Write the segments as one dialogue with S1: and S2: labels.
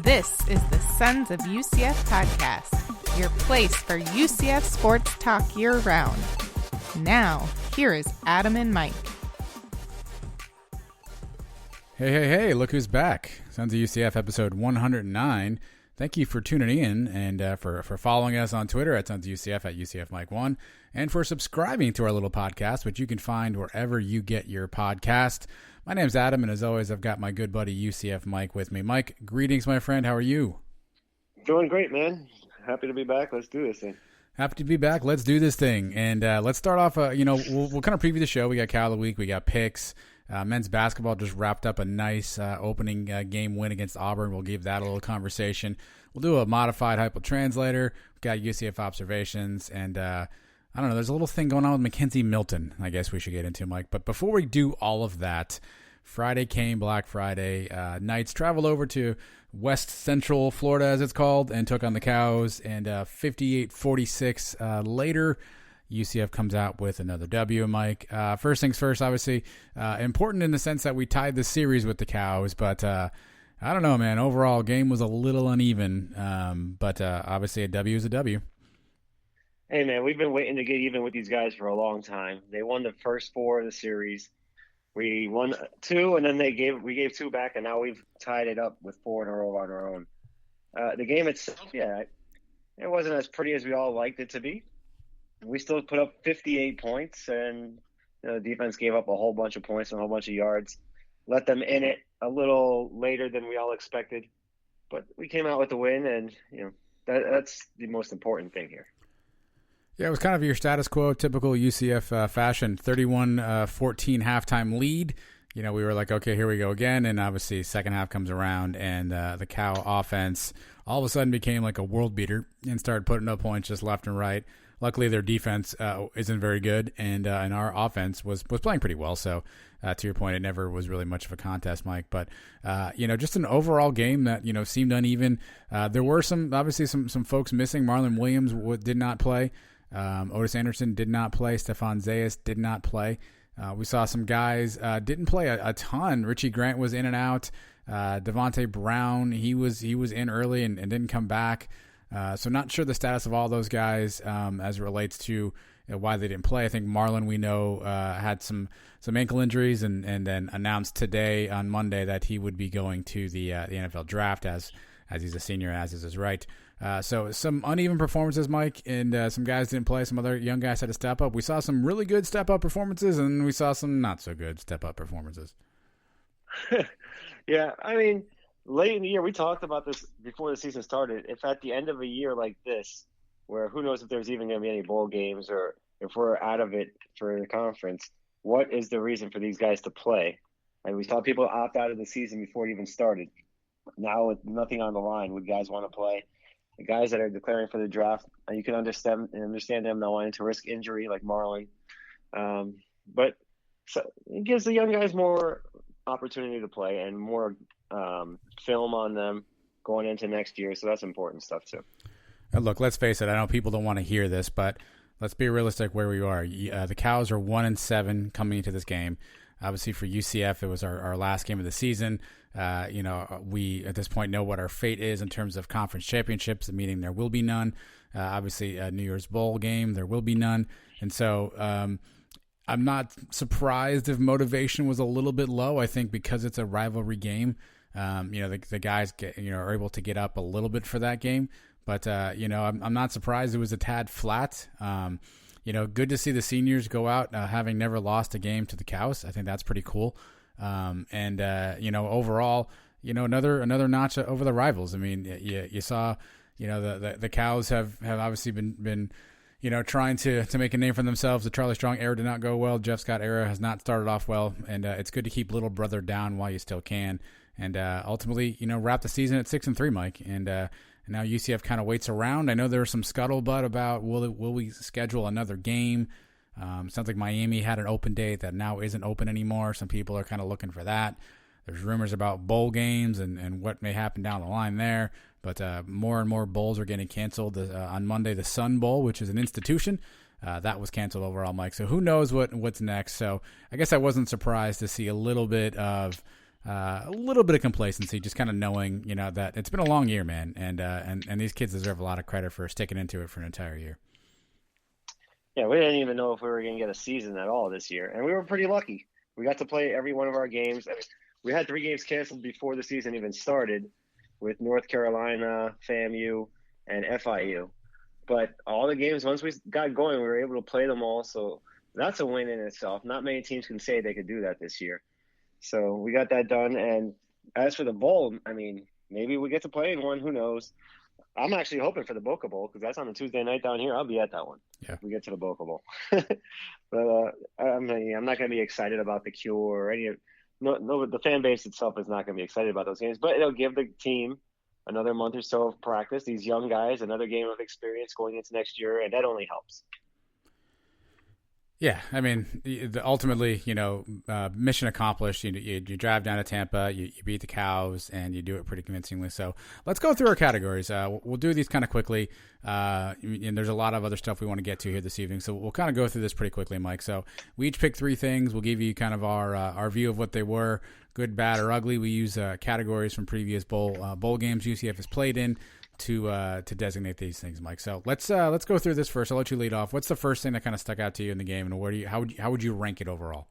S1: This is the Sons of UCF podcast, your place for UCF sports talk year-round. Now, here is Adam and Mike.
S2: Hey, look who's back. Sons of UCF episode 109. Thank you for tuning in and for following us on Twitter at Sons of UCF at UCF Mike 1, and for subscribing to our little podcast, which you can find wherever you get your podcast. My name's Adam, and as always, I've got my good buddy UCF Mike with me. Mike, greetings, my friend. How are you?
S3: Doing great, man. Happy to be back. Let's do this thing.
S2: Happy to be back. Let's do this thing. And let's start off, we'll kind of preview the show. We got Cal of the Week. We got picks. Men's basketball just wrapped up a nice opening game win against Auburn. We'll give that a little conversation. We'll do a modified Heupel translator. We've got UCF observations. And I don't know, there's a little thing going on with Mackenzie Milton I guess we should get into, Mike. But before we do all of that, Friday came, Black Friday. Knights traveled over to West Central Florida, as it's called, and took on the Cows. And 58-46 later, UCF comes out with another W, Mike. First things first, obviously, important in the sense that we tied the series with the Cows. But I don't know, man. Overall, game was a little uneven. But obviously, a W is a W.
S3: Hey, man, we've been waiting to get even with these guys for a long time. They won the first four of the series. We won two, and then we gave two back, and now we've tied it up with four in a row on our own. The game itself, it wasn't as pretty as we all liked it to be. We still put up 58 points, and the defense gave up a whole bunch of points and a whole bunch of yards. Let them in it a little later than we all expected. But we came out with the win, and that's the most important thing here.
S2: Yeah, it was kind of your status quo, typical UCF fashion, 31-14 halftime lead. We were like, okay, here we go again. And obviously, second half comes around, and the Cow offense all of a sudden became like a world beater and started putting up points just left and right. Luckily, their defense isn't very good, and our offense was playing pretty well. So, to your point, it never was really much of a contest, Mike. But just an overall game that seemed uneven. There were some folks missing. Marlon Williams did not play. Otis Anderson did not play. Stefan Zayas did not play. We saw some guys didn't play a ton. Richie Grant was in and out. Devontae Brown, he was in early and didn't come back. So not sure the status of all those guys as it relates to why they didn't play. I think Marlon, we know, had some ankle injuries and then announced today on Monday that he would be going to the NFL draft as he's a senior, as is his right. So some uneven performances, Mike, and some guys didn't play. Some other young guys had to step up. We saw some really good step-up performances, and we saw some not-so-good step-up performances.
S3: Yeah, I mean, late in the year, we talked about this before the season started. If at the end of a year like this, where who knows if there's even going to be any bowl games or if we're out of it for the conference, what is the reason for these guys to play? And we saw people opt out of the season before it even started. Now with nothing on the line, would guys want to play? The guys that are declaring for the draft, you can understand them not wanting to risk injury like Marlon. But so it gives the young guys more opportunity to play and more film on them going into next year. So that's important stuff too.
S2: Look, let's face it. I know people don't want to hear this, but let's be realistic where we are. The Cows are 1-7 coming into this game. Obviously, for UCF, it was our last game of the season. We, at this point, know what our fate is in terms of conference championships, meaning there will be none. Obviously, a New Year's Bowl game, there will be none. And so I'm not surprised if motivation was a little bit low. I think because it's a rivalry game, the guys are able to get up a little bit for that game. But, I'm not surprised it was a tad flat. Good to see the seniors go out having never lost a game to the Cows. I think that's pretty cool. Overall, another notch over the rivals. I mean, you saw, the Cows have obviously been trying to make a name for themselves. The Charlie Strong era did not go well. Jeff Scott era has not started off well. And it's good to keep little brother down while you still can. And ultimately, wrap the season at 6-3, Mike. And now UCF kind of waits around. I know there was some scuttlebutt about will we schedule another game. Sounds like Miami had an open date that now isn't open anymore. Some people are kind of looking for that. There's rumors about bowl games and what may happen down the line there. But more and more bowls are getting canceled. On Monday, the Sun Bowl, which is an institution, that was canceled overall, Mike. So who knows what's next. So I guess I wasn't surprised to see a little bit of a little bit of complacency, just kind of knowing, that it's been a long year, man, and these kids deserve a lot of credit for sticking into it for an entire year.
S3: Yeah, we didn't even know if we were going to get a season at all this year, and we were pretty lucky. We got to play every one of our games. I mean, we had 3 games canceled before the season even started with North Carolina, FAMU, and FIU. But all the games, once we got going, we were able to play them all. So that's a win in itself. Not many teams can say they could do that this year. So we got that done. And as for the bowl, I mean, maybe we get to play in one. Who knows? I'm actually hoping for the Boca Bowl because that's on a Tuesday night down here. I'll be at that one if we get to the Boca Bowl. But I'm not going to be excited about the Cure or any of no. The fan base itself is not going to be excited about those games. But it'll give the team another month or so of practice. These young guys, another game of experience going into next year, and that only helps.
S2: Yeah, I mean, ultimately, mission accomplished. You drive down to Tampa, you beat the Cows, and you do it pretty convincingly. So let's go through our categories. We'll do these kind of quickly, and there's a lot of other stuff we want to get to here this evening. So we'll kind of go through this pretty quickly, Mike. So we each pick 3 things. We'll give you kind of our view of what they were, good, bad, or ugly. We use categories from previous bowl games UCF has played in to designate these things, Mike. So let's go through this first. I'll let you lead off. What's the first thing that kind of stuck out to you in the game, and how would you rank it overall?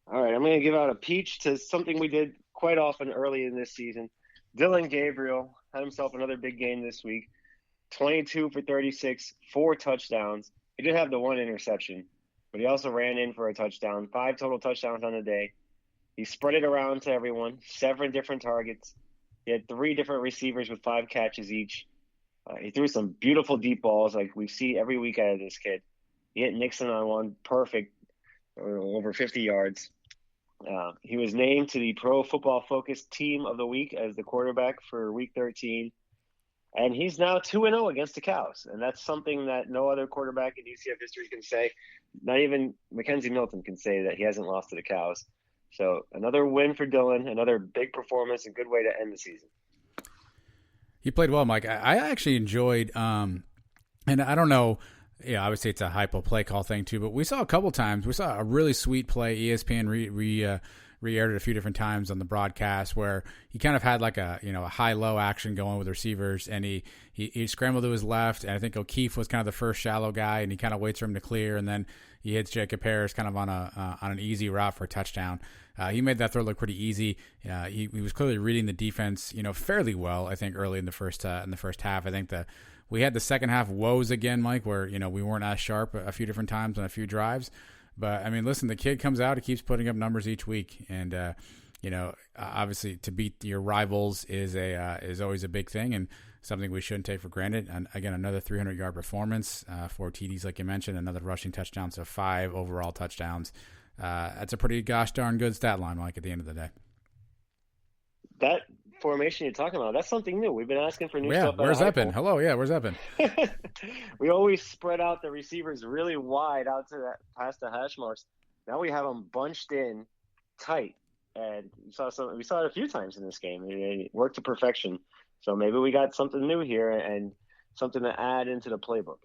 S3: All right, I'm going to give out a peach to something we did quite often early in this season. Dylan Gabriel had himself another big game this week. 22 for 36, 4 touchdowns. He did have the 1 interception, but he also ran in for a touchdown. 5 total touchdowns on the day. He spread it around to everyone. 7 different targets. He had 3 different receivers with 5 catches each. He threw some beautiful deep balls like we see every week out of this kid. He hit Nixon on one, perfect, over 50 yards. He was named to the Pro Football Focus Team of the Week as the quarterback for Week 13. And he's now 2-0 against the Cows. And that's something that no other quarterback in UCF history can say. Not even Mackenzie Milton can say that he hasn't lost to the Cows. So another win for Dylan, another big performance, a good way to end the season.
S2: He played well, Mike. I actually enjoyed, and I don't know, obviously it's a Heupel play call thing too, but we saw a couple times. We saw a really sweet play. ESPN re-aired it a few different times on the broadcast where he kind of had like a high-low action going with receivers, and he scrambled to his left, and I think O'Keefe was kind of the first shallow guy, and he kind of waits for him to clear, and then he hits Jacob Harris kind of on an easy route for a touchdown. He made that throw look pretty easy. He was clearly reading the defense, fairly well. I think early in the first half. I think we had the second half woes again, Mike, where we weren't as sharp a few different times on a few drives. But I mean, listen, the kid comes out, he keeps putting up numbers each week, and obviously to beat your rivals is always a big thing and something we shouldn't take for granted. And again, another 300-yard performance, 4 TDs like you mentioned, another rushing touchdown, so 5 overall touchdowns. That's a pretty gosh darn good stat line, Mike, at the end of the day.
S3: That formation you're talking about, that's something new. We've been asking for new stuff.
S2: Where's that been? Hello, where's that been?
S3: We always spread out the receivers really wide out to past the hash marks. Now we have them bunched in tight, and we saw it a few times in this game. It worked to perfection. So maybe we got something new here and something to add into the playbook.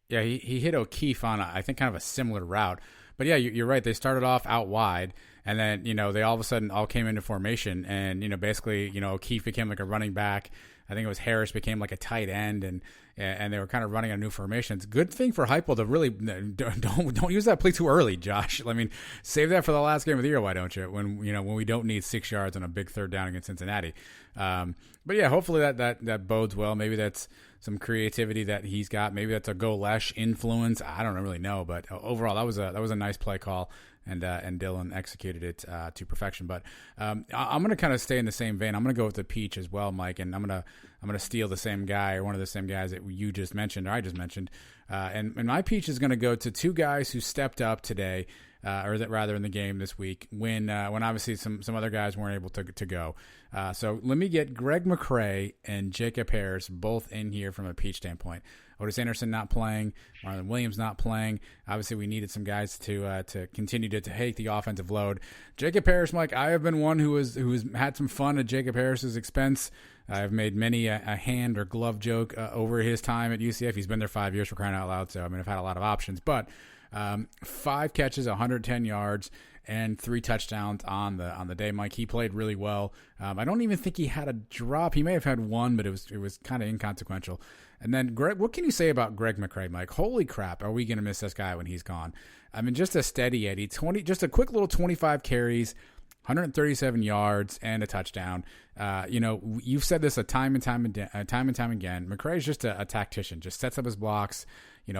S2: Yeah, he hit O'Keefe on I think kind of a similar route. But yeah, you're right. They started off out wide, and then they all of a sudden all came into formation, and basically O'Keefe became like a running back. I think it was Harris became like a tight end, and they were kind of running on new formations. Good thing for Heupel to really don't use that play too early, Josh. I mean, save that for the last game of the year, why don't you? When we don't need 6 yards on a big 3rd down against Cincinnati. But yeah, hopefully that bodes well. Maybe that's some creativity that he's got. Maybe that's a Go Lesh influence. I don't really know, but overall that was a nice play call, and Dylan executed it to perfection. But I'm going to kind of stay in the same vein. I'm going to go with the peach as well, Mike, and I'm going to steal the same guy or one of the same guys that you just mentioned or I just mentioned. And my peach is going to go to 2 guys who stepped up today. Or that rather in the game this week when obviously some other guys weren't able to go. So let me get Greg McCrae and Jacob Harris both in here from a peach standpoint. Otis Anderson not playing, Marlon Williams not playing. Obviously we needed some guys to continue to take the offensive load. Jacob Harris, Mike, I have been one who has had some fun at Jacob Harris's expense. I've made many a hand or glove joke over his time at UCF. He's been there 5 years for crying out loud, so I've had a lot of options. But 5 catches, 110 yards, and 3 touchdowns on the day. Mike, he played really well. I don't even think he had a drop. He may have had one, but it was kind of inconsequential. And then Greg, what can you say about Greg McCray, Mike? Holy crap, are we going to miss this guy when he's gone? I mean, just a steady Eddie. Just a quick little 25 carries, 137 yards, and a touchdown. You've said this time and time again. McCray is just a tactician. Just sets up his blocks,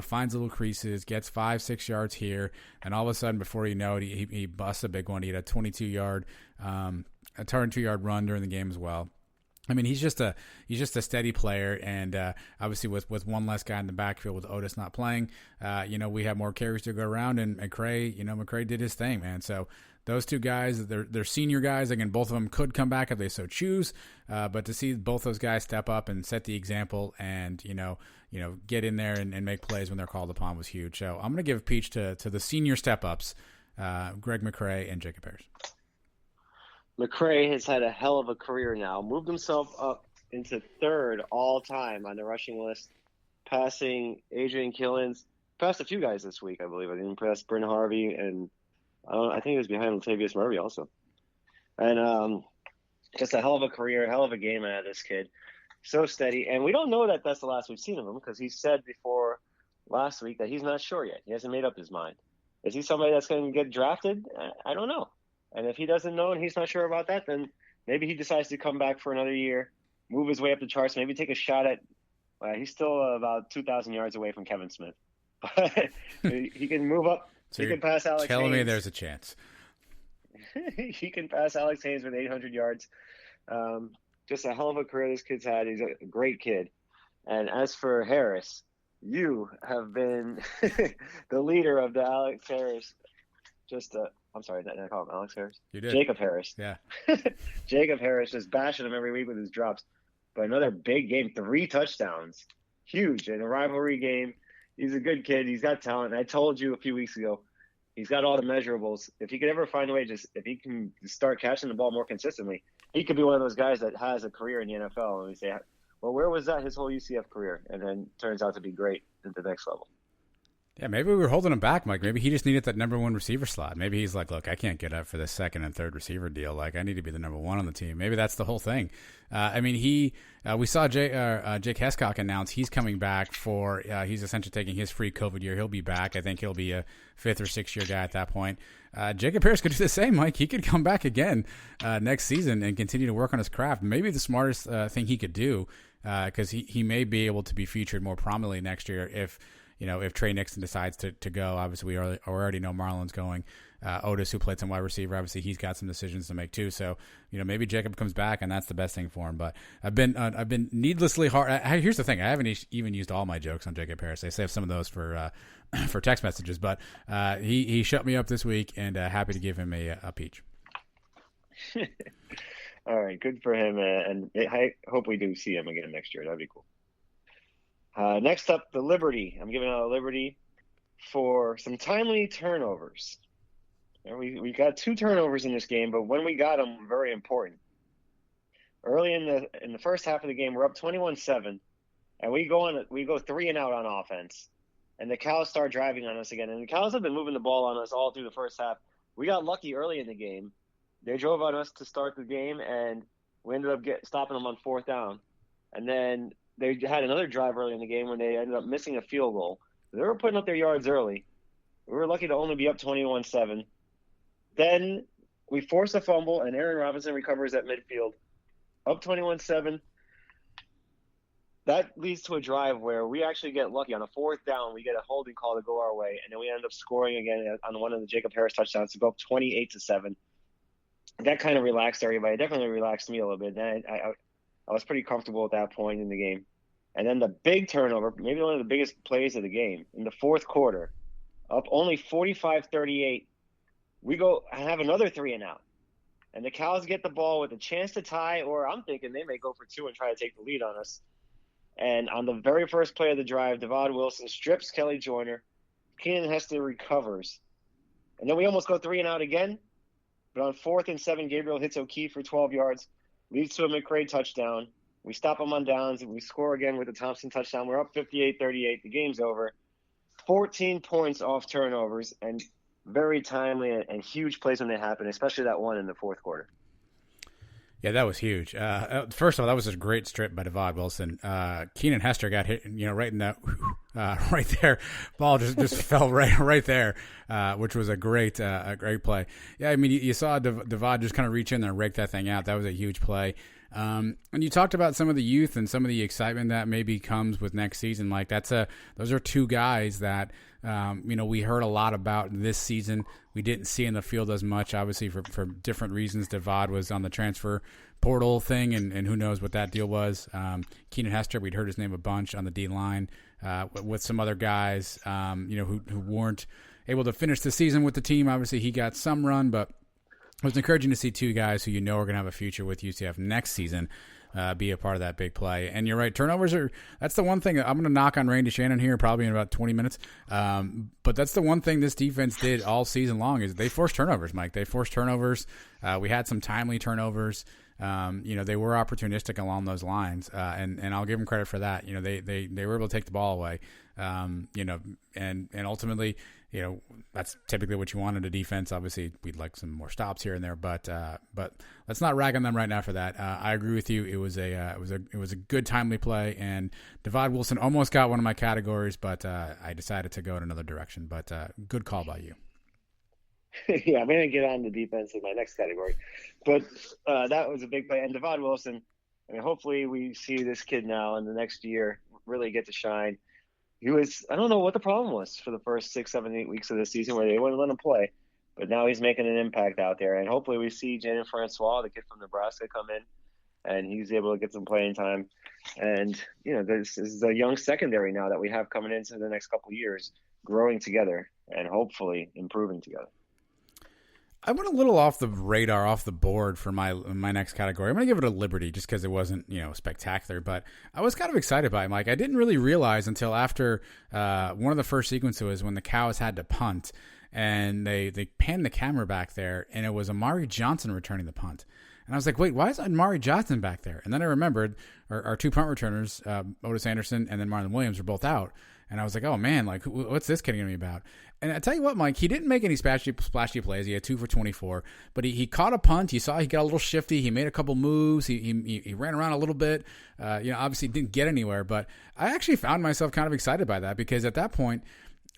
S2: finds little creases, gets 5-6 yards here, and all of a sudden, before you know it, he busts a big one. He had a 22-yard, a 22-yard run during the game as well. I mean, he's just a steady player, and obviously with one less guy in the backfield with Otis not playing, we have more carries to go around, and McCray did his thing, man. So those two guys, they're senior guys. Again, both of them could come back if they so choose, but to see both those guys step up and set the example, and get in there and make plays when they're called upon was huge. So I'm going to give a peach to the senior step ups, Greg McCray and Jacob Harris.
S3: McCray has had a hell of a career now. Moved himself up into 3rd all time on the rushing list, passing Adrian Killens. Passed a few guys this week, I believe. I think he passed Bryn Harvey, and I think he was behind Latavius Murray also. And just a hell of a career, hell of a game out of this kid. So steady. And we don't know that that's the last we've seen of him, because he said before last week that he's not sure yet. He hasn't made up his mind. Is he somebody that's going to get drafted? I don't know. And if he doesn't know and he's not sure about that, then maybe he decides to come back for another year, move his way up the charts, maybe take a shot at he's still about 2,000 yards away from Kevin Smith. But he can move up.
S2: So
S3: he can pass Alex Haynes.
S2: Telling me there's a chance.
S3: He can pass Alex Haynes with 800 yards. Just a hell of a career this kid's had. He's a great kid. And as for Harris, you have been the leader of the Alex Harris. I'm sorry, did I call him Alex Harris?
S2: You did.
S3: Jacob Harris.
S2: Yeah.
S3: Jacob Harris just bashing him every week with his drops. But another big game, 3 touchdowns. Huge in a rivalry game. He's a good kid. He's got talent. And I told you a few weeks ago, he's got all the measurables. If he could ever find a way, if he can start catching the ball more consistently, he could be one of those guys that has a career in the NFL. And we say, well, where was that his whole UCF career? And then turns out to be great at the next level.
S2: Yeah, maybe we were holding him back, Mike. Maybe he just needed that number 1 receiver slot. Maybe he's like, look, I can't get up for the 2nd and 3rd receiver deal. Like, I need to be the number 1 on the team. Maybe that's the whole thing. We saw Jake Hescock announce he's coming back for, he's essentially taking his free COVID year. He'll be back. I think he'll be a 5th or 6th year guy at that point. Jacob Harris could do the same, Mike. He could come back again next season and continue to work on his craft. Maybe the smartest thing he could do, because he may be able to be featured more prominently next year if Trey Nixon decides to go. Obviously, we already know Marlon's going. Otis, who played some wide receiver, obviously he's got some decisions to make too. So, maybe Jacob comes back, and that's the best thing for him. But I've been needlessly hard. Here's the thing: I haven't even used all my jokes on Jacob Harris. I saved some of those for text messages. But he shut me up this week, and happy to give him a peach.
S3: All right, good for him, and I hope we do see him again next year. That'd be cool. Next up, the Liberty. I'm giving out a Liberty for some timely turnovers. We got 2 turnovers in this game, but when we got them, very important. Early in the first half of the game, we're up 21-7, and we go 3 and out on offense, and the Cows start driving on us again. And the Cows have been moving the ball on us all through the first half. We got lucky early in the game. They drove on us to start the game, and we ended up stopping them on 4th down. And then they had another drive early in the game when they ended up missing a field goal. They were putting up their yards early. We were lucky to only be up 21-7. Then we force a fumble, and Aaron Robinson recovers at midfield. Up 21-7. That leads to a drive where we actually get lucky. On a 4th down, we get a holding call to go our way, and then we end up scoring again on one of the Jacob Harris touchdowns to go up 28-7. That kind of relaxed everybody. It definitely relaxed me a little bit. And I was pretty comfortable at that point in the game. And then the big turnover, maybe one of the biggest plays of the game, in the 4th quarter, up only 45-38, we go have another 3 and out. And the Cows get the ball with a chance to tie, or I'm thinking they may go for 2 and try to take the lead on us. And on the very first play of the drive, Devon Wilson strips Kelly Joyner. Keenan Hester recovers. And then we almost go 3 and out again. But on 4th and 7, Gabriel hits O'Keefe for 12 yards. Leads to a McCray touchdown. We stop them on downs, and we score again with a Thompson touchdown. We're up 58-38. The game's over. 14 points off turnovers and very timely and huge plays when they happen, especially that one in the fourth quarter.
S2: Yeah, that was huge. First of all, that was a great strip by Devad Wilson. Keenan Hester got hit, right in that, right there. Ball just fell right there, which was a great play. Yeah, I mean, you saw Devad just kind of reach in there and rake that thing out. That was a huge play. And you talked about some of the youth and some of the excitement that maybe comes with next season. Like those are two guys that we heard a lot about this season. We didn't see in the field as much, obviously for different reasons. Devad was on the transfer portal thing, and who knows what that deal was. Keenan Hester, we'd heard his name a bunch on the D line with some other guys, who weren't able to finish the season with the team. Obviously, he got some run, but it was encouraging to see two guys who are going to have a future with UCF next season be a part of that big play. And you're right, turnovers that's the one thing. I'm going to knock on Randy Shannon here probably in about 20 minutes. But that's the one thing this defense did all season long is they forced turnovers, Mike. They forced turnovers. We had some timely turnovers. They were opportunistic along those lines. And I'll give them credit for that. They were able to take the ball away. And ultimately, that's typically what you want in a defense. Obviously, we'd like some more stops here and there, but let's not rag on them right now for that. I agree with you. It was a good timely play, and Devad Wilson almost got one of my categories, but I decided to go in another direction. But good call by you.
S3: Yeah, I'm going to get on the defense in my next category, but that was a big play. And Devad Wilson, hopefully we see this kid now in the next year really get to shine. I don't know what the problem was for the first 6, 7, 8 weeks of the season where they wouldn't let him play, but now he's making an impact out there. And hopefully we see Jaden Francois, the kid from Nebraska, come in and he's able to get some playing time. And, this is a young secondary now that we have coming into the next couple of years, growing together and hopefully improving together.
S2: I went a little off the radar, off the board for my next category. I'm going to give it a Liberty just because it wasn't, spectacular. But I was kind of excited by it, Mike. I didn't really realize until after one of the first sequences when the Cows had to punt. And they panned the camera back there, and it was Amari Johnson returning the punt. And I was like, wait, why is Amari Johnson back there? And then I remembered our two punt returners, Otis Anderson and then Marlon Williams, were both out. And I was like, oh, man, like, what's this kid going to be about? And I tell you what, Mike, he didn't make any splashy plays. He had 2 for 24. But he caught a punt. You saw he got a little shifty. He made a couple moves. He ran around a little bit. Obviously didn't get anywhere. But I actually found myself kind of excited by that because at that point,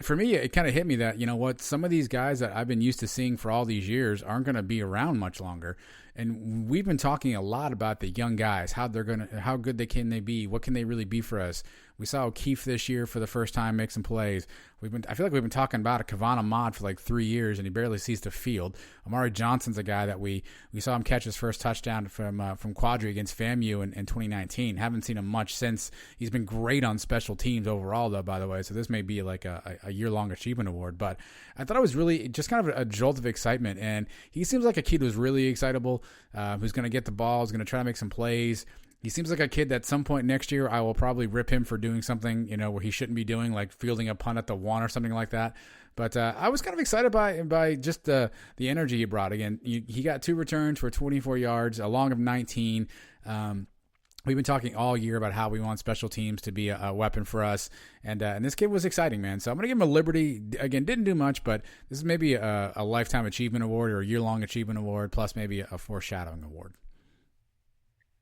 S2: for me, it kind of hit me that, some of these guys that I've been used to seeing for all these years aren't going to be around much longer. And we've been talking a lot about the young guys, how good can they be? What can they really be for us? We saw O'Keefe this year for the first time make some plays. I feel like we've been talking about Kavon Ahmad for like 3 years, and he barely sees the field. Amari Johnson's a guy that we saw him catch his first touchdown from Quadri against FAMU in 2019. Haven't seen him much since. He's been great on special teams overall, though, by the way. So this may be like a year-long achievement award. But I thought it was really just kind of a jolt of excitement. And he seems like a kid who's really excitable, who's going to get the ball, who's going to try to make some plays. He seems like a kid that at some point next year I will probably rip him for doing something, where he shouldn't be doing, like fielding a punt at the 1 or something like that. But I was kind of excited by just the energy he brought. Again, he got 2 returns for 24 yards, a long of 19. We've been talking all year about how we want special teams to be a weapon for us, and this kid was exciting, man. So I'm going to give him a Liberty. Again, didn't do much, but this is maybe a Lifetime Achievement Award or a year-long achievement award, plus maybe a foreshadowing award.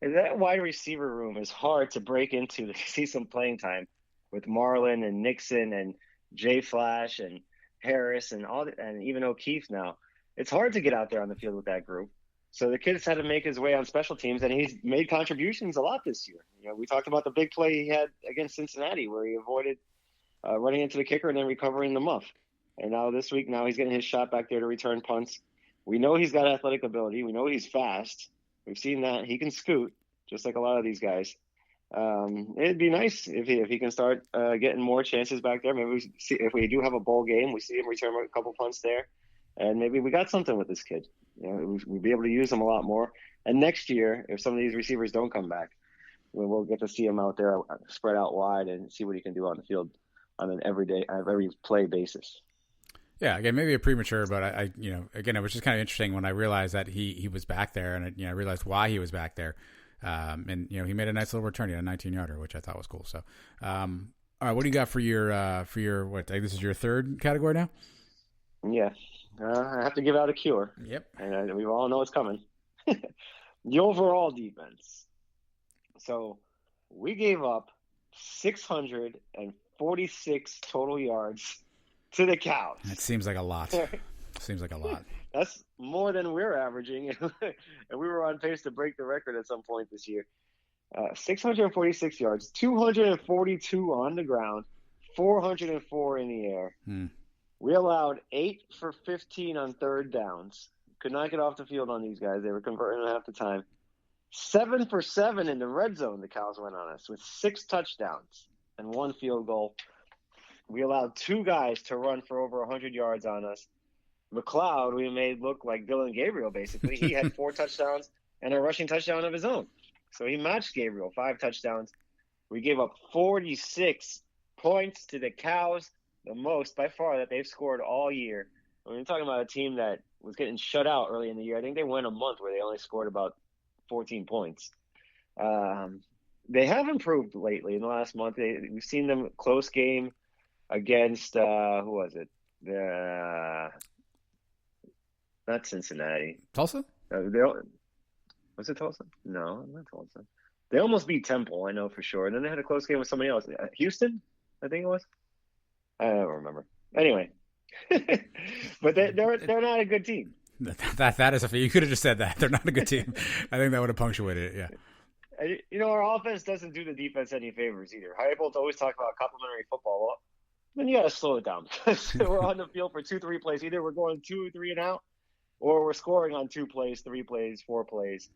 S3: That wide receiver room is hard to break into to see some playing time with Marlon and Nixon and Jay Flash and Harris and even O'Keefe now. It's hard to get out there on the field with that group. So the kid's had to make his way on special teams, and he's made contributions a lot this year. We talked about the big play he had against Cincinnati where he avoided running into the kicker and then recovering the muff. And now this week, he's getting his shot back there to return punts. We know he's got athletic ability. We know he's fast. We've seen that he can scoot, just like a lot of these guys. It'd be nice if he can start getting more chances back there. Maybe we see if we do have a bowl game, we see him return a couple punts there, and maybe we got something with this kid. We'll be able to use him a lot more. And next year, if some of these receivers don't come back, we'll get to see him out there spread out wide and see what he can do on the field on an every play basis.
S2: Yeah, again, maybe a premature, but again, it was just kind of interesting when I realized that he was back there, and I realized why he was back there. And he made a nice little return. He had a 19-yarder, which I thought was cool. So, All right, what do you got for your what? This is your third category now?
S3: Yeah. I have to give out a cure.
S2: Yep.
S3: And we all know it's coming. The overall defense. So we gave up 646 total yards to the Cows.
S2: That seems like a lot. Seems like a lot.
S3: That's more than we're averaging. And we were on pace to break the record at some point this year. 646 yards, 242 on the ground, 404 in the air. We allowed 8 for 15 on third downs. Could not get off the field on these guys. They were converting half the time. 7 for 7 in the red zone, the Cows went on us with 6 touchdowns and 1 field goal. We allowed 2 guys to run for over 100 yards on us. McLeod, we made look like Dylan Gabriel, basically. He had 4 touchdowns and a rushing touchdown of his own. So he matched Gabriel, 5 touchdowns. We gave up 46 points to the Cows, the most by far that they've scored all year. I mean, we're talking about a team that was getting shut out early in the year. I think they went a month where they only scored about 14 points. They have improved lately in the last month. We've seen them close game against, who was it? Not Cincinnati.
S2: Tulsa?
S3: Was it Tulsa? No, not Tulsa. They almost beat Temple, I know for sure. And then they had a close game with somebody else. Houston, I think it was. I don't remember. Anyway, but they're not a good team.
S2: That is you could have just said that they're not a good team. I think that would have punctuated it. Yeah.
S3: And, our offense doesn't do the defense any favors either. Heupel's always talk about complimentary football. Well, then you got to slow it down. We're on the field for 2-3 plays. Either we're going 2-3 and out, or we're scoring on 2 plays, 3 plays, 4 plays.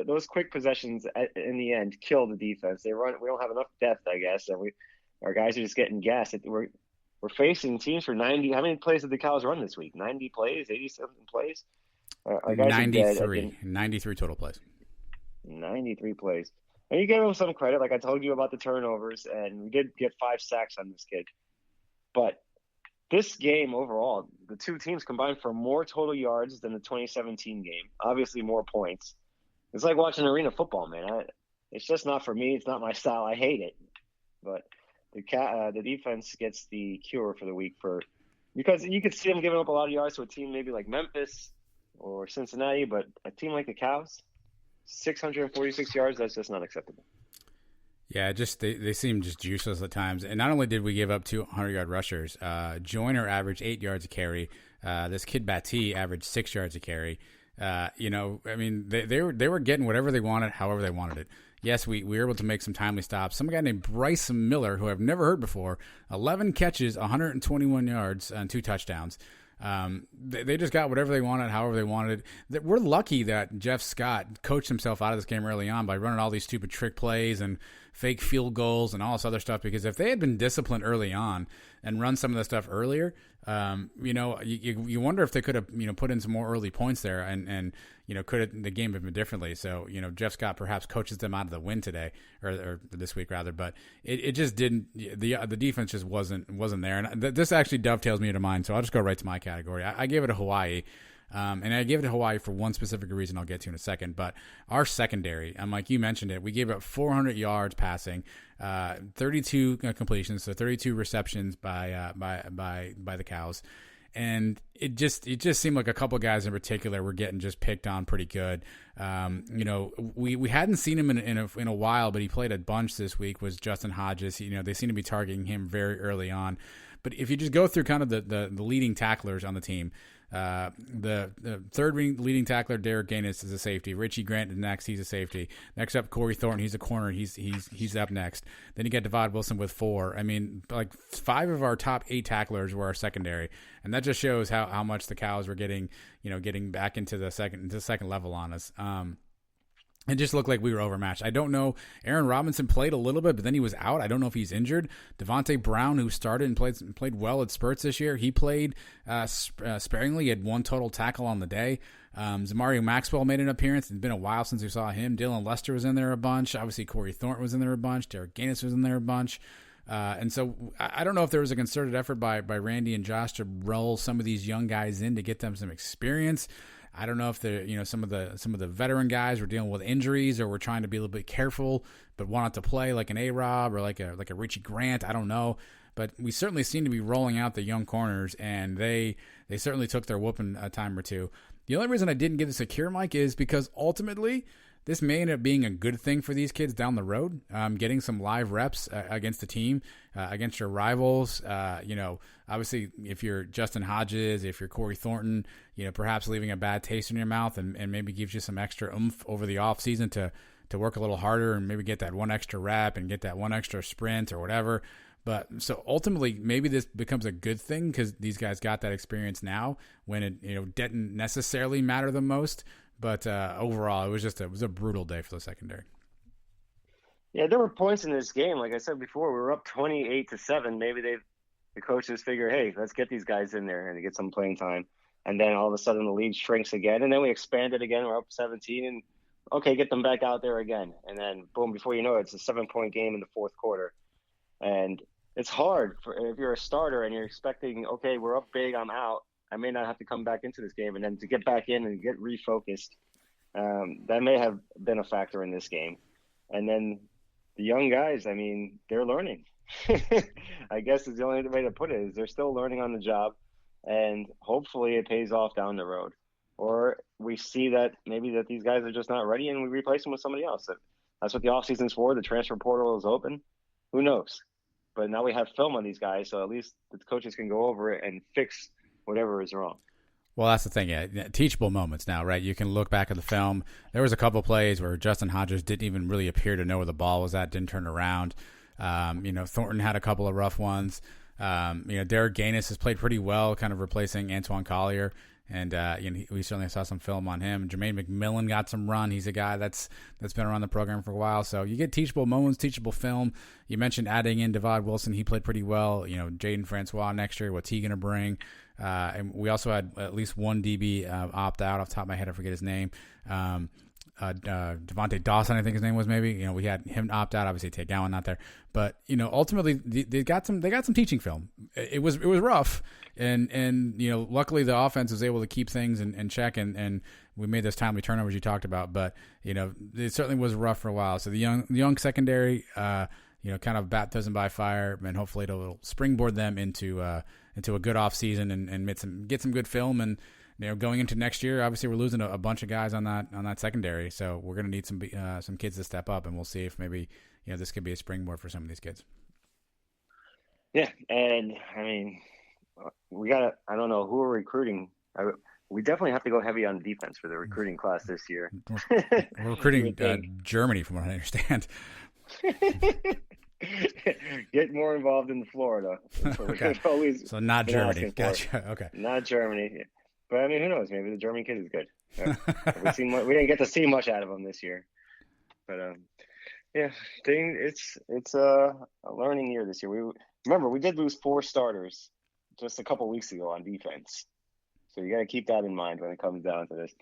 S3: Those quick possessions in the end kill the defense. We don't have enough depth, I guess, and our guys are just getting gassed. We're facing teams for 90. How many plays did the Cows run this week? 90 plays, 80-something plays. Our guys
S2: 93, 93 total plays.
S3: 93 plays. And you give them some credit, like I told you about the turnovers, and we did get 5 sacks on this kid. But this game overall, the 2 teams combined for more total yards than the 2017 game. Obviously, more points. It's like watching arena football, man. It's just not for me. It's not my style. I hate it. But the defense gets the cure for the week because you could see them giving up a lot of yards to a team maybe like Memphis or Cincinnati, but a team like the Cows, 646 yards, that's just not acceptable.
S2: Yeah, just they seem just useless at times. And not only did we give up 200-yard rushers, Joyner averaged 8 yards a carry. This kid Batty averaged 6 yards a carry. I mean, they were getting whatever they wanted, however they wanted it. Yes, we were able to make some timely stops. Some guy named Bryce Miller, who I've never heard before, 11 catches, 121 yards, and 2 touchdowns. They just got whatever they wanted, however they wanted. We're lucky that Jeff Scott coached himself out of this game early on by running all these stupid trick plays and fake field goals and all this other stuff, because if they had been disciplined early on and run some of the stuff earlier, you wonder if they could have, put in some more early points there and could the game have been differently. So, Jeff Scott perhaps coaches them out of the win today or this week rather, but it just didn't, the defense just wasn't there. And this actually dovetails me into mine. So I'll just go right to my category. I gave it a Hawaii. And I gave it to Hawaii for one specific reason I'll get to in a second. But our secondary, like you mentioned it, we gave up 400 yards passing, 32 completions, so 32 receptions by the Cows. And it just seemed like a couple of guys in particular were getting just picked on pretty good. We hadn't seen him in a while, but he played a bunch this week. Was Justin Hodges? They seem to be targeting him very early on. But if you just go through kind of the leading tacklers on the team, the third leading tackler, Derek Gaines, is a safety. Richie Grant is next. He's a safety. Next up, Corey Thornton. He's a corner. He's up next. Then you get Devod Wilson with 4. I mean, like 5 of our top 8 tacklers were our secondary, and that just shows how much the Cows were getting back into the second level on us. It just looked like we were overmatched. I don't know. Aaron Robinson played a little bit, but then he was out. I don't know if he's injured. Devontae Brown, who started and played well at spurts this year, he played sparingly. He had 1 total tackle on the day. Zamario Maxwell made an appearance. It's been a while since we saw him. Dylan Lester was in there a bunch. Obviously, Corey Thornton was in there a bunch. Derek Gaines was in there a bunch. And so I don't know if there was a concerted effort by Randy and Josh to roll some of these young guys in to get them some experience. I don't know if some of the veteran guys were dealing with injuries or were trying to be a little bit careful, but wanted to play like an A-Rob or like a Richie Grant. I don't know. But we certainly seem to be rolling out the young corners, and they certainly took their whooping a time or two. The only reason I didn't give this a cure, Mike, is because ultimately this may end up being a good thing for these kids down the road. Getting some live reps against the team, against your rivals. Obviously, if you're Justin Hodges, if you're Corey Thornton, perhaps leaving a bad taste in your mouth and maybe gives you some extra oomph over the off season to work a little harder and maybe get that one extra rep and get that one extra sprint or whatever. But so ultimately, maybe this becomes a good thing because these guys got that experience now when it didn't necessarily matter the most. But overall, it was a brutal day for the secondary.
S3: Yeah, there were points in this game. Like I said before, we were up 28-7. Maybe the coaches figure, hey, let's get these guys in there and get some playing time. And then all of a sudden the lead shrinks again, and then we expanded again. We're up 17, and okay, get them back out there again. And then boom, before you know it, it's a 7-point game in the fourth quarter. And it's hard if you're a starter and you're expecting, okay, we're up big, I'm out. I may not have to come back into this game, and then to get back in and get refocused, that may have been a factor in this game. And then the young guys, I mean, they're learning. I guess is the only way to put it, is they're still learning on the job, and hopefully it pays off down the road. Or we see that maybe that these guys are just not ready and we replace them with somebody else. That's what the offseason's for. The transfer portal is open. Who knows? But now we have film on these guys, so at least the coaches can go over it and fix whatever is wrong.
S2: Well, that's the thing. Yeah, teachable moments now, right? You can look back at the film. There was a couple plays where Justin Hodges didn't even really appear to know where the ball was at, didn't turn around. Thornton had a couple of rough ones. Derek Gaines has played pretty well, kind of replacing Antoine Collier. And we certainly saw some film on him. Jermaine McMillan got some run. He's a guy that's been around the program for a while. So you get teachable moments, teachable film. You mentioned adding in Devad Wilson. He played pretty well. Jaden Francois next year. What's he going to bring? And we also had at least one DB opt out. Off the top of my head, I forget his name. Devontae Dawson, I think his name was maybe. We had him opt out. Obviously, Tate Gowan not there. But ultimately they got some teaching film. It was rough, and luckily the offense was able to keep things in check, and we made those timely turnovers you talked about. But it certainly was rough for a while. So the young secondary, kind of baptism by fire, and hopefully it'll springboard them into a good off season and get some good film. And going into next year, obviously we're losing a bunch of guys on that secondary, so we're going to need some kids to step up, and we'll see if maybe this could be a springboard for some of these kids.
S3: Yeah, and I mean, I don't know who we're recruiting. We definitely have to go heavy on defense for the recruiting class this year.
S2: We're recruiting Germany, from what I understand.
S3: Get more involved in Florida.
S2: Okay. So not Germany. Gotcha. Okay.
S3: Not Germany. But I mean, who knows? Maybe the German kid is good. We didn't get to see much out of him this year. But it's a learning year this year. We did lose 4 starters just a couple weeks ago on defense. So you got to keep that in mind when it comes down to this.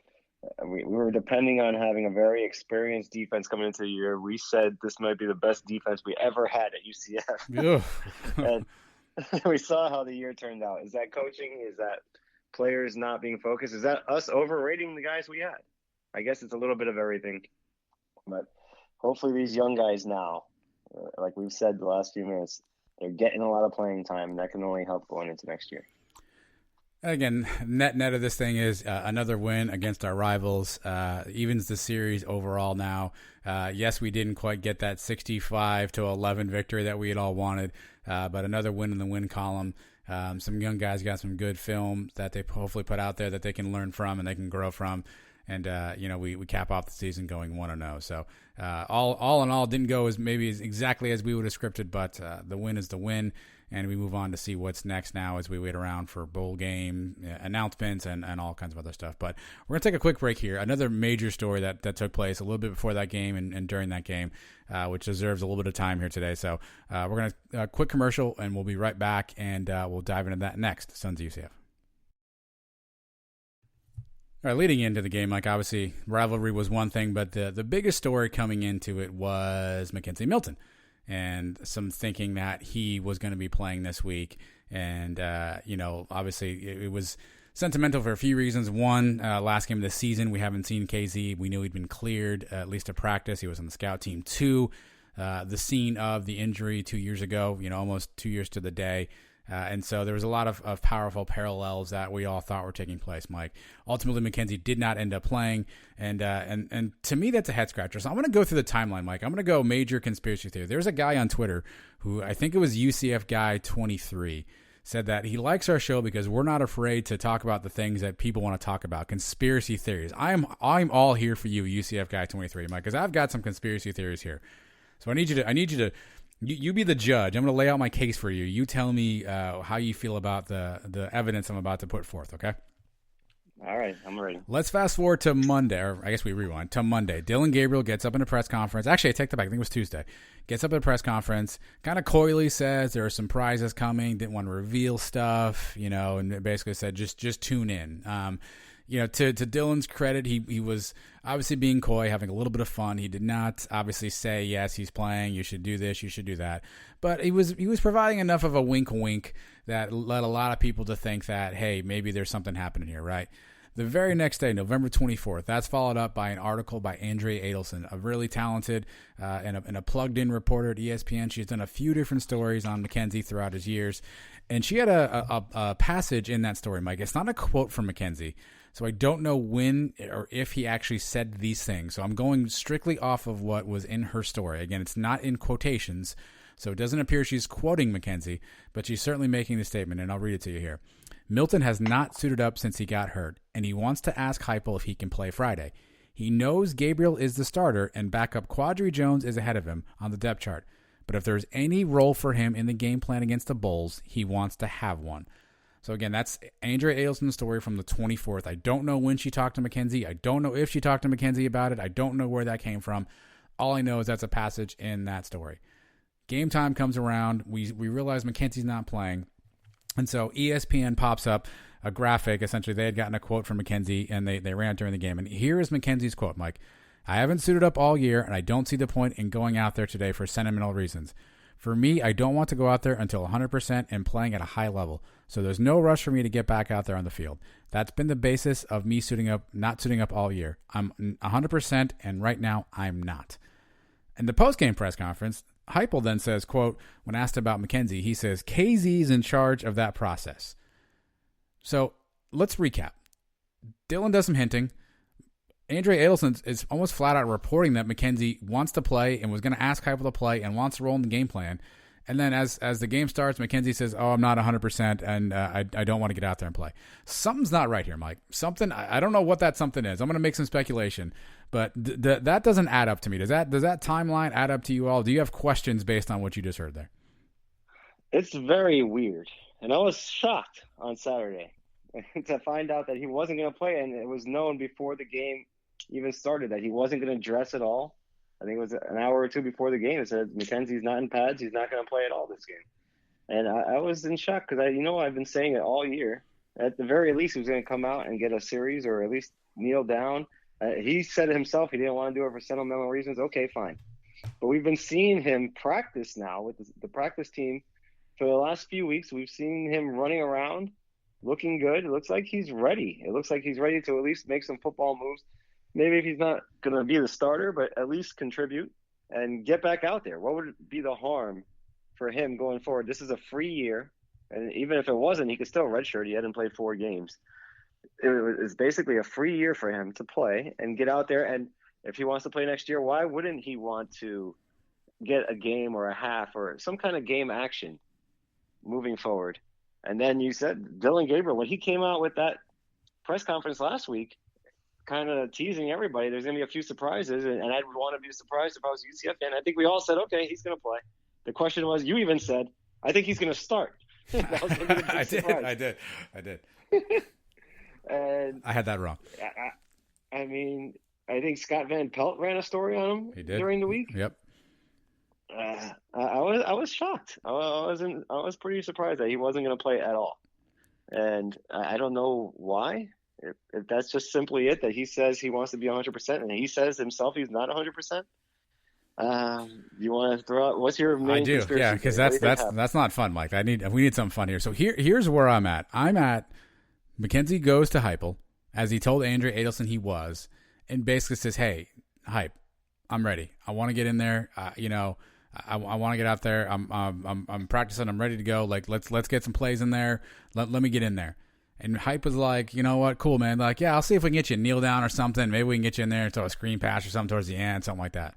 S3: We were depending on having a very experienced defense coming into the year. We said this might be the best defense we ever had at UCF. And we saw how the year turned out. Is that coaching? Is that players not being focused? Is that us overrating the guys we had? I guess it's a little bit of everything. But hopefully these young guys now, like we've said the last few minutes, they're getting a lot of playing time, and that can only help going into next year.
S2: Again, net of this thing is another win against our rivals. Evens the series overall now. Yes, we didn't quite get that 65-11 victory that we had all wanted, but another win in the win column. Some young guys got some good film that they hopefully put out there that they can learn from and they can grow from. And, we cap off the season going 1-0. So all in all, didn't go exactly as we would have scripted, but the win is the win. And we move on to see what's next now as we wait around for bowl game announcements and all kinds of other stuff. But we're going to take a quick break here. Another major story that took place a little bit before that game and during that game, which deserves a little bit of time here today. So we're going to quick commercial, and we'll be right back, and we'll dive into that next. Suns UCF. All right, leading into the game, like obviously rivalry was one thing, but the biggest story coming into it was Mackenzie Milton. And some thinking that he was going to be playing this week. And, obviously it was Sentimental for a few reasons. One, last game of the season, we haven't seen KZ. We knew he'd been cleared, at least to practice. He was on the scout team. Two, the scene of the injury 2 years ago, almost 2 years to the day. And so there was a lot of powerful parallels that we all thought were taking place, Mike. Ultimately, McKenzie did not end up playing, and to me, that's a head scratcher. So I'm going to go through the timeline, Mike. I'm going to go major conspiracy theory. There's a guy on Twitter who, I think it was UCF guy 23, said that he likes our show because we're not afraid to talk about the things that people want to talk about, conspiracy theories. I'm all here for you, UCF guy 23, Mike, because I've got some conspiracy theories here. So I need you to. You be the judge. I'm going to lay out my case for you. You tell me how you feel about the evidence I'm about to put forth, okay?
S3: All right, I'm ready.
S2: Let's fast forward to Monday, or I guess we rewind to Monday. Dillon Gabriel gets up in a press conference. Actually, I take that back. I think it was Tuesday. Gets up at a press conference, kind of coyly says there are some prizes coming, didn't want to reveal stuff, and basically said just tune in. To Dillon's credit, he was obviously being coy, having a little bit of fun. He did not obviously say, yes, he's playing, you should do this, you should do that. But he was providing enough of a wink that led a lot of people to think that, hey, maybe there's something happening here, right? The very next day, November 24th, that's followed up by an article by Andrea Adelson, a really talented and a plugged-in reporter at ESPN. She's done a few different stories on McKenzie throughout his years. And she had a passage in that story, Mike. It's not a quote from McKenzie. So I don't know when or if he actually said these things. So I'm going strictly off of what was in her story. Again, it's not in quotations, so it doesn't appear she's quoting McKenzie, but she's certainly making the statement, and I'll read it to you here. Milton has not suited up since he got hurt, and he wants to ask Heupel if he can play Friday. He knows Gabriel is the starter, and backup Quadri Jones is ahead of him on the depth chart. But if there's any role for him in the game plan against the Bulls, he wants to have one. So again, that's Andrea Adelson's story from the 24th. I don't know when she talked to McKenzie. I don't know if she talked to McKenzie about it. I don't know where that came from. All I know is that's a passage in that story. Game time comes around. We realize McKenzie's not playing. And so ESPN pops up a graphic. Essentially, they had gotten a quote from McKenzie, and they ran it during the game. And here is McKenzie's quote, Mike. I haven't suited up all year, and I don't see the point in going out there today for sentimental reasons. For me, I don't want to go out there until 100% and playing at a high level. So there's no rush for me to get back out there on the field. That's been the basis of me not suiting up all year. I'm 100%, and right now I'm not. In the post-game press conference, Heupel then says, quote, when asked about McKenzie, he says, KZ's in charge of that process. So let's recap. Dillon does some hinting. Andrea Adelson is almost flat out reporting that McKenzie wants to play and was going to ask Heupel to play and wants to roll in the game plan. And then as the game starts, McKenzie says, oh, I'm not 100% and I don't want to get out there and play. Something's not right here, Mike. Something, I don't know what that something is. I'm going to make some speculation, but that doesn't add up to me. Does that timeline add up to you all? Do you have questions based on what you just heard there?
S3: It's very weird. And I was shocked on Saturday to find out that he wasn't going to play, and it was known before the game even started that he wasn't going to dress at all. I think it was an hour or two before the game. It said McKenzie's not in pads. He's not going to play at all this game. And I was in shock because I've been saying it all year. At the very least, he was going to come out and get a series or at least kneel down. He said it himself. He didn't want to do it for sentimental reasons. Okay, fine. But we've been seeing him practice now with the practice team for the last few weeks. We've seen him running around, looking good. It looks like he's ready. It looks like he's ready to at least make some football moves. Maybe if he's not going to be the starter, but at least contribute and get back out there. What would be the harm for him going forward? This is a free year, and even if it wasn't, he could still redshirt. He hadn't played 4 games. It's basically a free year for him to play and get out there. And if he wants to play next year, why wouldn't he want to get a game or a half or some kind of game action moving forward? And then you said Dillon Gabriel, when he came out with that press conference last week, kind of teasing everybody, there's going to be a few surprises, and I would want to be surprised if I was a UCF fan. I think we all said, okay, he's going to play. The question was, you even said, I think he's going to start. That was going to be a big surprise.
S2: I did.
S3: And
S2: I had that wrong.
S3: I mean, I think Scott Van Pelt ran a story on him during the week.
S2: Yep.
S3: I was shocked. I was pretty surprised that he wasn't going to play at all, and I don't know why. If that's just simply it, that he says he wants to be 100%, and he says himself he's not 100%. You want to throw out what's your main?
S2: I do, yeah, because that's not fun, Mike. We need something fun here. So here's where I'm at. I'm at McKenzie goes to Heupel, as he told Andre Adelson he was, and basically says, hey, Hype, I'm ready. I want to get in there. I want to get out there. I'm practicing. I'm ready to go. Like, let's get some plays in there. Let me get in there. And Hype was like, you know what? Cool, man. Like, yeah, I'll see if we can get you a kneel down or something. Maybe we can get you in there and throw a screen pass or something towards the end, something like that.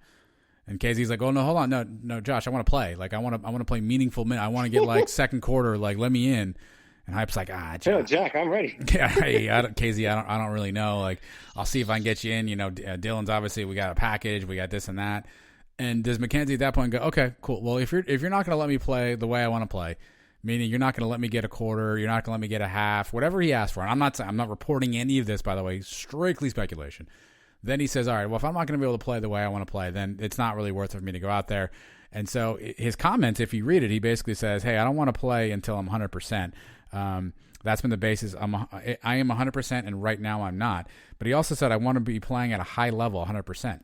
S2: And KZ's like, oh, no, hold on. No, Josh, I want to play. Like, I want to play meaningful minutes. I want to get, like, second quarter. Like, let me in. And Hype's like,
S3: Jack, I'm ready.
S2: Yeah, hey, KZ, I don't really know. Like, I'll see if I can get you in. You know, Dylan's obviously, we got a package. We got this and that. And does McKenzie at that point go, okay, cool. Well, if you're not going to let me play the way I want to play, meaning you're not going to let me get a quarter, you're not going to let me get a half, whatever he asked for. And I'm not reporting any of this, by the way, strictly speculation. Then he says, all right, well, if I'm not going to be able to play the way I want to play, then it's not really worth it for me to go out there. And so his comments, if you read it, he basically says, hey, I don't want to play until I'm 100%. That's been the basis. I am 100%, and right now I'm not. But he also said, I want to be playing at a high level, 100%.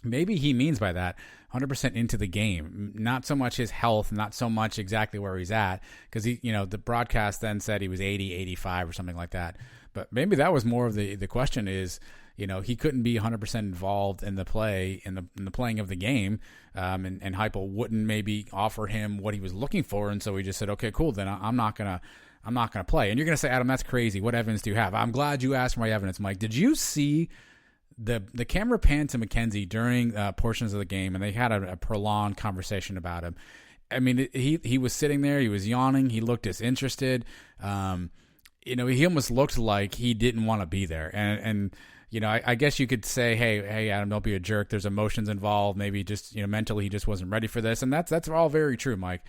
S2: Maybe he means by that 100% into the game, not so much his health, not so much exactly where he's at, because the broadcast then said he was 80, 85 or something like that. But maybe that was more of the question is, he couldn't be 100% involved in the play, in the playing of the game, and Heupel wouldn't maybe offer him what he was looking for, and so he just said, okay, cool, then I'm not gonna play. And you're gonna say, Adam, that's crazy. What evidence do you have? I'm glad you asked for my evidence, Mike. Did you see the camera panned to McKenzie during portions of the game, and they had a prolonged conversation about him? I mean, he was sitting there, he was yawning, he looked disinterested. He almost looked like he didn't want to be there, and I guess you could say, hey, Adam, don't be a jerk. There's emotions involved. Maybe just, mentally he just wasn't ready for this. And that's all very true, Mike.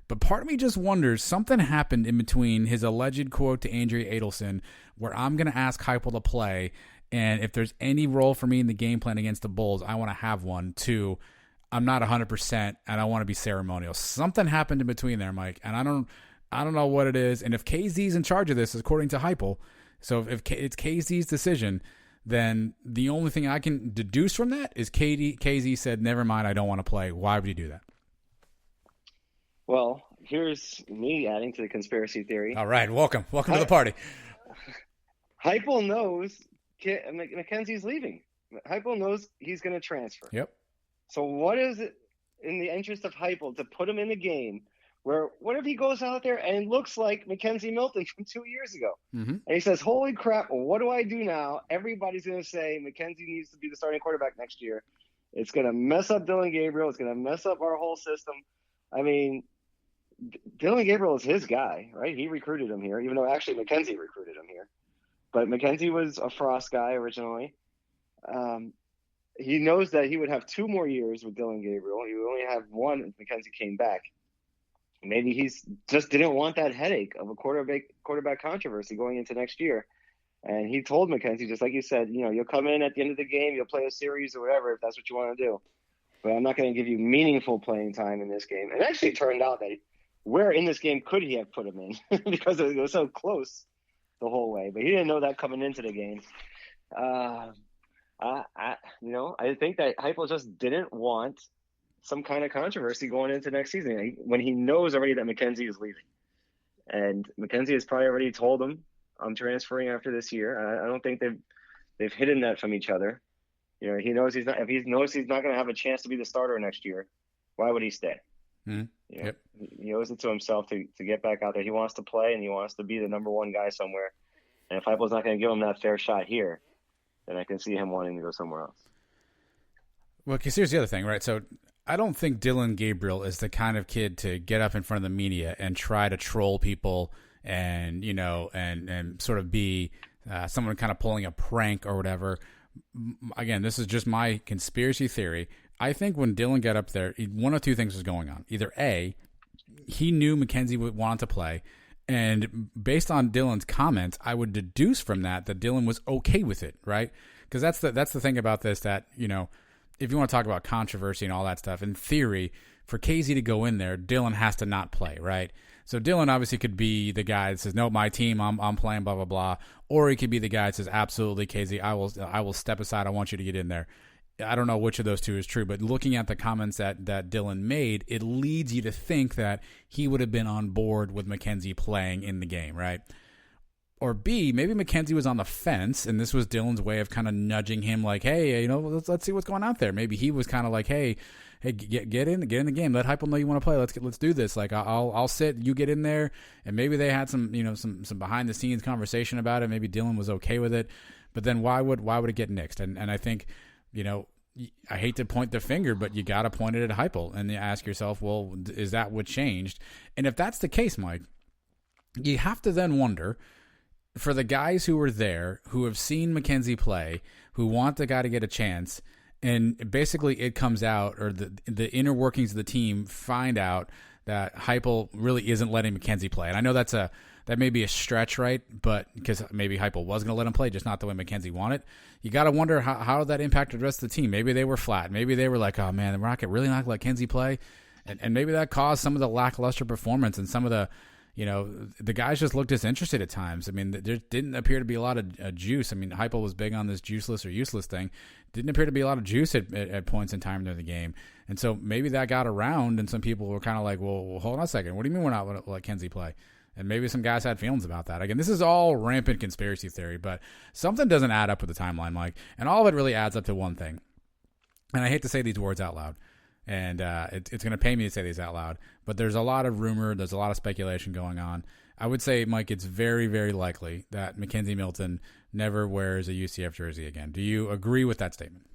S2: But part of me just wonders, something happened in between his alleged quote to Andre Adelson, where I'm going to ask Heupel to play, and if there's any role for me in the game plan against the Bulls, I want to have one, too. I'm not 100%, and I want to be ceremonial. Something happened in between there, Mike, and I don't know what it is. And if KZ's in charge of this, according to Heupel, so if it's KZ's decision, then the only thing I can deduce from that is KZ said, never mind, I don't want to play. Why would he do that?
S3: Well, here's me adding to the conspiracy theory.
S2: All right, welcome to the party.
S3: Heupel knows McKenzie's leaving. Heupel knows he's going to transfer.
S2: Yep. So
S3: what is it in the interest of Heupel to put him in the game where what if he goes out there and looks like Mackenzie Milton from 2 years ago?
S2: Mm-hmm.
S3: And he says, holy crap, what do I do now? Everybody's going to say Mackenzie needs to be the starting quarterback next year. It's going to mess up Dylan Gabriel. It's going to mess up our whole system. I mean, Dylan Gabriel is his guy, right? He recruited him here, even though actually Mackenzie recruited him here. But Mackenzie was a Frost guy originally. He knows that he would have 2 more years with Dylan Gabriel. He would only have 1 if Mackenzie came back. Maybe he's just didn't want that headache of a quarterback controversy going into next year. And he told Mackenzie, just like you said, you'll come in at the end of the game, you'll play a series or whatever if that's what you want to do. But I'm not going to give you meaningful playing time in this game. And actually it turned out that where in this game could he have put him in because it was so close the whole way. But he didn't know that coming into the game. I think that Heupel just didn't want some kind of controversy going into next season when he knows already that Mackenzie is leaving. And Mackenzie has probably already told him, I'm transferring after this year. I don't think they've hidden that from each other. He knows he's not going to have a chance to be the starter next year. Why would he stay?
S2: Mm-hmm. Yep.
S3: He owes it to himself to get back out there. He wants to play and he wants to be the number 1 guy somewhere. And if Heupel's not going to give him that fair shot here, then I can see him wanting to go somewhere else.
S2: Well, because here's the other thing, right? So I don't think Dylan Gabriel is the kind of kid to get up in front of the media and try to troll people and, and sort of be someone kind of pulling a prank or whatever. Again, this is just my conspiracy theory. I think when Dylan got up there, 1 of 2 things was going on. Either A, he knew Mackenzie would want to play, and based on Dylan's comments, I would deduce from that Dylan was okay with it, right? Because that's the thing about this, that, if you want to talk about controversy and all that stuff, in theory, for KZ to go in there, Dylan has to not play, right? So Dylan obviously could be the guy that says, no, my team, I'm playing, blah, blah, blah. Or he could be the guy that says, absolutely, KZ, I will step aside. I want you to get in there. I don't know which of those 2 is true, but looking at the comments that Dylan made, it leads you to think that he would have been on board with Mackenzie playing in the game, right? Or B, maybe McKenzie was on the fence, and this was Dylan's way of kind of nudging him, like, hey, let's see what's going out there. Maybe he was kind of like, hey, get in the game. Let Heupel know you want to play. Let's do this. Like, I'll sit, you get in there. And maybe they had some behind the scenes conversation about it. Maybe Dylan was okay with it, but then why would it get nixed? And I think, I hate to point the finger, but you got to point it at Heupel and you ask yourself, well, is that what changed? And if that's the case, Mike, you have to then wonder, for the guys who were there, who have seen McKenzie play, who want the guy to get a chance, and basically it comes out, or the inner workings of the team find out that Heupel really isn't letting McKenzie play. And I know that may be a stretch, right? But because maybe Heupel was going to let him play, just not the way McKenzie wanted. You got to wonder how that impacted the rest of the team. Maybe they were flat. Maybe they were like, oh man, we're really not going to let Kenzie play. And maybe that caused some of the lackluster performance and some of the, the guys just looked disinterested at times. I mean, there didn't appear to be a lot of juice. I mean, Heupel was big on this juiceless or useless thing. Didn't appear to be a lot of juice at points in time during the game. And so maybe that got around, and some people were kind of like, well, hold on a second. What do you mean we're not going to let Kenzie play? And maybe some guys had feelings about that. Again, this is all rampant conspiracy theory, but something doesn't add up with the timeline, Mike. And all of it really adds up to one thing. And I hate to say these words out loud. And it's going to pay me to say these out loud. But there's a lot of rumor. There's a lot of speculation going on. I would say, Mike, it's very, very likely that McKenzie Milton never wears a UCF jersey again. Do you agree with that statement?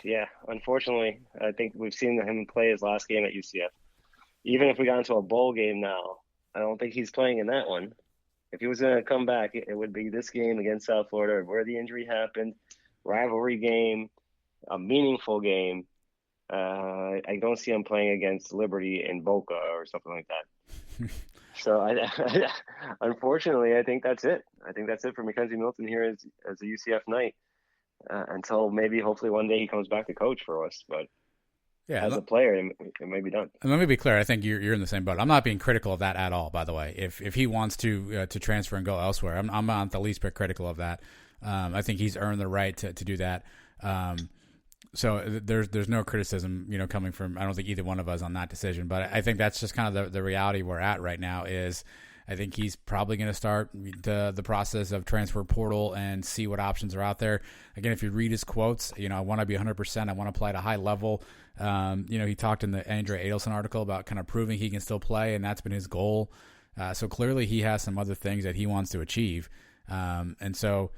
S3: Yeah, unfortunately, I think we've seen him play his last game at UCF. Even if we got into a bowl game now, I don't think he's playing in that one. If he was going to come back, it would be this game against South Florida, where the injury happened, rivalry game, a meaningful game. I don't see him playing against Liberty in Boca or something like that. So, unfortunately, I think that's it. I think that's it for McKenzie Milton here as a UCF Knight until maybe, hopefully, one day he comes back to coach for us. But yeah, as a player, it may be done.
S2: And let me be clear. I think you're in the same boat. I'm not being critical of that at all, by the way. If he wants to transfer and go elsewhere, I'm not the least bit critical of that. I think he's earned the right to do that. So there's no criticism, coming from, I don't think, either one of us on that decision. But I think that's just kind of the reality we're at right now is I think he's probably going to start the process of transfer portal and see what options are out there. Again, if you read his quotes, I want to be 100%. I want to play at a high level. He talked in the Andrea Adelson article about kind of proving he can still play, and that's been his goal. So clearly he has some other things that he wants to achieve. And so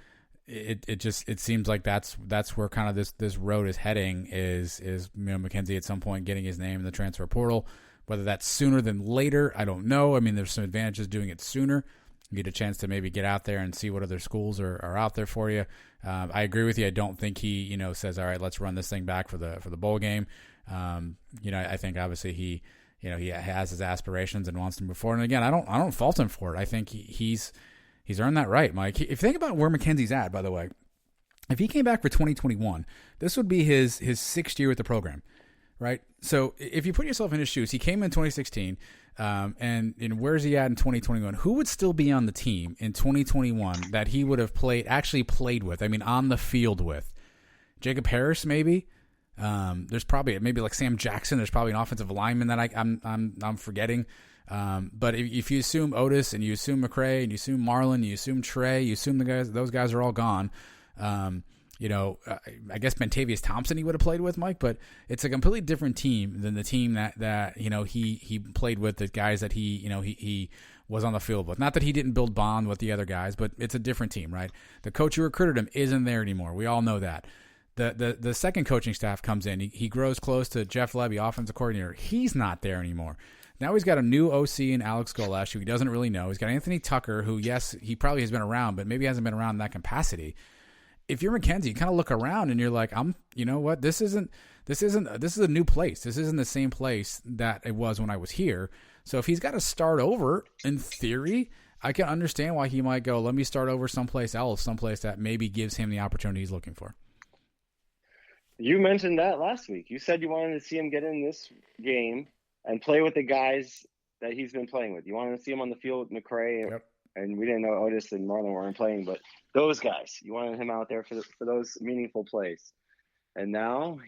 S2: it seems like that's where kind of this road is heading is McKenzie at some point getting his name in the transfer portal. Whether that's sooner than later, I don't know. I mean, there's some advantages doing it sooner. You get a chance to maybe get out there and see what other schools are out there for you. I agree with you. I don't think he, says, all right, let's run this thing back for the bowl game. I think obviously he has his aspirations and wants to move forward. And again, I don't fault him for it. I think he's earned that right, Mike. If you think about where McKenzie's at, by the way, if he came back for 2021, this would be his sixth year with the program. Right. So if you put yourself in his shoes, he came in 2016, and where's he at in 2021? Who would still be on the team in 2021 that he would have actually played with? I mean, on the field with Jacob Harris, maybe. There's probably maybe like Sam Jackson. There's probably an offensive lineman that I'm forgetting. But if you assume Otis and you assume McCray and you assume Marlon, you assume Trey, you assume those guys are all gone. I guess Bentavious Thompson he would have played with, Mike, but it's a completely different team than the team that he played with, the guys that he was on the field with. Not that he didn't build bond with the other guys, but it's a different team, right? The coach who recruited him isn't there anymore. We all know that. The second coaching staff comes in. He grows close to Jeff Levy, offensive coordinator. He's not there anymore. Now he's got a new OC in Alex Golesh, who he doesn't really know. He's got Anthony Tucker, who, yes, he probably has been around, but maybe hasn't been around in that capacity. If you're McKenzie, you kind of look around and you're like, this is a new place. This isn't the same place that it was when I was here. So if he's got to start over, in theory, I can understand why he might go, let me start over someplace else, someplace that maybe gives him the opportunity he's looking for.
S3: You mentioned that last week. You said you wanted to see him get in this game and play with the guys that he's been playing with. You wanted to see him on the field with McCray. Yep. And we didn't know Otis and Marlon weren't playing, but those guys, you wanted him out there for those meaningful plays. And now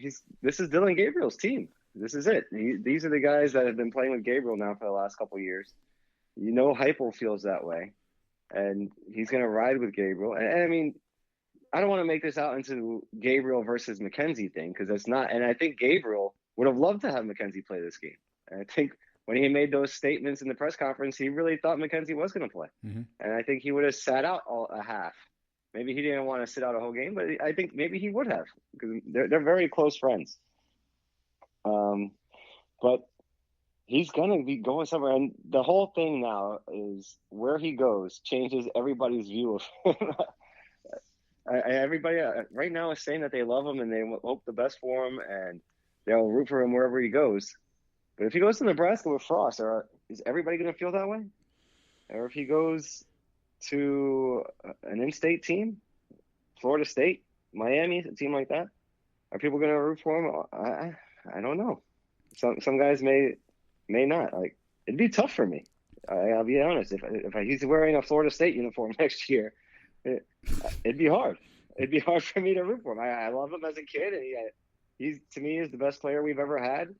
S3: this is Dylan Gabriel's team. This is it. These are the guys that have been playing with Gabriel now for the last couple of years. Heupel feels that way. and he's going to ride with Gabriel. And I mean, I don't want to make this out into Gabriel versus McKenzie thing, because that's not. And I think Gabriel would have loved to have McKenzie play this game. And I think when he made those statements in the press conference, he really thought McKenzie was going to play. Mm-hmm. And I think he would have sat out a half. Maybe he didn't want to sit out a whole game, but I think maybe he would have, because they're very close friends. But he's going to be going somewhere. And the whole thing now is where he goes changes everybody's view of him. Everybody right now is saying that they love him and they hope the best for him, and they'll root for him wherever he goes. But if he goes to Nebraska with Frost, is everybody going to feel that way? Or if he goes to an in-state team, Florida State, Miami, a team like that, are people going to root for him? I don't know. Some guys may not. Like, it'd be tough for me. I'll be honest. If he's wearing a Florida State uniform next year, it'd be hard. It'd be hard for me to root for him. I love him as a kid, and he's to me is the best player we've ever had.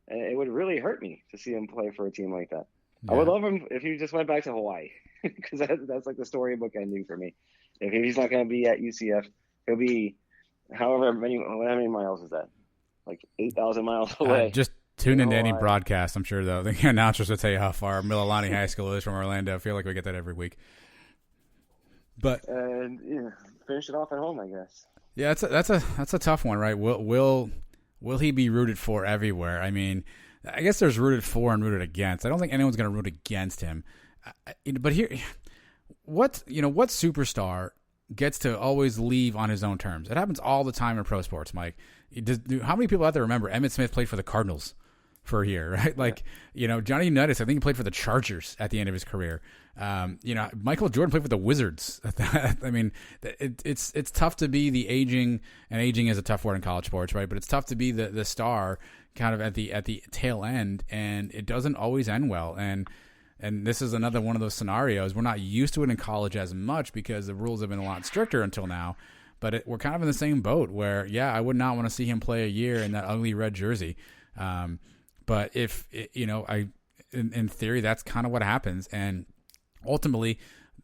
S3: And it would really hurt me to see him play for a team like that. Yeah. I would love him if he just went back to Hawaii, because that's like the storybook ending for me. If he's not going to be at UCF, he'll be how many miles is that? Like 8,000 miles away.
S2: Just tune into any broadcast. I'm sure though the announcers will tell you how far Mililani High School is from Orlando. I feel like we get that every week. But
S3: finish it off at home, I guess.
S2: Yeah, that's a tough one, right? Will he be rooted for everywhere? I mean, I guess there's rooted for and rooted against. I don't think anyone's going to root against him. But here, what superstar gets to always leave on his own terms? It happens all the time in pro sports, Mike. How many people out there remember Emmitt Smith played for the Cardinals for a year, right? Like, Johnny Unitas, I think he played for the Chargers at the end of his career. Michael Jordan played for the Wizards. I mean, it's tough to be the aging, and aging is a tough word in college sports, right? But it's tough to be the star kind of at the tail end, and it doesn't always end well. And this is another one of those scenarios. We're not used to it in college as much because the rules have been a lot stricter until now. But we're kind of in the same boat where, I would not want to see him play a year in that ugly red jersey. But if in theory, that's kind of what happens. And ultimately,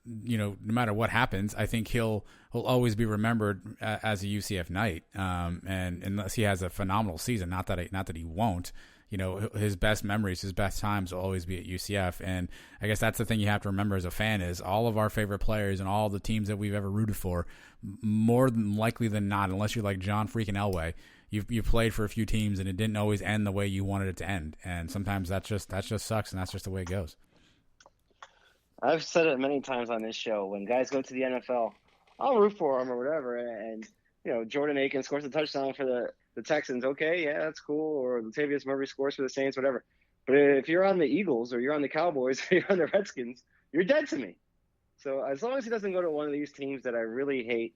S2: no matter what happens, I think he'll always be remembered as a UCF Knight. And unless he has a phenomenal season, not that he won't. His best memories, his best times will always be at UCF. And I guess that's the thing you have to remember as a fan is all of our favorite players and all the teams that we've ever rooted for, more than likely than not, unless you're like John freaking Elway, you've played for a few teams and it didn't always end the way you wanted it to end. And sometimes that just sucks, and that's just the way it goes.
S3: I've said it many times on this show. When guys go to the NFL, I'll root for them or whatever. And Jordan Akins scores a touchdown for the Texans. Okay, yeah, that's cool. Or Latavius Murray scores for the Saints, whatever. But if you're on the Eagles or you're on the Cowboys or you're on the Redskins, you're dead to me. So as long as he doesn't go to one of these teams that I really hate,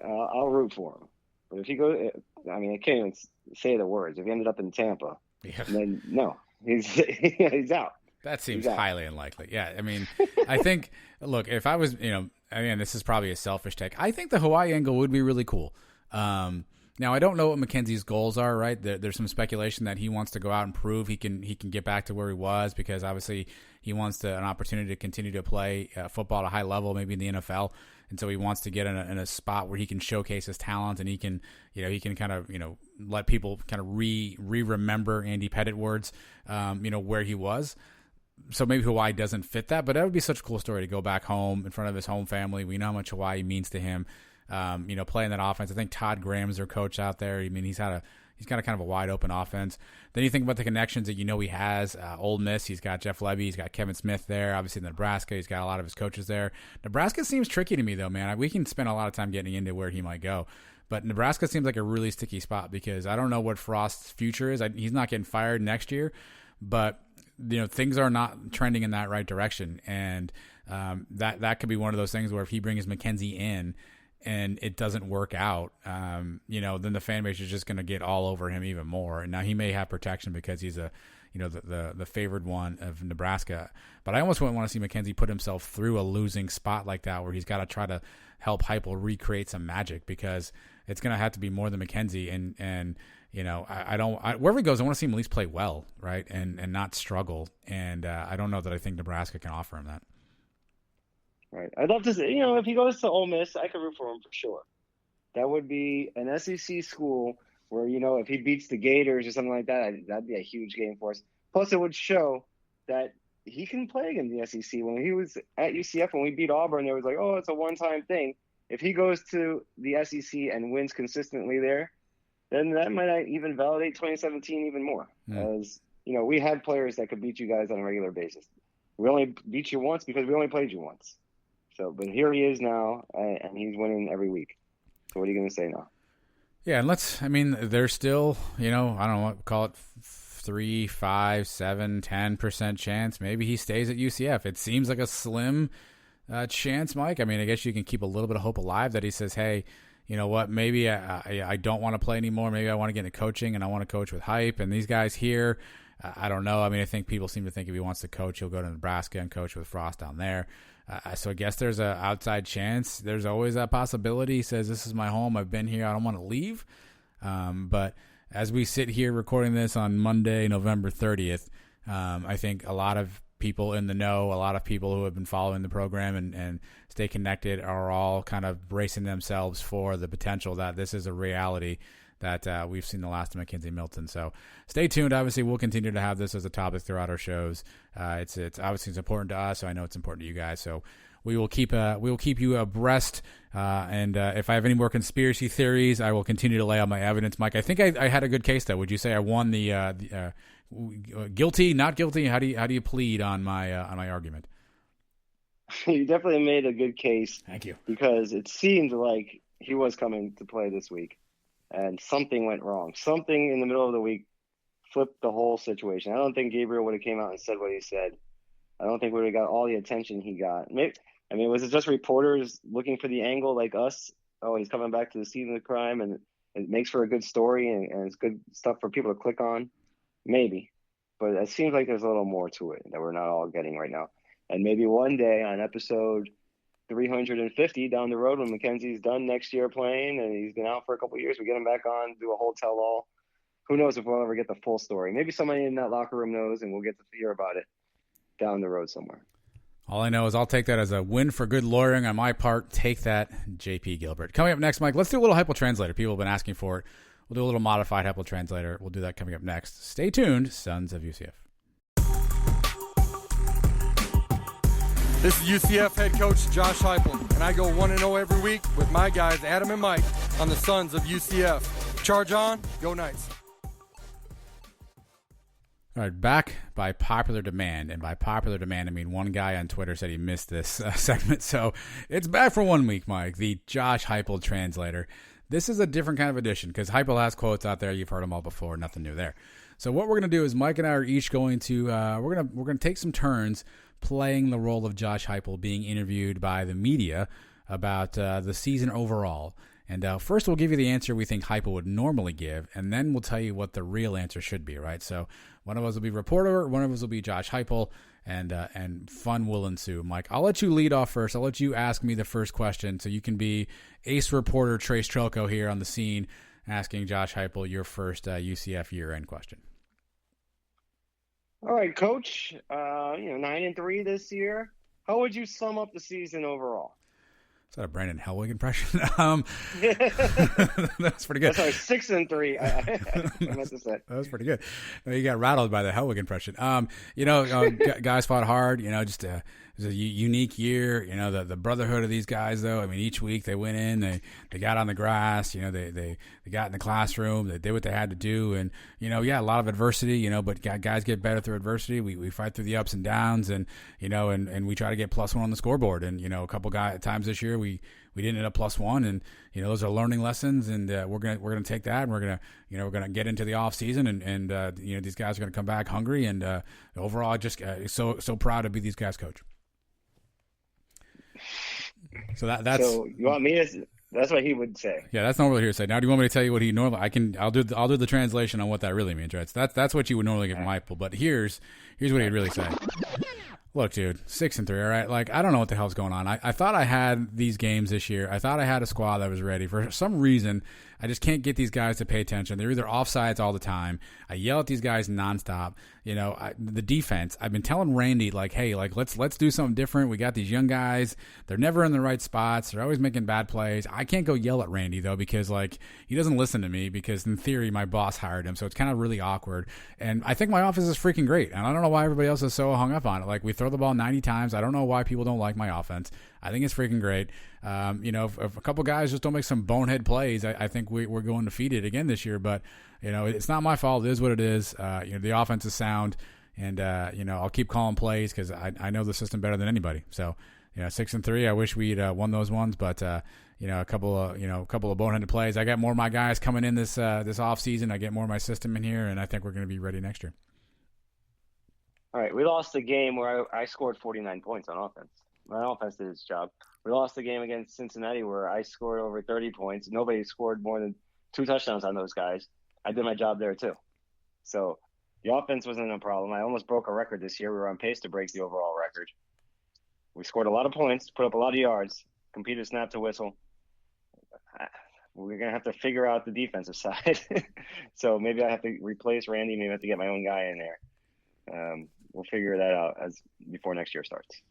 S3: I'll root for him. But if he goes, I can't even say the words. If he ended up in Tampa, then no, he's out.
S2: That seems highly unlikely. Yeah, I think, look, if I was, again, this is probably a selfish take. I think the Hawaii angle would be really cool. Now, I don't know what McKenzie's goals are, right? There's some speculation that he wants to go out and prove he can get back to where he was, because obviously he wants an opportunity to continue to play football at a high level, maybe in the NFL. And so he wants to get in a spot where he can showcase his talent, and he can kind of, let people kind of remember Andy Pettit words, where he was. So maybe Hawaii doesn't fit that, but that would be such a cool story to go back home in front of his home family. We know how much Hawaii means to him. Playing that offense. I think Todd Graham's their coach out there. He's got a kind of a wide open offense. Then you think about the connections that he has. Ole Miss, he's got Jeff Lebby, he's got Kevin Smith there. Obviously, Nebraska, he's got a lot of his coaches there. Nebraska seems tricky to me though, man. We can spend a lot of time getting into where he might go, but Nebraska seems like a really sticky spot because I don't know what Frost's future is. He's not getting fired next year, but things are not trending in that right direction, and that could be one of those things where if he brings McKenzie in and it doesn't work out, then the fan base is just going to get all over him even more. And now he may have protection because he's the favored one of Nebraska. But I almost wouldn't want to see McKenzie put himself through a losing spot like that where he's got to try to help Heupel recreate some magic, because it's going to have to be more than McKenzie. And wherever he goes, I want to see him at least play well, right, and not struggle. And I don't know that I think Nebraska can offer him that.
S3: Right. I'd love to see, if he goes to Ole Miss, I could root for him for sure. That would be an SEC school where, if he beats the Gators or something like that, that'd be a huge game for us. Plus, it would show that he can play in the SEC. When he was at UCF, when we beat Auburn, there was like, oh, it's a one-time thing. If he goes to the SEC and wins consistently there, then that might even validate 2017 even more. As, we had players that could beat you guys on a regular basis. We only beat you once because we only played you once. So, but here he is now, and he's winning every week. So what are you going to say now?
S2: Yeah, and there's still, I don't know what, call it 3, 5, 7, 10% chance. Maybe he stays at UCF. It seems like a slim chance, Mike. I guess you can keep a little bit of hope alive that he says, hey, you know what, maybe I don't want to play anymore. Maybe I want to get into coaching and I want to coach with Hype and these guys here. I don't know. I think people seem to think if he wants to coach, he'll go to Nebraska and coach with Frost down there. So I guess there's an outside chance. There's always that possibility. He says, this is my home. I've been here. I don't want to leave. But as we sit here recording this on Monday, November 30th, I think a lot of people in the know, a lot of people who have been following the program and stay connected are all kind of bracing themselves for the potential that this is a reality that we've seen the last of McKenzie Milton. So stay tuned. Obviously, we'll continue to have this as a topic throughout our shows. It's obviously it's important to us, so I know it's important to you guys. So we will keep you abreast. And if I have any more conspiracy theories, I will continue to lay out my evidence. Mike, I think I had a good case though. Would you say I won the guilty, not guilty? How do you plead on my argument?
S3: You definitely made a good case.
S2: Thank you.
S3: Because it seemed like he was coming to play this week. And something went wrong. Something in the middle of the week flipped the whole situation. I don't think Gabriel would have came out and said what he said. I don't think we would have got all the attention he got. Was it just reporters looking for the angle like us? Oh, he's coming back to the scene of the crime, and it makes for a good story, and it's good stuff for people to click on? Maybe. But it seems like there's a little more to it that we're not all getting right now. And maybe one day on episode 350 down the road when McKenzie's done next year playing and he's been out for a couple of years, we get him back on, do a whole tell-all. Who knows if we'll ever get the full story. Maybe somebody in that locker room knows and we'll get to hear about it down the road somewhere.
S2: All I know is I'll take that as a win for good lawyering on my part. Take that, JP Gilbert. Coming up next, Mike, let's do a little Heupel translator. People have been asking for it. We'll do a little modified Heupel translator. We'll do that coming up next. Stay tuned, Sons of UCF.
S4: This is UCF head coach Josh Heupel, and I go 1-0 every week with my guys Adam and Mike on the Sons of UCF. Charge on, go Knights.
S2: All right, back by popular demand, and by popular demand, I mean one guy on Twitter said he missed this segment, so it's back for 1 week, Mike, the Josh Heupel translator. This is a different kind of edition because Heupel has quotes out there. You've heard them all before. Nothing new there. So what we're going to do is Mike and I are each going to we're going to take some turns playing the role of Josh Heupel being interviewed by the media about the season overall. And first we'll give you the answer we think Heupel would normally give, and then we'll tell you what the real answer should be, right? So one of us will be reporter, one of us will be Josh Heupel, and fun will ensue. Mike, I'll let you lead off first. I'll let you ask me the first question so you can be ace reporter Trace Trelko here on the scene asking Josh Heupel your first UCF year-end question.
S3: All right, Coach. 9-3 this year. How would you sum up the season overall?
S2: Is that a Brandon Hellwig impression? That's pretty good.
S3: Sorry, 6-3. I meant to say
S2: that was pretty good. You got rattled by the Hellwig impression. Guys fought hard. It was a unique year. The brotherhood of these guys, though. I mean, each week they went in, they got on the grass. They got in the classroom. They did what they had to do, and a lot of adversity. But guys get better through adversity. We fight through the ups and downs, and we try to get +1 on the scoreboard. And a couple times this year we didn't end up +1, and those are learning lessons, and we're gonna take that, and we're gonna get into the off season, and these guys are gonna come back hungry, and overall just so proud to be these guys' coach. So that's. So
S3: you want me to? That's what he would say.
S2: Yeah, that's normally hearsay. Now, do you want me to tell you what he normally? I'll do the translation on what that really means, right? So that's what you would normally give Heupel. But here's what he'd really say. Look, dude, 6-3, all right? Like, I don't know what the hell's going on. I thought I had these games this year. I thought I had a squad that was ready. For some reason, I just can't get these guys to pay attention. They're either offsides all the time. I yell at these guys nonstop. The defense, I've been telling Randy, like, hey, like, let's do something different. We got these young guys. They're never in the right spots. They're always making bad plays. I can't go yell at Randy, though, because, like, he doesn't listen to me because, in theory, my boss hired him. So it's kind of really awkward. And I think my offense is freaking great. And I don't know why everybody else is so hung up on it. Like, we throw the ball 90 times. I don't know why people don't like my offense. I think it's freaking great. If a couple guys just don't make some bonehead plays, I think we're going defeated again this year. But, it's not my fault. It is what it is. The offense is sound. And, I'll keep calling plays because I know the system better than anybody. So, 6-3, I wish we'd won those ones. But, a couple of boneheaded plays. I got more of my guys coming in this offseason. I get more of my system in here, and I think we're going to be ready next year.
S3: All right, we lost the game where I scored 49 points on offense. My offense did its job. We lost the game against Cincinnati where I scored over 30 points. Nobody scored more than 2 touchdowns on those guys. I did my job there too. So the offense wasn't a problem. I almost broke a record this year. We were on pace to break the overall record. We scored a lot of points, put up a lot of yards, competed snap to whistle. We're going to have to figure out the defensive side. So maybe I have to replace Randy. Maybe I have to get my own guy in there. We'll figure that out before next year starts.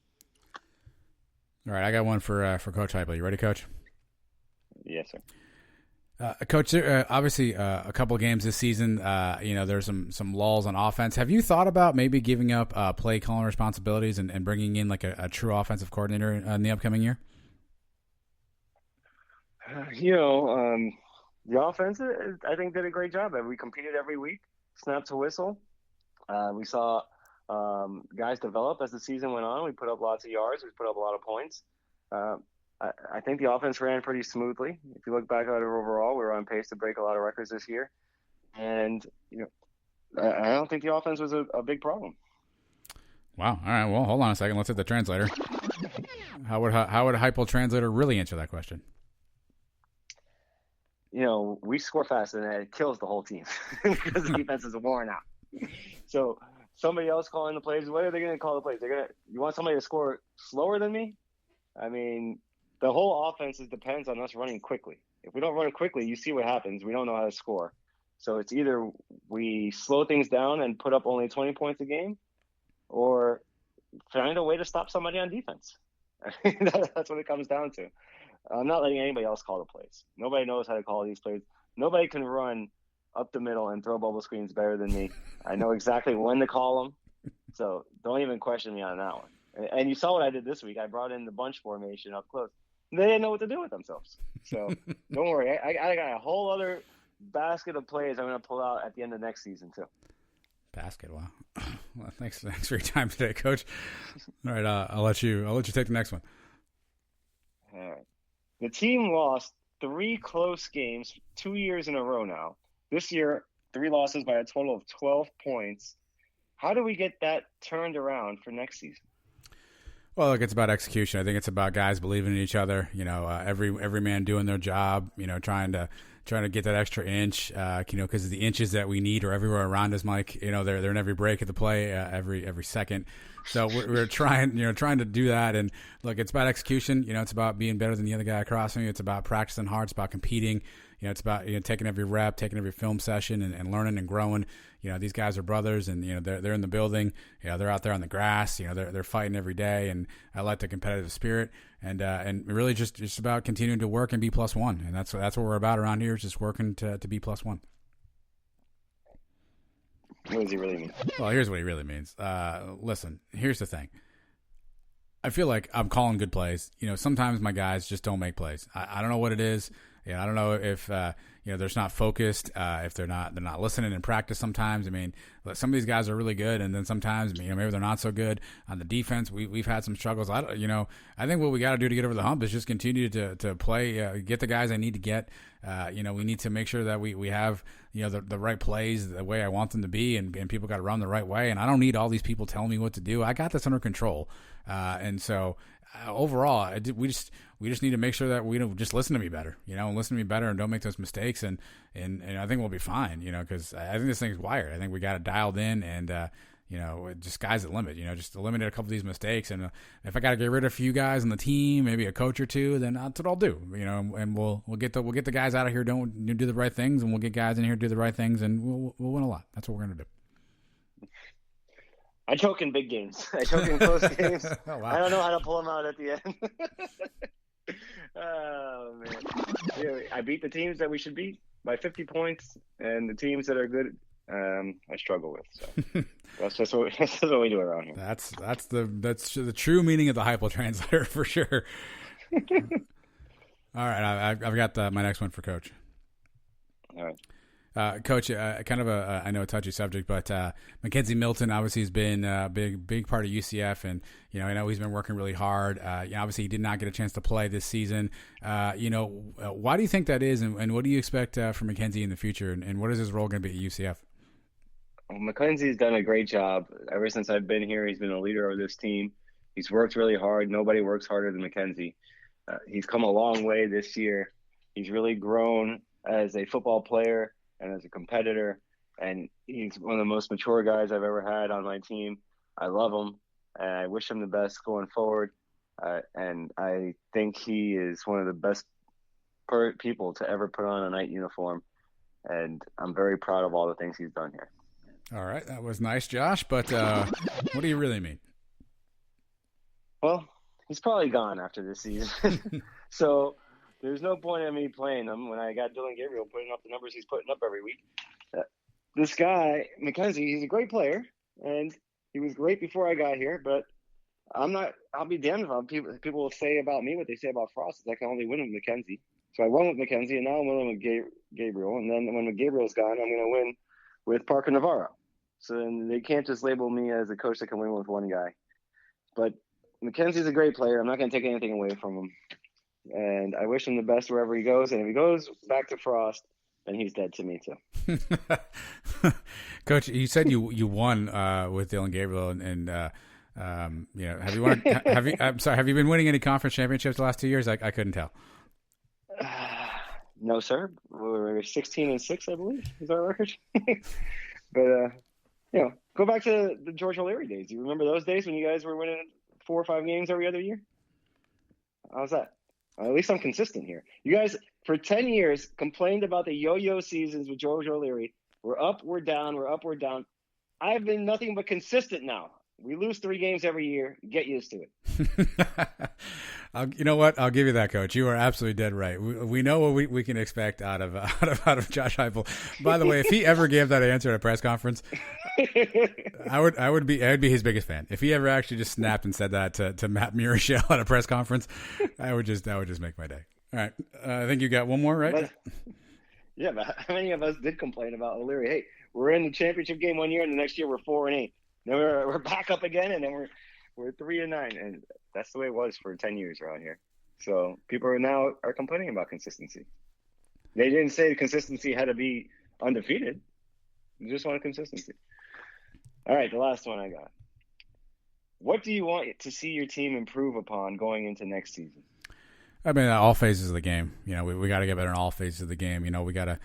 S2: All right, I got one for Coach Heupel. You ready, Coach?
S3: Yes, sir.
S2: Coach, obviously a couple of games this season, there's some lulls on offense. Have you thought about maybe giving up play calling responsibilities and bringing in like a true offensive coordinator in the upcoming year?
S3: The offense, I think, did a great job. We competed every week, snap to whistle. We saw guys develop as the season went on. We put up lots of yards. We put up a lot of points. I think the offense ran pretty smoothly. If you look back at it overall, we were on pace to break a lot of records this year. And, I don't think the offense was a big problem.
S2: Wow. All right. Well, hold on a second. Let's hit the translator. How would a Heupel translator really answer that question?
S3: We score fast and it kills the whole team because the defense is worn out. So somebody else calling the plays, what are they going to call the plays? You want somebody to score slower than me? I mean, the whole offense depends on us running quickly. If we don't run quickly, you see what happens. We don't know how to score. So it's either we slow things down and put up only 20 points a game or find a way to stop somebody on defense. That's what it comes down to. I'm not letting anybody else call the plays. Nobody knows how to call these plays. Nobody can run up the middle and throw bubble screens better than me. I know exactly when to call them. So don't even question me on that one. And you saw what I did this week. I brought in the bunch formation up close. They didn't know what to do with themselves. So don't worry. I got a whole other basket of plays I'm going to pull out at the end of next season too.
S2: Basket, wow. Well, thanks for your time today, Coach. All right, I'll let you take the next one.
S3: All right. The team lost 3 close games 2 years in a row now. This year, 3 losses by a total of 12 points. How do we get that turned around for next season?
S2: Well, look, it's about execution. I think it's about guys believing in each other. Every man doing their job. Trying to get that extra inch. Because the inches that we need are everywhere around us, Mike. They're in every break of the play, every second. So we're trying to do that. And look, it's about execution. It's about being better than the other guy across from you. It's about practicing hard. It's about competing. It's about taking every rep, taking every film session, and learning and growing. These guys are brothers, and they're in the building. They're out there on the grass. They're fighting every day, and I like the competitive spirit. And really just about continuing to work and be +1, and that's what we're about around here. Is just working to be +1.
S3: What does he really mean?
S2: Well, here's what he really means. Listen, here's the thing. I feel like I'm calling good plays. Sometimes my guys just don't make plays. I don't know what it is. I don't know if they're just not focused. If they're not listening in practice. Sometimes, I mean, some of these guys are really good, and then sometimes, maybe they're not so good on the defense. We've had some struggles. I think what we got to do to get over the hump is just continue to play, get the guys I need to get. We need to make sure that we have the right plays the way I want them to be, and people got to run the right way. And I don't need all these people telling me what to do. I got this under control, and so. Overall, we just need to make sure that we don't just listen to me better, listen to me better and don't make those mistakes. And I think we'll be fine, because I think this thing's wired. I think we got it dialed in, and just sky's the limit. Just eliminate a couple of these mistakes. And if I got to get rid of a few guys on the team, maybe a coach or two, then that's what I'll do. And we'll get the guys out of here do the right things, and we'll get guys in here to do the right things, and we'll win a lot. That's what we're gonna do.
S3: I choke in big games. I choke in close games.
S2: Oh, wow.
S3: I don't know how to pull them out at the end. Oh man! Yeah, I beat the teams that we should beat by 50 points, and the teams that are good, I struggle with. So that's just what we do around here.
S2: That's the true meaning of the Heupel translator for sure. All right, I've got my next one for Coach.
S3: All right.
S2: Coach, kind of I know a touchy subject, but Mackenzie Milton obviously has been a big part of UCF, and I know he's been working really hard. Obviously he did not get a chance to play this season. Why do you think that is, and what do you expect from Mackenzie in the future, and what is his role going to be at UCF?
S3: Well, Mackenzie's done a great job ever since I've been here. He's been a leader of this team. He's worked really hard. Nobody works harder than Mackenzie. He's come a long way this year. He's really grown as a football player and as a competitor, and he's one of the most mature guys I've ever had on my team. I love him, and I wish him the best going forward. And I think he is one of the best people to ever put on a night uniform, and I'm very proud of all the things he's done here.
S2: All right, that was nice, Josh, but what do you really mean?
S3: Well, he's probably gone after this season. So there's no point in me playing him when I got Dylan Gabriel putting up the numbers he's putting up every week. This guy, Mackenzie, he's a great player, and he was great before I got here, but I'll be damned if people will say about me what they say about Frost. I can only win with Mackenzie. So I won with Mackenzie, and now I'm winning with Gabriel. And then when Gabriel's gone, I'm going to win with Parker Navarro. So then they can't just label me as a coach that can win with one guy. But Mackenzie's a great player. I'm not going to take anything away from him. And I wish him the best wherever he goes. And if he goes back to Frost, then he's dead to me too.
S2: Coach, you said you won with Dylan Gabriel, and have you won? Have you been winning any conference championships the last 2 years? I couldn't tell.
S3: No, sir. We're 16-6, I believe, is our record. But go back to the George O'Leary days. You remember those days when you guys were winning 4 or 5 games every other year? How's that? At least I'm consistent here. You guys, for 10 years, complained about the yo-yo seasons with George O'Leary. We're up, we're down, we're up, we're down. I've been nothing but consistent now. We lose 3 games every year. Get used to it.
S2: You know what? I'll give you that, Coach. You are absolutely dead right. We know what we can expect out of Josh Heupel. By the way, if he ever gave that answer at a press conference, I'd be his biggest fan. If he ever actually just snapped and said that to Matt Murashell at a press conference, that would just make my day. All right, I think you got one more, right?
S3: But how many of us did complain about O'Leary? Hey, we're in the championship game one year, and the next year we're 4-8. Then we're back up again, and then we're 3-9, and that's the way it was for 10 years around here. So people are complaining about consistency. They didn't say the consistency had to be undefeated. They just wanted consistency. All right, the last one I got. What do you want to see your team improve upon going into next season?
S2: I mean, all phases of the game. We got to get better in all phases of the game. We got to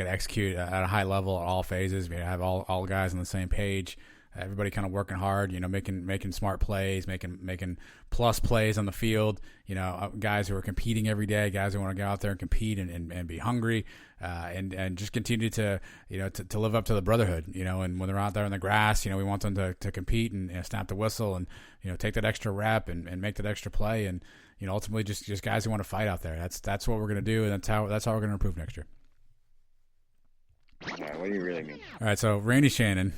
S2: execute at a high level at all phases. We have all guys on the same page. Everybody kind of working hard, making smart plays, making plus plays on the field. Guys who are competing every day, guys who want to go out there and compete and be hungry, and just continue to live up to the brotherhood. And when they're out there in the grass, we want them to compete and snap the whistle and take that extra rep and make that extra play, and ultimately just guys who want to fight out there. That's what we're going to do, and that's how we're going to improve next year.
S3: Yeah, what do you really mean?
S2: All right, so Randy Shannon,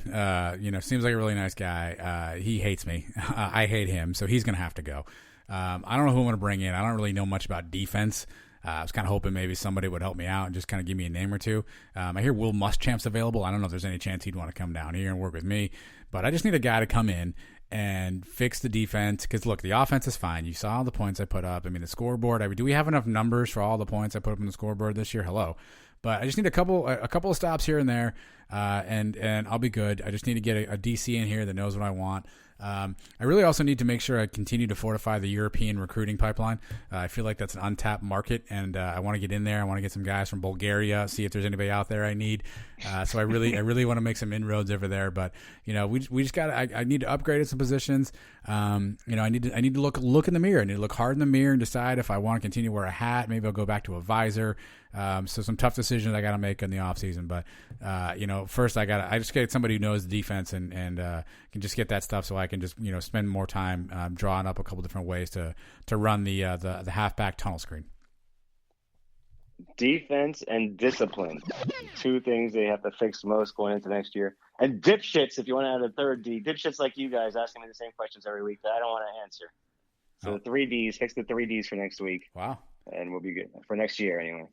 S2: seems like a really nice guy. He hates me. I hate him, so he's going to have to go. I don't know who I'm going to bring in. I don't really know much about defense. I was kind of hoping maybe somebody would help me out and just kind of give me a name or two. I hear Will Muschamp's available. I don't know if there's any chance he'd want to come down here and work with me, but I just need a guy to come in and fix the defense, because look, the offense is fine. You saw the points I put up. I mean, the scoreboard. Do we have enough numbers for all the points I put up on the scoreboard this year? Hello. But I just need a couple of stops here and there, and I'll be good. I just need to get a DC in here that knows what I want. I really also need to make sure I continue to fortify the European recruiting pipeline. I feel like that's an untapped market, and I want to get in there. I want to get some guys from Bulgaria, see if there's anybody out there I need. So I really want to make some inroads over there. But we just got. I need to upgrade at some positions. I need to look in the mirror. I need to look hard in the mirror and decide if I want to continue to wear a hat. Maybe I'll go back to a visor. So some tough decisions I got to make in the off season. But first I just get somebody who knows the defense and can just get that stuff so I can just spend more time drawing up a couple different ways to run the halfback tunnel screen.
S3: Defense and discipline, two things they have to fix most going into next year. And dipshits, if you want to add a third D, dipshits like you guys asking me the same questions every week that I don't want to answer. So the 3 Ds, fix the 3 Ds for next week.
S2: Wow.
S3: And we'll be good for next year anyway.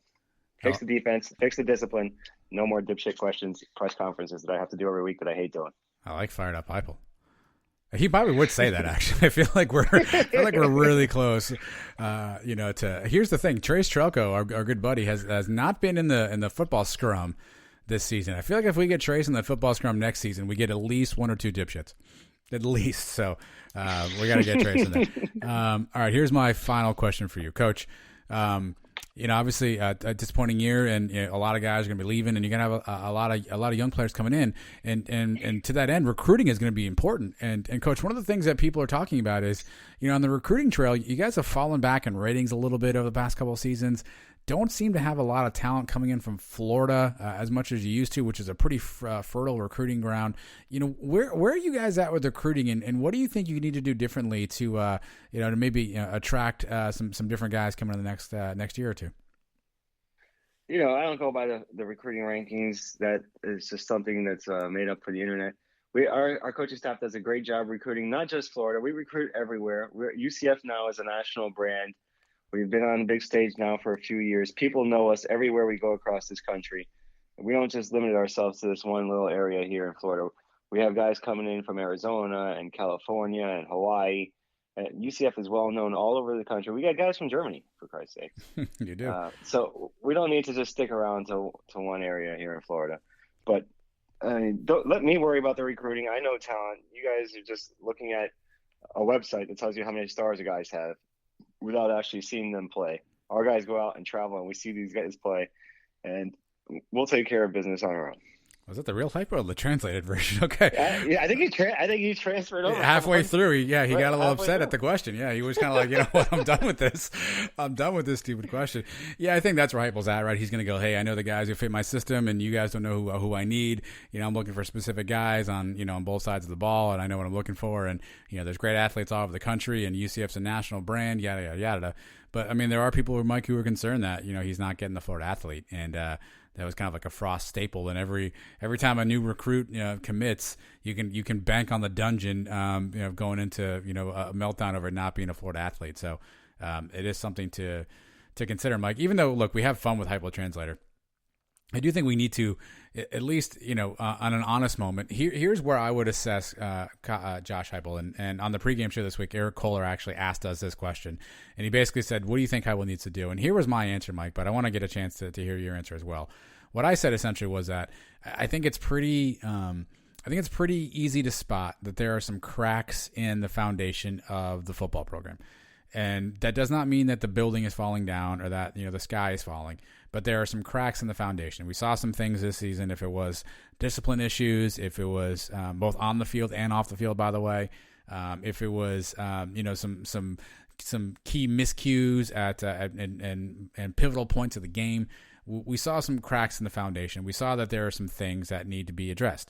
S3: Fix the defense, fix the discipline. No more dipshit questions, press conferences that I have to do every week that I hate doing.
S2: I like fired up Heupel. He probably would say that, actually. I feel like we're really close. Here's the thing: Trace Trelko, our good buddy, has not been in the football scrum this season. I feel like if we get Trace in the football scrum next season, we get at least 1 or 2 dipshits, at least. So we got to get Trace in there. All right, here's my final question for you, Coach. Obviously a disappointing year, and a lot of guys are going to be leaving, and you're going to have a lot of young players coming in, and to that end, recruiting is going to be important. And Coach, one of the things that people are talking about is, on the recruiting trail, you guys have fallen back in ratings a little bit over the past couple of seasons. Don't seem to have a lot of talent coming in from Florida as much as you used to, which is a pretty fertile recruiting ground. Where are you guys at with recruiting, and what do you think you need to do differently to maybe attract some different guys coming in the next year or two?
S3: I don't go by the recruiting rankings. That is just something that's made up for the internet. Our coaching staff does a great job recruiting, not just Florida. We recruit everywhere. UCF now is a national brand. We've been on the big stage now for a few years. People know us everywhere we go across this country. We don't just limit ourselves to this one little area here in Florida. We have guys coming in from Arizona and California and Hawaii. UCF is well known all over the country. We got guys from Germany, for Christ's sake.
S2: You do.
S3: So we don't need to just stick around to one area here in Florida. But don't let me worry about the recruiting. I know talent. You guys are just looking at a website that tells you how many stars the guys have without actually seeing them play. Our guys go out and travel, and we see these guys play, and we'll take care of business on our own.
S2: Was that the real Heupel or the translated version? Okay.
S3: I think he transferred over.
S2: Halfway through, he got a little upset at the question. Yeah, he was kind of like, what, I'm done with this. I'm done with this stupid question. Yeah, I think that's where Heupel's at, right? He's going to go, hey, I know the guys who fit my system, and you guys don't know who I need. I'm looking for specific guys on both sides of the ball, and I know what I'm looking for. And, there's great athletes all over the country, and UCF's a national brand, yada, yada, yada. But, there are people, Mike, who are concerned that, he's not getting the Florida athlete. And, that was kind of like a Frost staple, and every time a new recruit commits, you can bank on the dungeon, going into a meltdown over not being a Florida athlete. So it is something to consider, Mike. Even though, look, we have fun with Heupel Translator, I do think we need to at least on an honest moment. Here's where I would assess Josh Heupel, and on the pregame show this week, Eric Kohler actually asked us this question, and he basically said, "What do you think Heupel needs to do?" And here was my answer, Mike, but I want to get a chance to hear your answer as well. What I said essentially was that I think it's pretty easy to spot that there are some cracks in the foundation of the football program. And that does not mean that the building is falling down or that the sky is falling, but there are some cracks in the foundation. We saw some things this season, if it was discipline issues, if it was both on the field and off the field, by the way, if it was some key miscues at and pivotal points of the game. We saw some cracks in the foundation. We saw that there are some things that need to be addressed.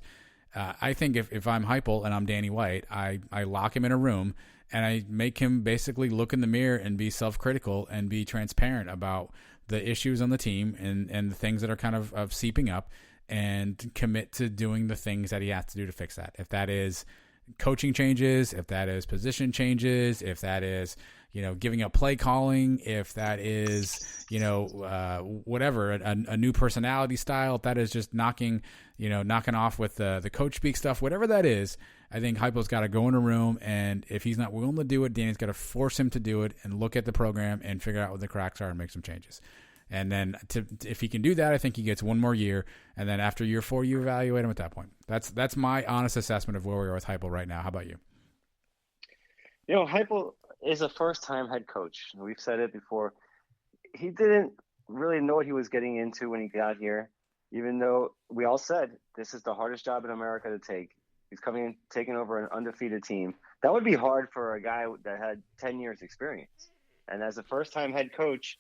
S2: I think if I'm Heupel and I'm Danny White, I lock him in a room and I make him basically look in the mirror and be self-critical and be transparent about the issues on the team and the things that are kind of seeping up, and commit to doing the things that he has to do to fix that. If that is coaching changes, if that is position changes, if that is giving up play calling, if that is, whatever, a new personality style, if that is just knocking off with the coach speak stuff, whatever that is, I think Heupel's got to go in a room, and if he's not willing to do it, Danny's got to force him to do it and look at the program and figure out what the cracks are and make some changes. And then if he can do that, I think he gets one more year, and then after year 4, you evaluate him at that point. That's my honest assessment of where we are with Heupel right now. How about you?
S3: Heupel is a first-time head coach. We've said it before. He didn't really know what he was getting into when he got here, even though we all said this is the hardest job in America to take. He's coming in, taking over an undefeated team. That would be hard for a guy that had 10 years experience. And as a first-time head coach,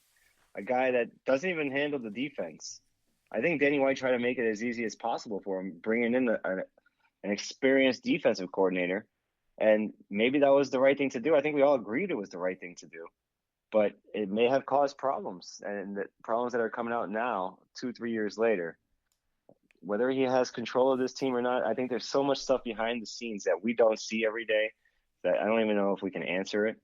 S3: a guy that doesn't even handle the defense, I think Danny White tried to make it as easy as possible for him, bringing in an experienced defensive coordinator. And maybe that was the right thing to do. I think we all agreed it was the right thing to do. But it may have caused problems, and the problems that are coming out now, 2-3 years later. Whether he has control of this team or not, I think there's so much stuff behind the scenes that we don't see every day that I don't even know if we can answer it.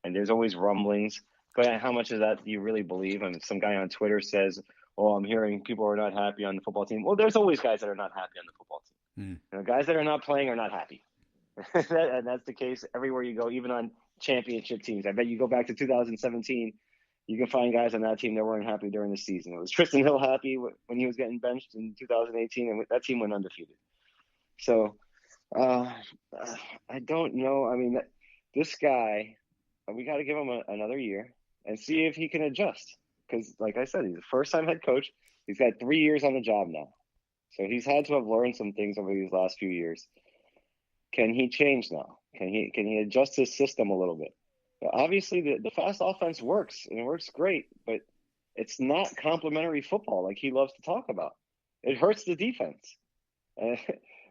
S3: And there's always rumblings. But how much of that do you really believe? I mean, some guy on Twitter says, "Oh, I'm hearing people are not happy on the football team." Well, there's always guys that are not happy on the football team. Guys that are not playing are not happy. And that's the case everywhere you go, even on championship teams. I bet you go back to 2017, you can find guys on that team that weren't happy during the season. It was Tristan Hill happy when he was getting benched in 2018, and that team went undefeated. So I don't know. I mean, this guy, we got to give him another year and see if he can adjust. Because, like I said, he's a first-time head coach. He's got 3 years on the job now. So he's had to have learned some things over these last few years. Can he change now? Can he adjust his system a little bit? Obviously, the fast offense works, and it works great, but it's not complimentary football like he loves to talk about. It hurts the defense.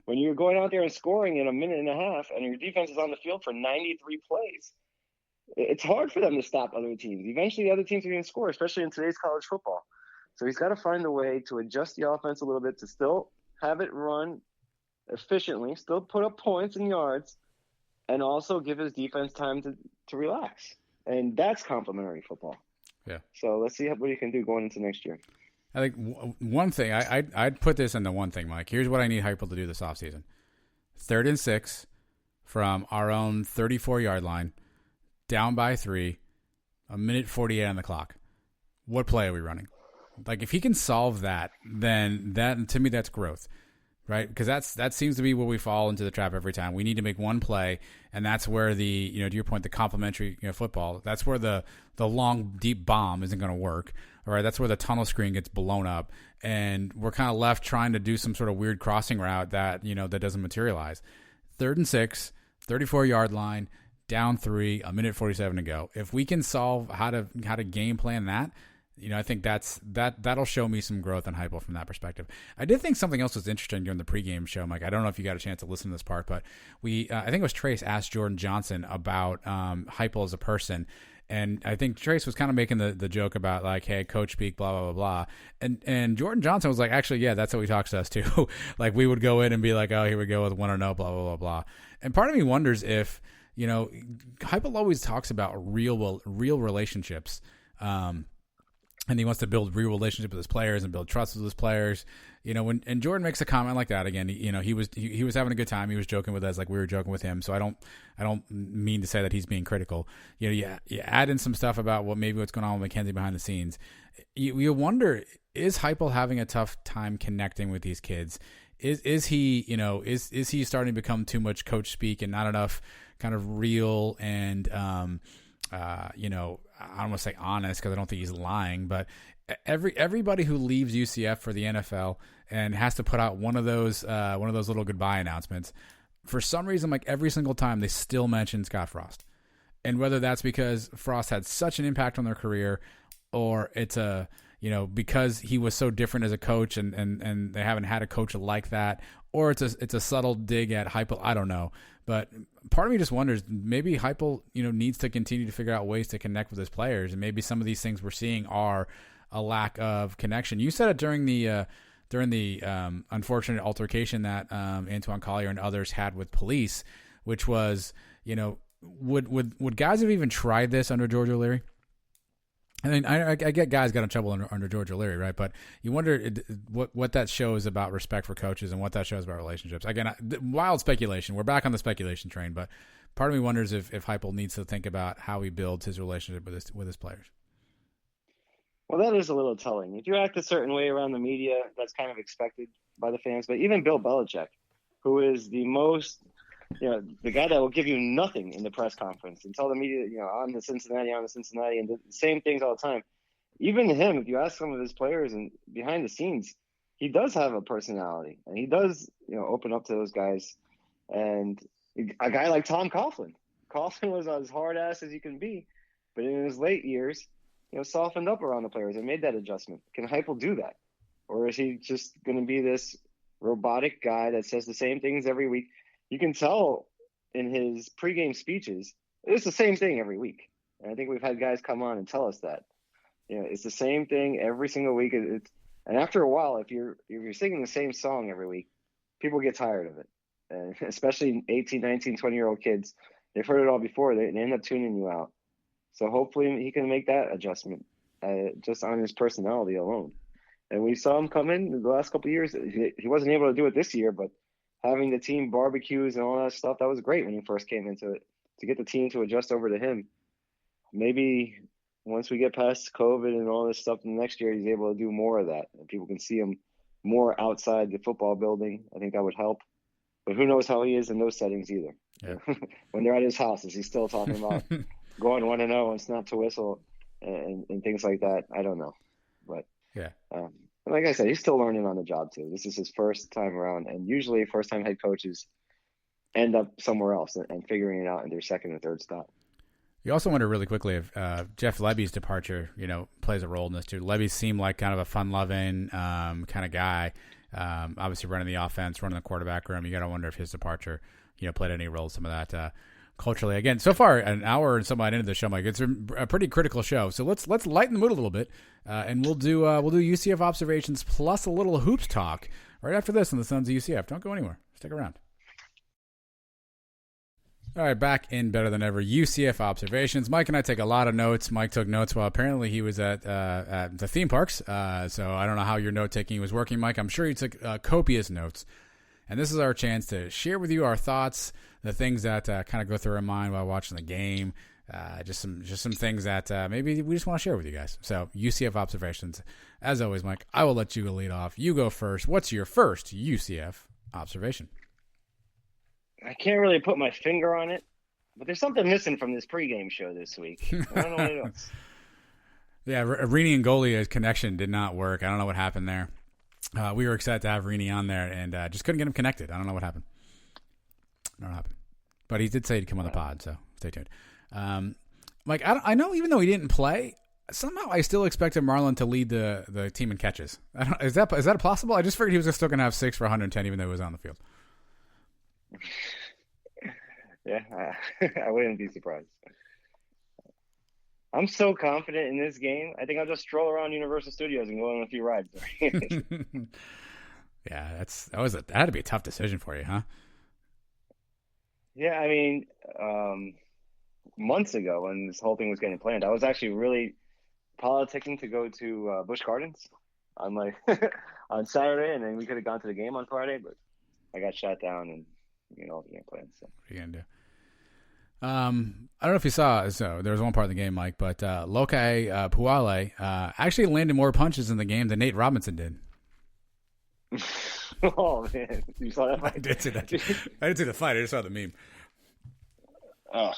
S3: When you're going out there and scoring in a minute and a half, and your defense is on the field for 93 plays, it's hard for them to stop other teams. Eventually, other teams are going to score, especially in today's college football. So he's got to find a way to adjust the offense a little bit to still have it run efficiently, still put up points and yards, and also give his defense time to relax. And that's complimentary football.
S2: Yeah.
S3: So let's see what he can do going into next year.
S2: I think one thing, I'd put this into one thing, Mike. Here's what I need Heupel to do this offseason. 3rd and 6 from our own 34-yard line, down by 3, a minute 48 on the clock. What play are we running? Like, if he can solve that, then to me, that's growth. Right, because that seems to be where we fall into the trap every time. We need to make one play, and that's where to your point, the complementary football. That's where the long deep bomb isn't going to work. All right, that's where the tunnel screen gets blown up, and we're kind of left trying to do some sort of weird crossing route that that doesn't materialize. 3rd and 6, 34-yard line, down 3, a minute 47 to go. If we can solve how to game plan that. I think that'll show me some growth on Heupel from that perspective. I did think something else was interesting during the pregame show, Mike. I don't know if you got a chance to listen to this part, but I think it was Trace asked Jordan Johnson about Heupel as a person, and I think Trace was kind of making the joke about like, hey, coach speak, blah blah blah blah, and Jordan Johnson was like, actually, yeah, that's how he talks to us too. Like we would go in and be like, oh, here we go with 1-0, blah blah blah blah, and part of me wonders if Heupel always talks about real relationships. And he wants to build real relationship with his players and build trust with his players. When Jordan makes a comment like that, again, he was having a good time. He was joking with us like we were joking with him. So I don't mean to say that he's being critical. You add in some stuff about what's going on with McKenzie behind the scenes. You wonder, is Heupel having a tough time connecting with these kids? Is he is he starting to become too much coach speak and not enough kind of real and I don't want to say honest because I don't think he's lying, but everybody who leaves UCF for the NFL and has to put out one of those little goodbye announcements, for some reason, like every single time, they still mention Scott Frost, and whether that's because Frost had such an impact on their career, or it's because he was so different as a coach and they haven't had a coach like that, or it's a subtle dig at Heupel. I don't know. But part of me just wonders, maybe Heupel, needs to continue to figure out ways to connect with his players, and maybe some of these things we're seeing are a lack of connection. You said it during the unfortunate altercation that Antoine Collier and others had with police, which was, would guys have even tried this under George O'Leary? I mean, I get guys got in trouble under George O'Leary, right? But you wonder what that shows about respect for coaches and what that shows about relationships. Again, wild speculation. We're back on the speculation train, but part of me wonders if Heupel needs to think about how he builds his relationship with his players.
S3: Well, that is a little telling. If you act a certain way around the media, that's kind of expected by the fans. But even Bill Belichick, who is the most the guy that will give you nothing in the press conference and tell the media, on the Cincinnati, and the same things all the time. Even him, if you ask some of his players and behind the scenes, he does have a personality, and he does, open up to those guys. And a guy like Tom Coughlin was as hard ass as you can be, but in his late years, softened up around the players and made that adjustment. Can Heupel do that, or is he just going to be this robotic guy that says the same things every week? You can tell in his pregame speeches, it's the same thing every week. And I think we've had guys come on and tell us that. It's the same thing every single week. And after a while, if you're singing the same song every week, people get tired of it. And especially 18, 19, 20-year-old kids, they've heard it all before. They end up tuning you out. So hopefully he can make that adjustment just on his personality alone. And we saw him come in the last couple of years. He wasn't able to do it this year, but having the team barbecues and all that stuff, that was great when he first came into it. To get the team to adjust over to him, maybe once we get past COVID and all this stuff next year, he's able to do more of that. And people can see him more outside the football building. I think that would help. But who knows how he is in those settings either. Yeah. When they're at his house, is he still talking about going 1-0 and snap to whistle and things like that? I don't know. But
S2: yeah.
S3: Like I said, he's still learning on the job too. This is his first time around. And usually first-time head coaches end up somewhere else and figuring it out in their second or third stop.
S2: You also wonder really quickly if Jeff Lebby's departure, plays a role in this too. Lebby seemed like kind of a fun-loving kind of guy. Obviously running the offense, running the quarterback room. You got to wonder if his departure, played any role in some of that culturally. Again, so far an hour and some odd into the show, Mike. It's a pretty critical show. So let's lighten the mood a little bit, and we'll do UCF observations plus a little hoops talk right after this on the Sons of UCF. Don't go anywhere. Stick around. All right, back in Better Than Ever, UCF observations. Mike and I take a lot of notes. Mike took notes while apparently he was at the theme parks, so I don't know how your note-taking was working, Mike. I'm sure you took copious notes. And this is our chance to share with you our thoughts, the things that kind of go through our mind while watching the game, just some things that maybe we just want to share with you guys. So UCF observations. As always, Mike, I will let you lead off. You go first. What's your first UCF observation?
S3: I can't really put my finger on it, but there's something missing from this pregame show this week. I don't know what it is.
S2: Yeah, Rini and Golia's connection did not work. I don't know what happened there. We were excited to have Rini on there and just couldn't get him connected. I don't know what happened. But he did say he'd come on the pod, so stay tuned. Mike, I know even though he didn't play, somehow I still expected Marlon to lead the team in catches. Is that possible? I just figured he was still going to have 6 for 110 even though he was on the field.
S3: Yeah, I wouldn't be surprised. I'm so confident in this game. I think I'll just stroll around Universal Studios and go on a few rides.
S2: Yeah, that had to be a tough decision for you, huh?
S3: Yeah, I mean, months ago when this whole thing was getting planned, I was actually really politicking to go to Busch Gardens on on Saturday, and then we could have gone to the game on Friday, but I got shot down and the game planned. So
S2: what are you gonna do? I don't know if you saw. So there was one part of the game, Mike, but Lokai Puale actually landed more punches in the game than Nate Robinson did.
S3: Oh man, you saw that fight?
S2: I did see that. I didn't see the fight. I just saw the meme.
S3: Oh,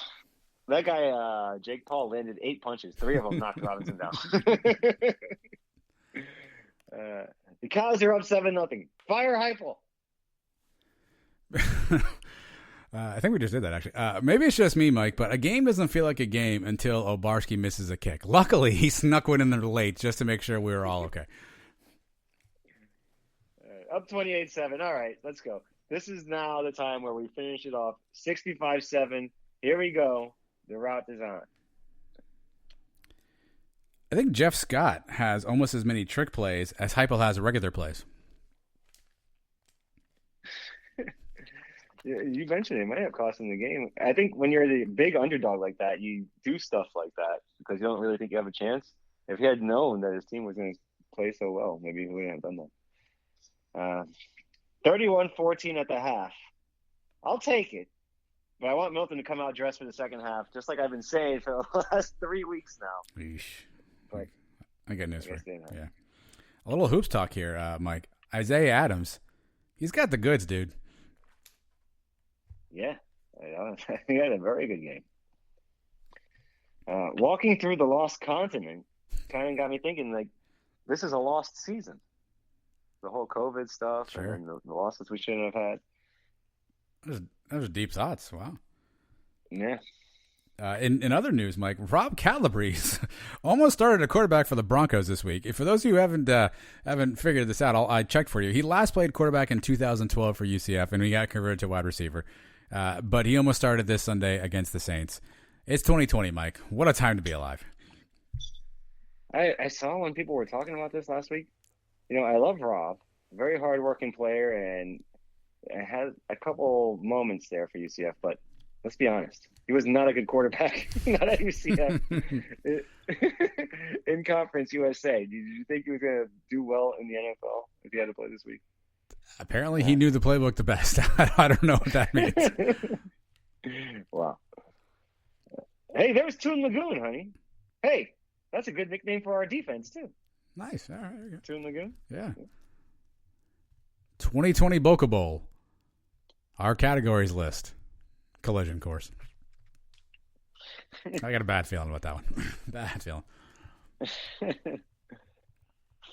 S3: that guy Jake Paul landed 8 punches. 3 of them knocked Robinson down. The Cows are up 7-0. Fire Heupel.
S2: I think we just did that, actually. Maybe it's just me, Mike, but a game doesn't feel like a game until Obarski misses a kick. Luckily, he snuck one in there late just to make sure we were all okay.
S3: Up 28-7. All right, let's go. This is now the time where we finish it off. 65-7. Here we go. The route is on.
S2: I think Jeff Scott has almost as many trick plays as Heupel has regular plays.
S3: You mentioned it might have cost him the game. I think when you're the big underdog like that, you do stuff like that because you don't really think you have a chance. If he had known that his team was going to play so well, maybe he wouldn't have done that. 31-14 at the half. I'll take it, but I want Milton to come out dressed for the second half, just like I've been saying for the last 3 weeks now.
S2: Yeesh.
S3: But
S2: I got news for you. Yeah. A little hoops talk here, Mike. Isaiah Adams, he's got the goods, dude.
S3: Yeah, He had a very good game. Walking through the lost continent kind of got me thinking, like, this is a lost season. The whole COVID stuff
S2: Sure.
S3: and the losses we shouldn't have had.
S2: Those are deep thoughts. Wow.
S3: Yeah.
S2: In other news, Mike, Rob Calabrese almost started a quarterback for the Broncos this week. For those of you who haven't figured this out, I checked for you. He last played quarterback in 2012 for UCF, and he got converted to wide receiver. But he almost started this Sunday against the Saints. It's 2020, Mike. What a time to be alive.
S3: I saw when people were talking about this last week. I love Rob, very hardworking player, and had a couple moments there for UCF, but let's be honest. He was not a good quarterback, not at UCF. In Conference USA. Did you think he was going to do well in the NFL if he had to play this week?
S2: Apparently, he knew the playbook the best. I don't know what that means.
S3: Wow. Hey, there's Toon Lagoon, honey. Hey, that's a good nickname for our defense, too.
S2: Nice. All right. There you go.
S3: Toon Lagoon?
S2: Yeah. 2020 Boca Bowl. Our categories list. Collision course. I got a bad feeling about that one. Bad feeling.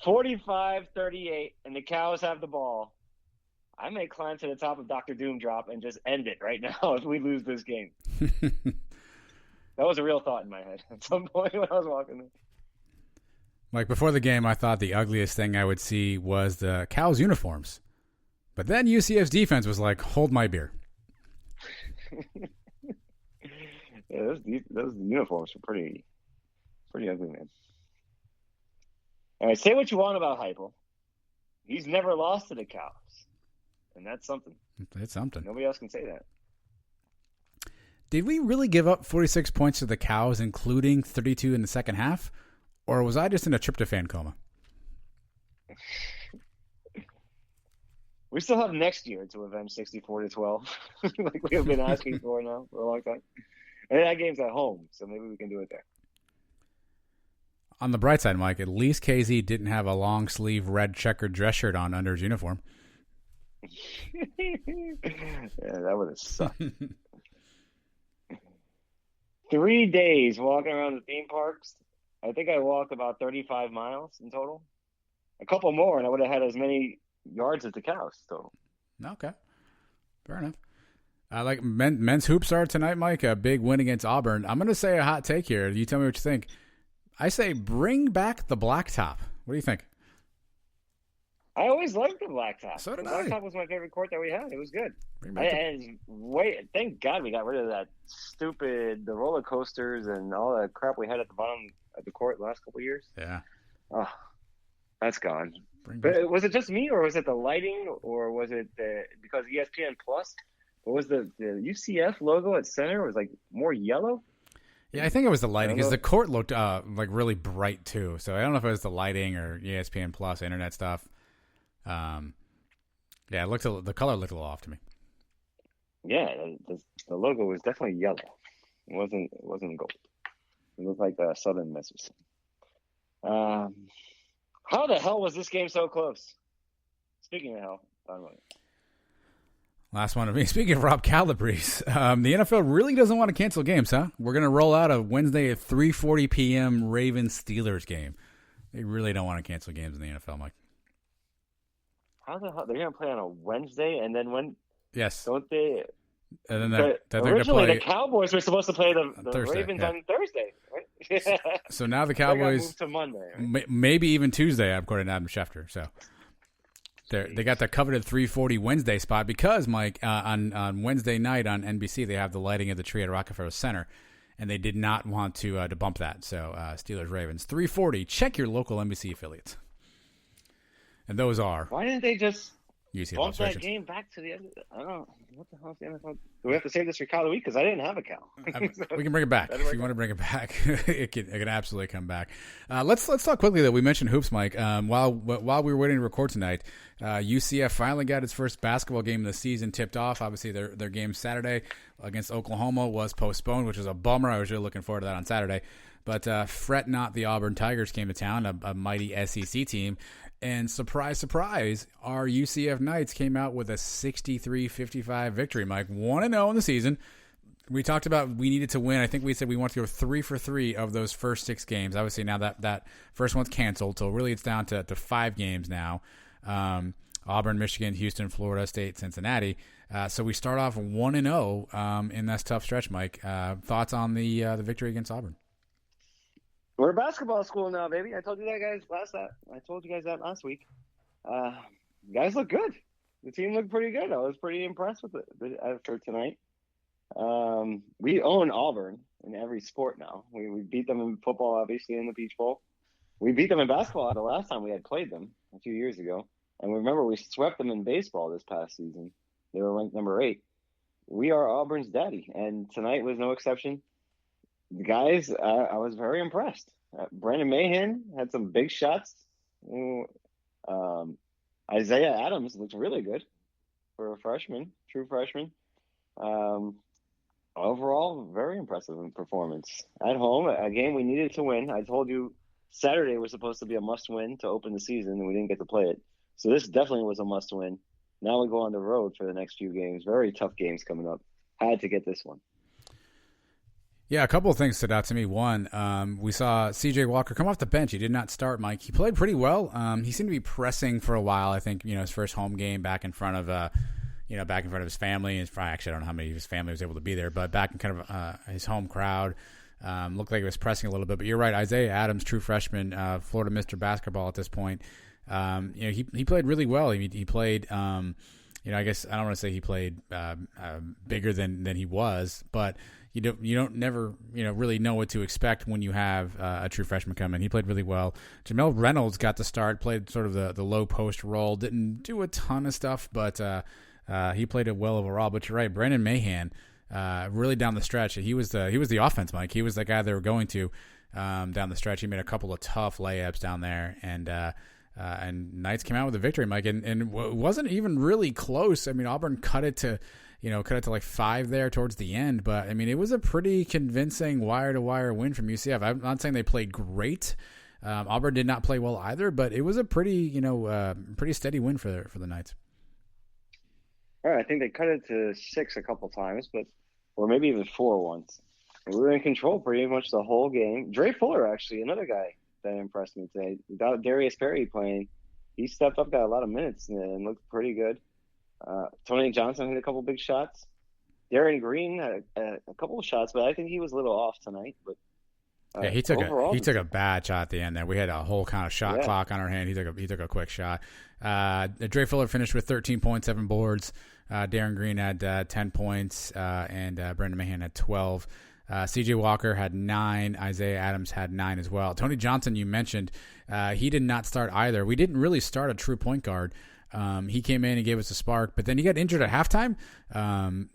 S3: 45-38, and the Cows have the ball. I may climb to the top of Dr. Doom Drop and just end it right now if we lose this game. That was a real thought in my head at some point when I was walking there.
S2: Like, before the game, I thought the ugliest thing I would see was the Cows uniforms. But then UCF's defense was like, hold my beer.
S3: Yeah, those uniforms were pretty ugly, man. All right, say what you want about Heupel. He's never lost to the Cows, and that's something.
S2: It's something.
S3: Nobody else can say that.
S2: Did we really give up 46 points to the Cows, including 32 in the second half? Or was I just in a tryptophan coma?
S3: We still have next year to avenge 64-12, like we have been asking for now for a long time. And that game's at home, so maybe we can do it there.
S2: On the bright side, Mike, at least KZ didn't have a long sleeve red checkered dress shirt on under his uniform.
S3: Yeah, that would have sucked. 3 days walking around the theme parks. I think I walked about 35 miles in total. A couple more, and I would have had as many yards as the Cows total.
S2: Okay. Fair enough. Like men's hoops are tonight, Mike. A big win against Auburn. I'm going to say a hot take here. You tell me what you think. I say bring back the blacktop. What do you think?
S3: I always liked the blacktop.
S2: So did
S3: the
S2: I.
S3: blacktop was my favorite court that we had. It was good. Thank God we got rid of the roller coasters and all that crap we had at the bottom of the court the last couple of years.
S2: Yeah.
S3: Oh, that's gone. But was it just me, or was it the lighting, or was it because ESPN Plus? What was the UCF logo at center was like more yellow?
S2: Yeah, I think it was the lighting because the court looked like really bright too. So I don't know if it was the lighting or ESPN Plus internet stuff. Yeah, the color looked a little off to me.
S3: Yeah, the logo was definitely yellow. It wasn't gold. It looked like the Southern Misses. How the hell was this game so close? Speaking of hell, by the way.
S2: Last one of me. Speaking of Rob Calabrese, the NFL really doesn't want to cancel games, huh? We're going to roll out a Wednesday at 3:40 p.m. Ravens-Steelers game. They really don't want to cancel games in the NFL, Mike.
S3: How the hell? They're going to play on a Wednesday, and then when?
S2: Yes.
S3: Don't they?
S2: And then
S3: originally, the Cowboys were supposed to play the
S2: Thursday,
S3: Ravens on Thursday, right?
S2: So now the Cowboys
S3: moved to Monday, right?
S2: maybe even Tuesday, according to Adam Schefter. So they got the coveted 3:40 Wednesday spot because, Mike, on Wednesday night on NBC they have the lighting of the tree at Rockefeller Center, and they did not want to bump that. So Steelers Ravens 3:40. Check your local NBC affiliates, and those are.
S3: Why didn't they just
S2: UCF
S3: bump that game back to the end? I don't know. What the hell is the NFL? Do we have to save this for Cow of the Week? Because I didn't have a cow.
S2: We can bring it back. If you want to bring it back, it can absolutely come back. Let's talk quickly, though. We mentioned hoops, Mike. While we were waiting to record tonight, UCF finally got its first basketball game of the season tipped off. Obviously, their game Saturday against Oklahoma was postponed, which was a bummer. I was really looking forward to that on Saturday. But fret not, the Auburn Tigers came to town, a mighty SEC team. And surprise, surprise, our UCF Knights came out with a 63-55 victory, Mike. 1-0 in the season. We talked about we needed to win. I think we said we want to go 3 for 3 of those first 6 games. Obviously, now that first one's canceled, so really it's down to 5 games now. Auburn, Michigan, Houston, Florida State, Cincinnati. So we start off 1-0 in that tough stretch, Mike. Thoughts on the victory against Auburn?
S3: We're a basketball school now, baby. I told you guys that last week. Guys look good. The team looked pretty good. I was pretty impressed with it after tonight. We own Auburn in every sport now. We beat them in football, obviously, in the Peach Bowl. We beat them in basketball the last time we had played them a few years ago. And remember, we swept them in baseball this past season. They were ranked number 8. We are Auburn's daddy, and tonight was no exception. The guys, I was very impressed. Brandon Mahan had some big shots. Isaiah Adams looked really good for a freshman, true freshman. Overall, very impressive performance. At home, a game we needed to win. I told you Saturday was supposed to be a must-win to open the season, and we didn't get to play it. So this definitely was a must-win. Now we go on the road for the next few games. Very tough games coming up. Had to get this one.
S2: Yeah, a couple of things stood out to me. One, we saw C.J. Walker come off the bench. He did not start, Mike. He played pretty well. He seemed to be pressing for a while. I think, his first home game back in front of his family. Actually, I don't know how many of his family was able to be there, but back in kind of his home crowd. Looked like he was pressing a little bit. But you're right, Isaiah Adams, true freshman, Florida Mr. Basketball at this point. He played really well. He played, I guess I don't want to say he played bigger than he was, but you don't never really know what to expect when you have a true freshman come in. He played really well. Jamel Reynolds got the start, played sort of the low post role, didn't do a ton of stuff, but he played it well overall. But you're right, Brandon Mahan, really down the stretch. He was the offense, Mike. He was the guy they were going to down the stretch. He made a couple of tough layups down there, and Knights came out with a victory, Mike, and it wasn't even really close. I mean, Auburn cut it to like 5 there towards the end, but I mean, it was a pretty convincing wire-to-wire win from UCF. I'm not saying they played great. Auburn did not play well either, but it was a pretty steady win for the Knights.
S3: All right, I think they cut it to 6 a couple times, or maybe even 4 once. And we were in control pretty much the whole game. Dre Fuller, actually, another guy that impressed me today. Without Darius Perry playing, he stepped up, got a lot of minutes, and looked pretty good. Tony Johnson hit a couple big shots. Darren Green had a couple of shots, but I think he was a little off tonight. But
S2: yeah, he took a bad shot at the end there. We had a whole kind of shot clock on our hand. He took a quick shot. Dre Fuller finished with 13.7 boards. Darren Green had 10 points, and Brendan Mahan had 12. C.J. Walker had 9. Isaiah Adams had 9 as well. Tony Johnson, you mentioned, he did not start either. We didn't really start a true point guard. He came in and gave us a spark, but then he got injured at halftime.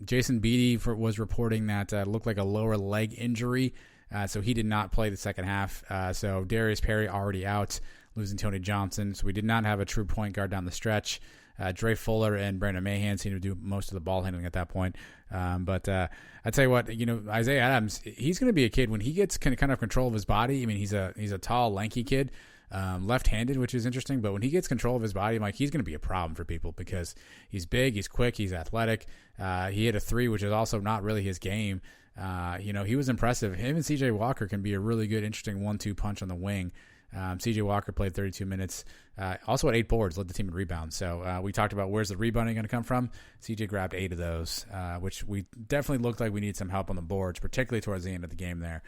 S2: Jason Beatty was reporting that looked like a lower leg injury, so he did not play the second half. So Darius Perry already out, losing Tony Johnson. So we did not have a true point guard down the stretch. Dre Fuller and Brandon Mahan seemed to do most of the ball handling at that point. But I tell you what, Isaiah Adams, he's going to be a kid when he gets kind of control of his body. I mean, he's a tall, lanky kid, left-handed, which is interesting. But when he gets control of his body, Mike, he's going to be a problem for people because he's big, he's quick, he's athletic. He hit a 3, which is also not really his game. He was impressive. Him and C.J. Walker can be a really good, interesting 1-2 punch on the wing. C.J. Walker played 32 minutes, also had 8 boards, led the team in rebounds. So we talked about where's the rebounding going to come from. C.J. grabbed 8 of those, which we definitely looked like we needed some help on the boards, particularly towards the end of the game there.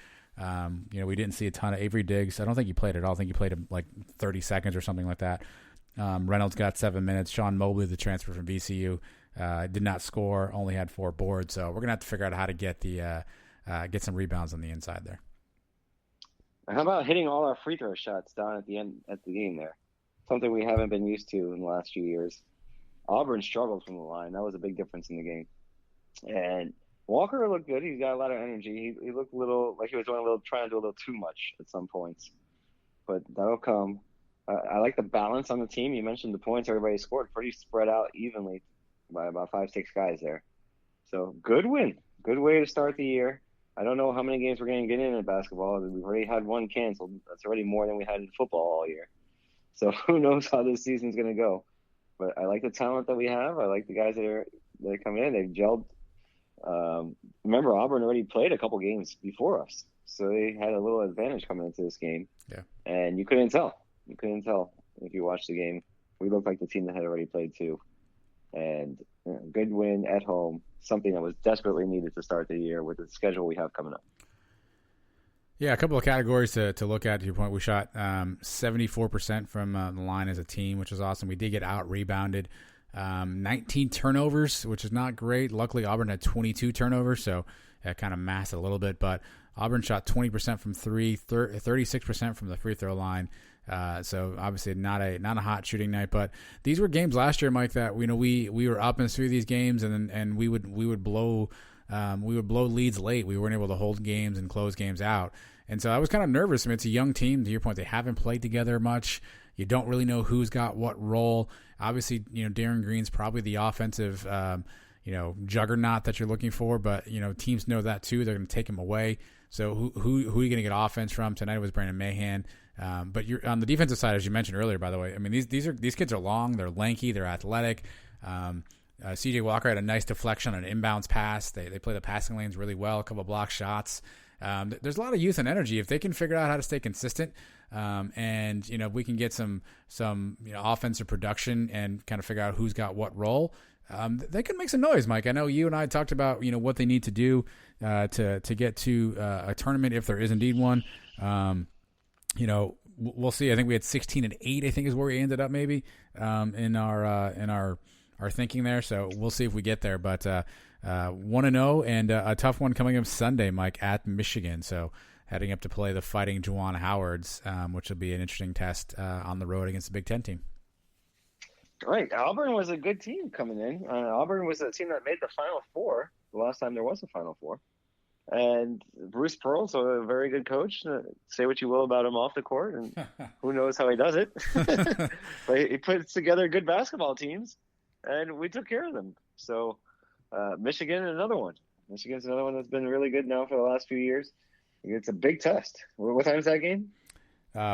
S2: We didn't see a ton of Avery Diggs. I don't think he played at all. I think he played like 30 seconds or something like that. Reynolds got 7 minutes. Sean Mobley, the transfer from VCU, did not score, only had 4 boards. So we're going to have to figure out how to get get some rebounds on the inside there.
S3: How about hitting all our free throw shots down at the end at the game there? Something we haven't been used to in the last few years. Auburn struggled from the line. That was a big difference in the game. And Walker looked good. He's got a lot of energy. He looked a little like he was trying to do a little too much at some points. But that'll come. I like the balance on the team. You mentioned the points everybody scored, pretty spread out evenly by about 5-6 guys there. So good win. Good way to start the year. I don't know how many games we're going to get in basketball. We've already had 1 canceled. That's already more than we had in football all year. So who knows how this season's going to go. But I like the talent that we have. I like the guys that are coming in. They've gelled. Remember, Auburn already played a couple games before us, so they had a little advantage coming into this game.
S2: Yeah.
S3: And you couldn't tell. You couldn't tell if you watched the game. We looked like the team that had already played too. And good win at home, something that was desperately needed to start the year with the schedule we have coming up.
S2: Yeah, a couple of categories to look at. To your point, we shot 74% from the line as a team, which is awesome. We did get out-rebounded. 19 turnovers, which is not great. Luckily, Auburn had 22 turnovers, so that kind of masked it a little bit. But Auburn shot 20% from three, 36% from the free throw line. So obviously not a hot shooting night. But these were games last year, Mike, that we were up and through these games, and we would blow leads late. We weren't able to hold games and close games out. And so I was kind of nervous. I mean, it's a young team. To your point, they haven't played together much. You don't really know who's got what role. Obviously, Darren Green's probably the offensive, juggernaut that you're looking for. But, teams know that too. They're going to take him away. So who are you going to get offense from? Tonight was Brandon Mahan. But you're on the defensive side, as you mentioned earlier, by the way. I mean, these kids are long. They're lanky. They're athletic. C.J. Walker had a nice deflection on an inbounds pass. They play the passing lanes really well, a couple of block shots. There's a lot of youth and energy. If they can figure out how to stay consistent, and we can get some offensive production and kind of figure out who's got what role, they can make some noise, Mike. I know you and I talked about what they need to do to get to a tournament if there is indeed one. We'll see. I think we had 16-8. I think is where we ended up maybe in our thinking there. So we'll see if we get there. But 1-0 and a tough one coming up Sunday, Mike, at Michigan. So heading up to play the Fighting Juwan Howards, which will be an interesting test on the road against the Big Ten team.
S3: Right. Auburn was a good team coming in. Auburn was a team that made the Final Four the last time there was a Final Four. And Bruce Pearl's a very good coach. Say what you will about him off the court, and who knows how he does it. But he puts together good basketball teams, and we took care of them. So Michigan, another one. Michigan's another one that's been really good now for the last few years. It's a big test. What time is that game?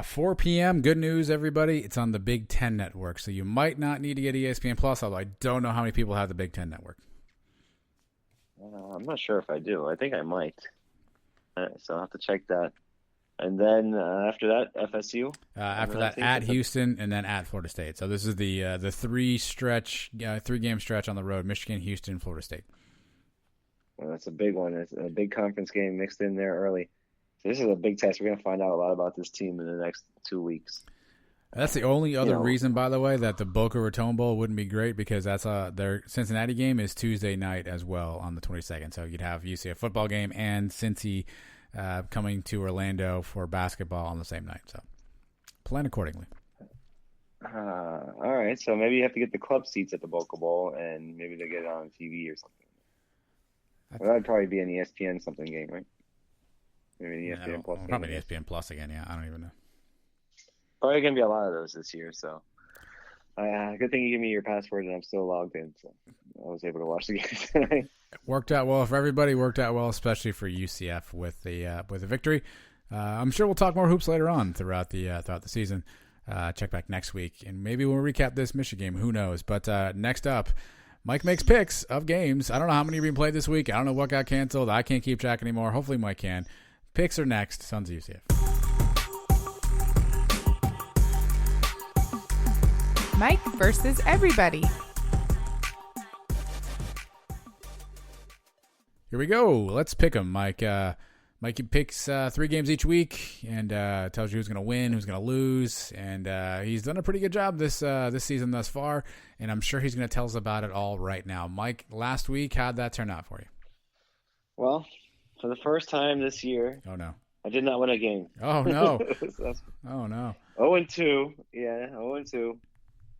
S2: 4 p.m. Good news, everybody. It's on the Big Ten Network, so you might not need to get ESPN Plus, although I don't know how many people have the Big Ten Network.
S3: I'm not sure if I do. I think I might. So I'll have to check that. And then after that, FSU.
S2: After that, at Houston, and then at Florida State. So this is the 3-game stretch on the road: Michigan, Houston, Florida State.
S3: Well, that's a big one. It's a big conference game mixed in there early. So this is a big test. We're going to find out a lot about this team in the next 2 weeks.
S2: That's the only other reason, by the way, that the Boca Raton Bowl wouldn't be great, because that's their Cincinnati game is Tuesday night as well on the 22nd. So you'd have UCF football game and Cincy coming to Orlando for basketball on the same night. So plan accordingly.
S3: All right. So maybe you have to get the club seats at the Boca Bowl, and maybe they get it on TV or something. Well, that'd probably be an ESPN something game, right? Maybe an ESPN Plus.
S2: Probably an ESPN Plus again. Yeah, I don't even know.
S3: Probably going to be a lot of those this year, so good thing you gave me your password and I'm still logged in, so I was able to watch the game tonight.
S2: Worked out well for everybody. Worked out well, especially for UCF with the victory. I'm sure we'll talk more hoops later on throughout the season. Check back next week, and maybe we'll recap this Michigan game. Who knows? But next up, Mike makes picks of games. I don't know how many are being played this week. I don't know what got canceled. I can't keep track anymore. Hopefully Mike can. Picks are next. Sons of UCF.
S1: Mike versus everybody.
S2: Here we go. Let's pick them, Mike. Mikey picks 3 games each week and tells you who's going to win, who's going to lose, and he's done a pretty good job this season thus far, and I'm sure he's going to tell us about it all right now. Mike, last week, how'd that turn out for you?
S3: Well, for the first time this year,
S2: oh no,
S3: I did not win a game.
S2: Oh no, oh no.
S3: 0-2, yeah, 0-2.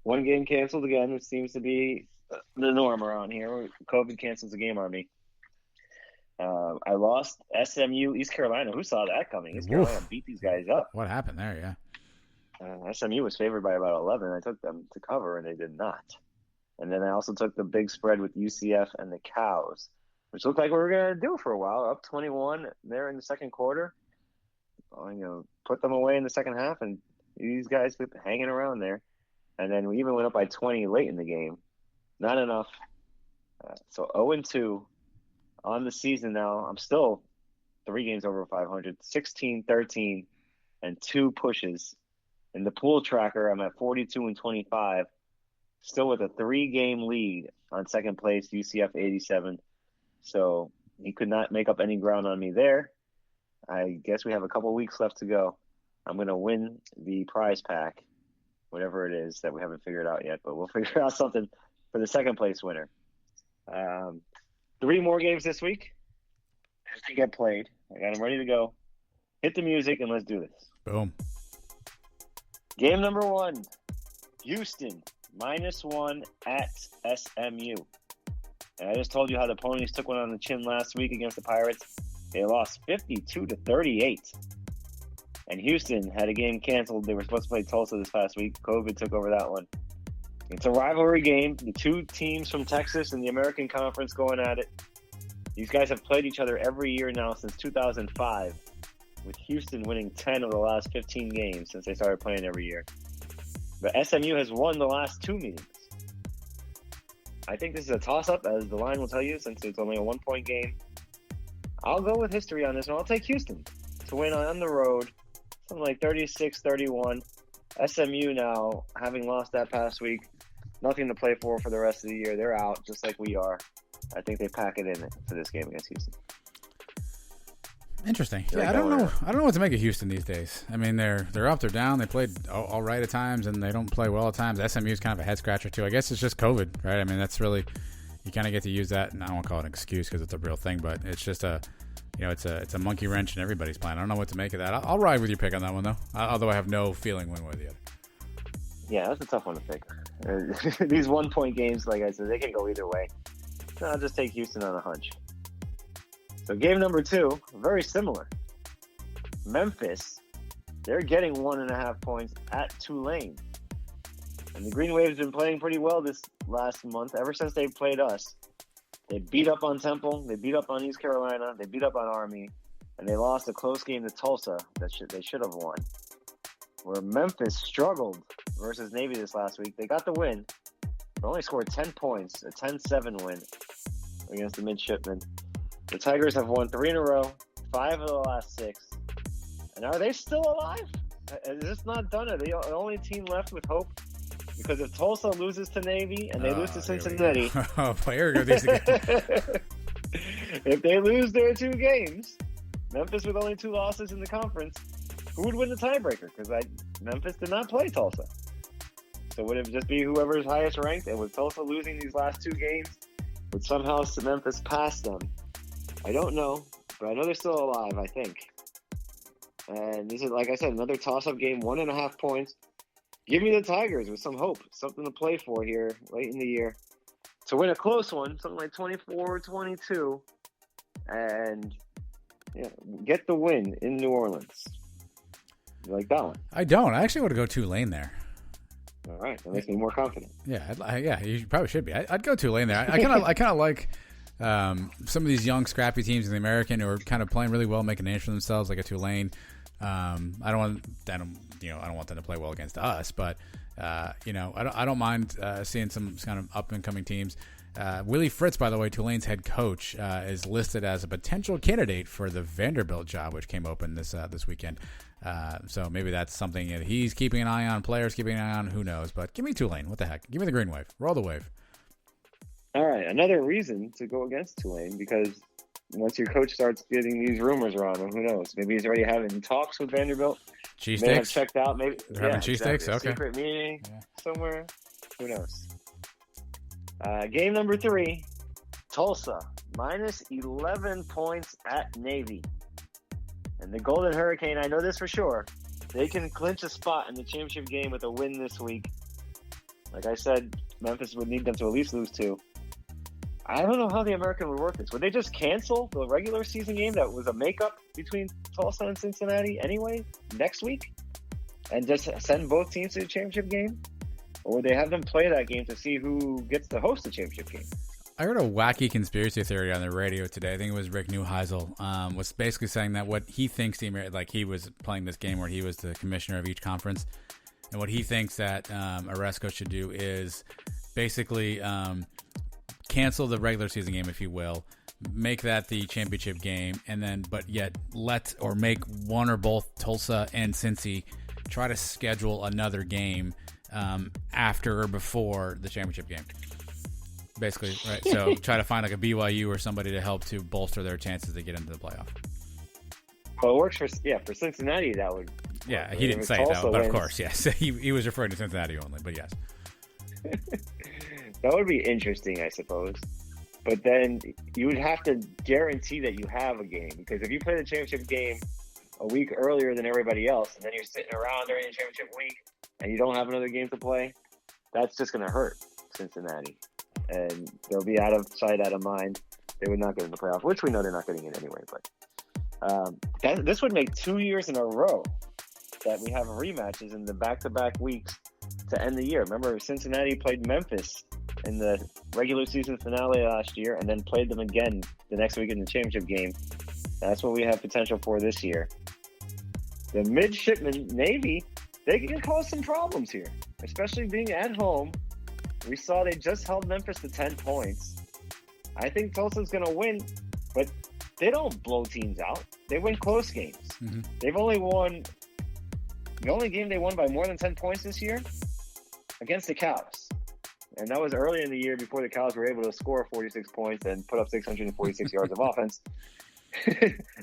S3: One game canceled again, which seems to be the norm around here. COVID cancels the game on me. I lost SMU, East Carolina. Who saw that coming? East Carolina beat these guys up.
S2: What happened there,
S3: yeah. SMU was favored by about 11. I took them to cover, and they did not. And then I also took the big spread with UCF and the Cows, which looked like we were going to do for a while. Up 21 there in the second quarter. Put them away in the second half, and These guys kept hanging around there. And then we even went up by 20 late in the game. Not enough. So 0-2 on the season now. I'm still 3 games over 500, 16, 13, and 2 pushes. In the pool tracker, I'm at 42 and 25, still with a 3-game lead on second place, UCF 87. So he could not make up any ground on me there. I guess we have a couple weeks left to go. I'm going to win the prize pack, whatever it is that we haven't figured out yet, but we'll figure out something for the second place winner. 3 more games this week to get played. I got them ready to go. Hit the music and let's do this.
S2: Boom.
S3: Game number 1, Houston -1 at SMU. And I just told you how the Ponies took one on the chin last week against the Pirates. They lost 52-38. And Houston had a game canceled. They were supposed to play Tulsa this past week. COVID took over that one. It's a rivalry game. The 2 teams from Texas in the American Conference going at it. These guys have played each other every year now since 2005, with Houston winning 10 of the last 15 games since they started playing every year. But SMU has won the last 2 meetings. I think this is a toss-up, as the line will tell you, since it's only a 1-point game. I'll go with history on this one. I'll take Houston to win on the road, something like 36-31. SMU now, having lost that past week, nothing to play for the rest of the year. They're out, just like we are. I think they pack it in for this game against Houston.
S2: Interesting. Yeah, I don't know what to make of Houston these days. I mean, they're up, they're down. They played all right at times, and they don't play well at times. SMU is kind of a head scratcher too. I guess it's just COVID, right? I mean, that's really, you kind of get to use that, and I don't want to call it an excuse because it's a real thing, but it's just it's a monkey wrench in everybody's plan. I don't know what to make of that. I'll ride with your pick on that one though, although I have no feeling one way or the other.
S3: Yeah, that's a tough one to pick. These 1-point games, like I said, they can go either way. So I'll just take Houston on a hunch. So game number 2, very similar. Memphis, they're getting 1.5 points at Tulane. And the Green Wave's been playing pretty well this last month, ever since they played us. They beat up on Temple, they beat up on East Carolina, they beat up on Army, and they lost a close game to Tulsa that they should have won. Where Memphis struggled versus Navy this last week. They got the win, but only scored 10 points, a 10-7 win against the Midshipmen. The Tigers have won 3 in a row, 5 of the last 6. And are they still alive? Is this not done? Are they the only team left with hope? Because if Tulsa loses to Navy and they lose to Cincinnati,
S2: here we go, these again.
S3: If they lose their 2 games, Memphis with only 2 losses in the conference, who would win the tiebreaker? Because Memphis did not play Tulsa. So would it just be whoever's highest ranked? And with Tulsa losing these last 2 games, would somehow Memphis pass them? I don't know, but I know they're still alive, I think. And this is, like I said, another toss-up game, 1.5 points. Give me the Tigers with some hope, something to play for here late in the year. To win a close one, something like 24-22, and get the win in New Orleans. You like that one?
S2: I don't. I actually want to go Tulane there.
S3: All right, that makes me more confident.
S2: Yeah, you probably should be. I'd go Tulane there. I kind of like some of these young, scrappy teams in the American who are kind of playing really well, making a name for themselves, like a Tulane. I don't want them to play well against us, but I don't mind seeing some kind of up and coming teams. Willie Fritz, by the way, Tulane's head coach, is listed as a potential candidate for the Vanderbilt job, which came open this weekend. So maybe that's something that he's keeping an eye on. Players keeping an eye on. Who knows? But give me Tulane. What the heck? Give me the Green Wave. Roll the wave.
S3: All right, another reason to go against Tulane, because once your coach starts getting these rumors around him, who knows? Maybe he's already having talks with Vanderbilt.
S2: Cheesesteaks?
S3: May have checked out. Maybe
S2: they're having cheesesteaks? Okay.
S3: Secret meeting somewhere. Who knows? Game number 3, Tulsa, minus 11 points at Navy. And the Golden Hurricane, I know this for sure, they can clinch a spot in the championship game with a win this week. Like I said, Memphis would need them to at least lose 2. I don't know how the American would work this. Would they just cancel the regular season game that was a makeup between Tulsa and Cincinnati anyway next week and just send both teams to the championship game? Or would they have them play that game to see who gets to host the championship game?
S2: I heard a wacky conspiracy theory on the radio today. I think it was Rick Neuheisel, was basically saying that what he thinks he was playing this game where he was the commissioner of each conference, and what he thinks that Oresco should do is basically cancel the regular season game, if you will, make that the championship game, and then but yet make one or both Tulsa and Cincy try to schedule another game after or before the championship game. Basically, right? So try to find like a BYU or somebody to help to bolster their chances to get into the playoff.
S3: Well, it works for Cincinnati. That would.
S2: Yeah, he didn't say that, but of course, yes. He was referring to Cincinnati only, but yes.
S3: That would be interesting, I suppose. But then you would have to guarantee that you have a game, because if you play the championship game a week earlier than everybody else, and then you're sitting around during the championship week and you don't have another game to play, that's just going to hurt Cincinnati. And they'll be out of sight, out of mind. They would not get in the playoff, which we know they're not getting in anyway. But this would make 2 years in a row that we have rematches in the back-to-back weeks to end the year. Remember, Cincinnati played Memphis in the regular season finale last year and then played them again the next week in the championship game. That's what we have potential for this year. The midshipmen, Navy, they can cause some problems here, especially being at home. We saw they just held Memphis to 10 points. I think Tulsa's going to win, but they don't blow teams out. They win close games. Mm-hmm. They've only won – the only game they won by more than 10 points this year against the Cows. And that was early in the year before the Cows were able to score 46 points and put up 646 yards of offense.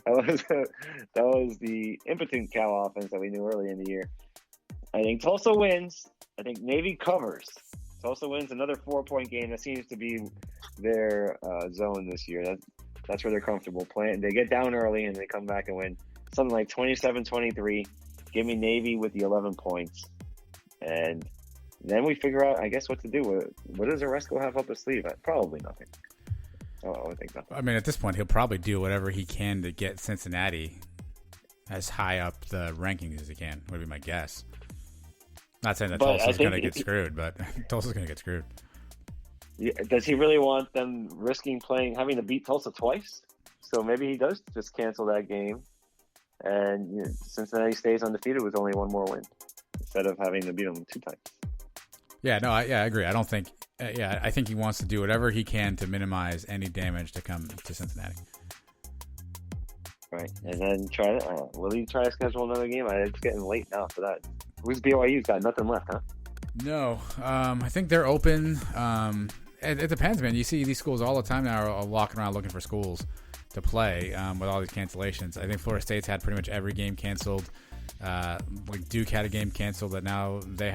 S3: That was the impotent Cow offense that we knew early in the year. I think Tulsa wins. I think Navy covers. Tulsa wins another 4-point game. That seems to be their zone this year. That's where they're comfortable playing. They get down early and they come back and win something like 27-23. Give me Navy with the 11 points. And then we figure out, I guess, what to do. What does Oresco have up his sleeve? Probably nothing. Oh, I think nothing.
S2: I mean, at this point, he'll probably do whatever he can to get Cincinnati as high up the rankings as he can, would be my guess. Not saying that Tulsa's going to get screwed, but Tulsa's going to get screwed.
S3: Yeah, does he really want them risking having to beat Tulsa twice? So maybe he does just cancel that game, and Cincinnati stays undefeated with only one more win instead of having to beat them 2 times.
S2: Yeah, no, I agree. I don't think. I think he wants to do whatever he can to minimize any damage to come to Cincinnati.
S3: Right, and then will he try to schedule another game? It's getting late now for that. Who's BYU's got nothing left, huh?
S2: No, I think they're open. It depends, man. You see these schools all the time now are walking around looking for schools to play with all these cancellations. I think Florida State's had pretty much every game canceled. Like Duke had a game canceled that now they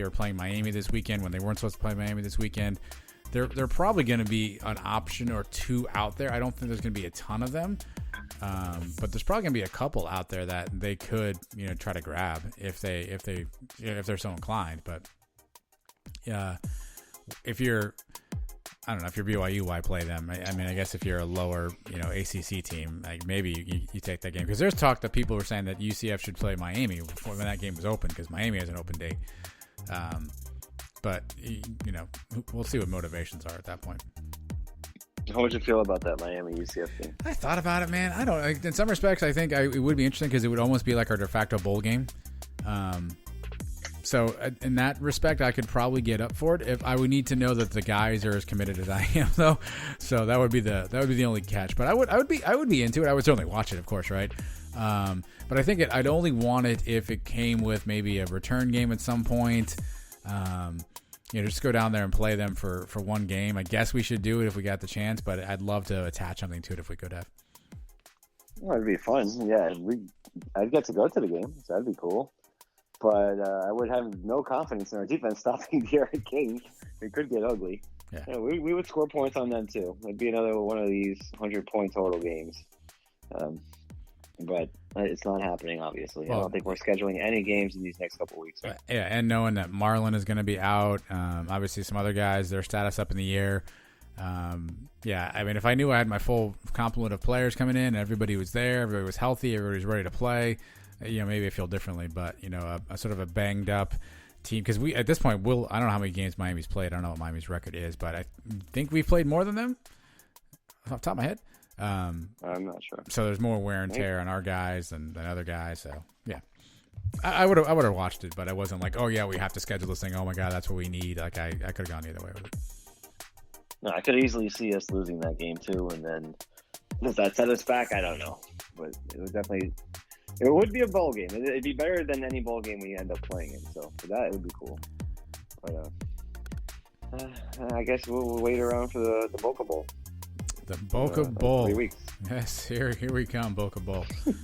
S2: are playing Miami this weekend when they weren't supposed to play Miami this weekend. They're probably going to be an option or two out there. I don't think there's going to be a ton of them. But there's probably gonna be a couple out there that they could, try to grab if they're so inclined. But if you're BYU, why play them? I mean, I guess if you're a lower, ACC team, like maybe you take that game, because there's talk that people were saying that UCF should play Miami before when that game was open, because Miami has an open date. But we'll see what motivations are at that point.
S3: How would you feel about that Miami UCF game?
S2: I thought about it, man. I don't. In some respects, I think it would be interesting because it would almost be like our de facto bowl game. So in that respect, I could probably get up for it. If I would need to know that the guys are as committed as I am, though. So that would be the only catch. But I would be into it. I would certainly watch it, of course, right? But I think I'd only want it if it came with maybe a return game at some point. Just go down there and play them for one game. I guess we should do it if we got the chance, but I'd love to attach something to it if we could have.
S3: Well, it'd be fun. Yeah, I'd get to go to the game, so that'd be cool. But I would have no confidence in our defense stopping the Eric King. It could get ugly. Yeah, we would score points on them too. It'd be another one of these 100-point total games. But it's not happening, obviously. Well, I don't think we're scheduling any games in these next couple of weeks. Right?
S2: Yeah, and knowing that Marlon is going to be out, obviously some other guys, their status up in the air. I mean, if I knew I had my full complement of players coming in, everybody was there, everybody was healthy, everybody was ready to play, maybe I feel differently. But, a sort of a banged up team, because we at this point I don't know how many games Miami's played. I don't know what Miami's record is, but I think we've played more than them off the top of my head.
S3: I'm not sure.
S2: So there's more wear and tear on our guys than other guys. So yeah, I would have watched it, but I wasn't like, oh yeah, we have to schedule this thing. Oh my god, that's what we need. Like I could have gone either way with it.
S3: No, I could easily see us losing that game too, and then does that set us back? I don't know, but it would be a bowl game. It'd be better than any bowl game we end up playing in. So for that, it would be cool. But I guess we'll wait around for the Boca Bowl.
S2: The Boca Bowl.
S3: 3 weeks.
S2: Yes, here we come, Boca Bowl. Let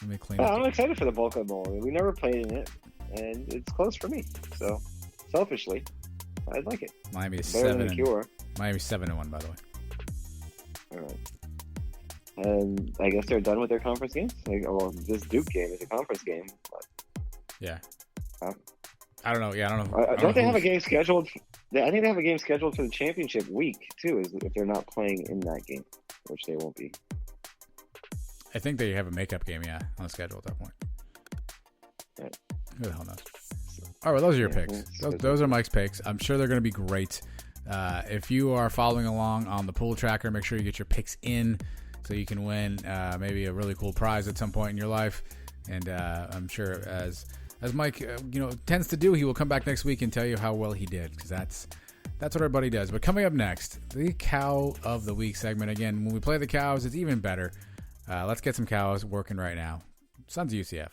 S2: me clean up.
S3: I'm excited for the Boca Bowl. We never played in it, and it's close for me. So selfishly, I'd like it.
S2: Miami is
S3: better than the Cure.
S2: Miami's 7-1, by the way.
S3: All right. And I guess they're done with their conference games. This Duke game is a conference game. But,
S2: yeah. I don't know. Yeah, I don't know.
S3: Don't they have a game scheduled? I think they have a game scheduled for the championship week too. If they're not playing in that game, which they won't be.
S2: I think they have a makeup game, yeah, on the schedule at that point.
S3: Right.
S2: Who the hell knows? All right, well, those are your picks. Those are Mike's picks. I'm sure they're going to be great. If you are following along on the pool tracker, make sure you get your picks in so you can win maybe a really cool prize at some point in your life. And I'm sure as Mike tends to do, he will come back next week and tell you how well he did, because that's what everybody does. But coming up next, the Cow of the Week segment. Again, when we play the cows, it's even better. Let's get some cows working right now. Sons of UCF,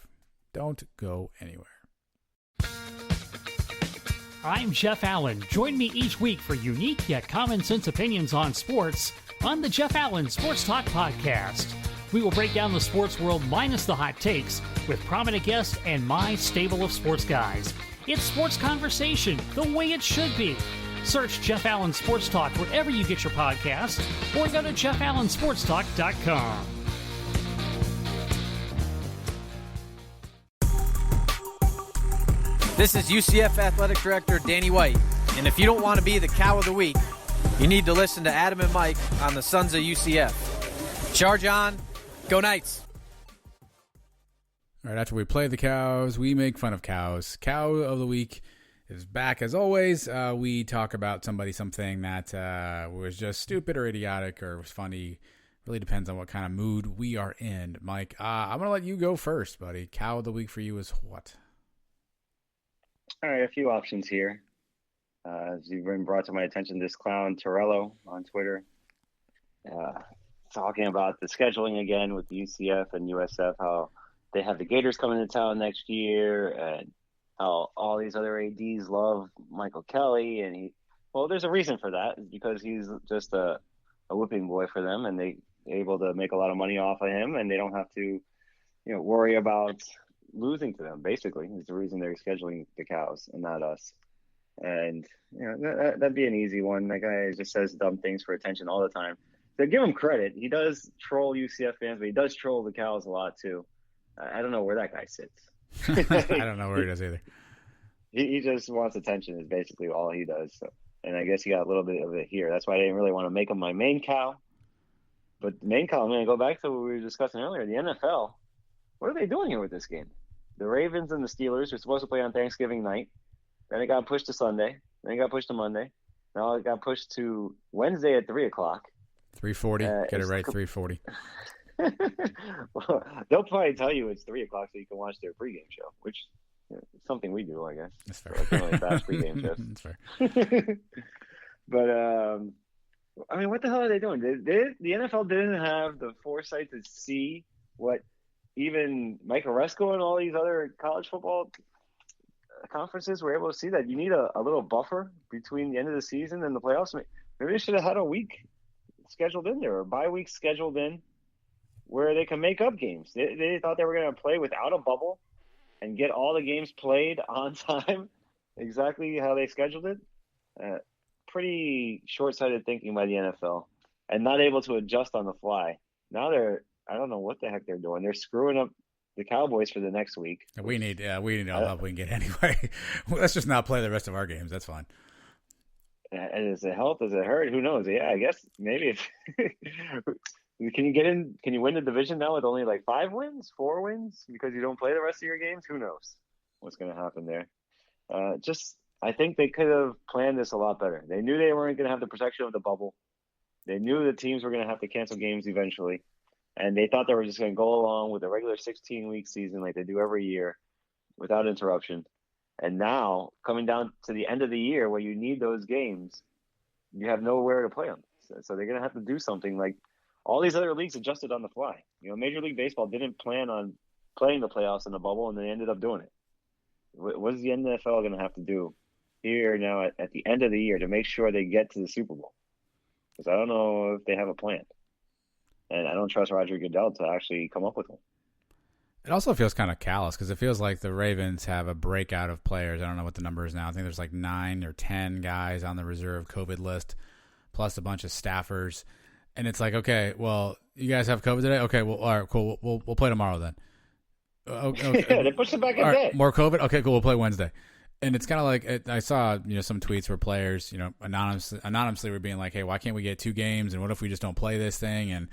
S2: don't go anywhere.
S5: I'm Jeff Allen. Join me each week for unique yet common sense opinions on sports on the Jeff Allen Sports Talk Podcast. We will break down the sports world minus the hot takes with prominent guests and my stable of sports guys. It's sports conversation the way it should be. Search Jeff Allen Sports Talk wherever you get your podcasts or go to jeffallensportstalk.com.
S6: This is UCF Athletic Director Danny White, and if you don't want to be the Cow of the Week, you need to listen to Adam and Mike on the Sons of UCF. Charge on, go Knights!
S2: All right, after we play the cows, we make fun of cows. Cow of the Week is back as always. We talk about something that was just stupid or idiotic or was funny. Really depends on what kind of mood we are in. Mike, I'm going to let you go first, buddy. Cow of the Week for you is what?
S3: All right, a few options here. As you've been brought to my attention, this clown Torello on Twitter, talking about the scheduling again with the UCF and USF, how they have the Gators coming to town next year, and how all these other ADs love Michael Kelly. And there's a reason for that, because he's just a whipping boy for them, and they're able to make a lot of money off of him, and they don't have to, worry about losing to them. Basically, is the reason they're scheduling the cows and not us. And that'd be an easy one. That guy just says dumb things for attention all the time. So give him credit. He does troll UCF fans, but he does troll the cows a lot too. I don't know where that guy sits.
S2: I don't know where he does either.
S3: He just wants attention is basically all he does. So, and I guess he got a little bit of it here. That's why I didn't really want to make him my main cow. But the main cow, I'm going to go back to what we were discussing earlier. The NFL, what are they doing here with this game? The Ravens and the Steelers are supposed to play on Thanksgiving night. Then it got pushed to Sunday. Then it got pushed to Monday. Now it got pushed to Wednesday at 3 o'clock.
S2: 3:40. Get it right, 3:40.
S3: Well, they'll probably tell you it's 3 o'clock so you can watch their pregame show, which is something we do, I guess.
S2: That's fair.
S3: Like really fast pregame shows.
S2: That's fair.
S3: But, what the hell are they doing? The NFL didn't have the foresight to see what even Mike Oresco and all these other college football conferences were able to see, that you need a little buffer between the end of the season and the playoffs. Maybe they should have had a week scheduled in there, or bye week scheduled in, where they can make up games. They thought they were going to play without a bubble and get all the games played on time, exactly how they scheduled it. Pretty short-sighted thinking by the NFL, and not able to adjust on the fly. Now I don't know what the heck they're doing. They're screwing up the Cowboys for the next week.
S2: We need all the help we can get anyway. Let's just not play the rest of our games. That's fine.
S3: And does it help? Does it hurt? Who knows? Yeah, I guess maybe. Can you get in? Can you win the division now with only like 5 wins, 4 wins, because you don't play the rest of your games? Who knows what's going to happen there? I think they could have planned this a lot better. They knew they weren't going to have the protection of the bubble. They knew the teams were going to have to cancel games eventually. And they thought they were just going to go along with a regular 16-week season like they do every year without interruption. And now, coming down to the end of the year where you need those games, you have nowhere to play them. So they're going to have to do something. Like all these other leagues adjusted on the fly. Major League Baseball didn't plan on playing the playoffs in the bubble, and they ended up doing it. What is the NFL going to have to do here now at the end of the year to make sure they get to the Super Bowl? Because I don't know if they have a plan. And I don't trust Roger Goodell to actually come up with one.
S2: It also feels kind of callous because it feels like the Ravens have a breakout of players. I don't know what the number is now. I think there's like 9 or 10 guys on the reserve COVID list, plus a bunch of staffers. And it's like, okay, well, you guys have COVID today? Okay, well, all right, cool. We'll play tomorrow then. Okay.
S3: Yeah, they pushed it back a day.
S2: More COVID? Okay, cool. We'll play Wednesday. And it's kind of like I saw, some tweets where players, anonymously were being like, hey, why can't we get 2 games? And what if we just don't play this thing? And,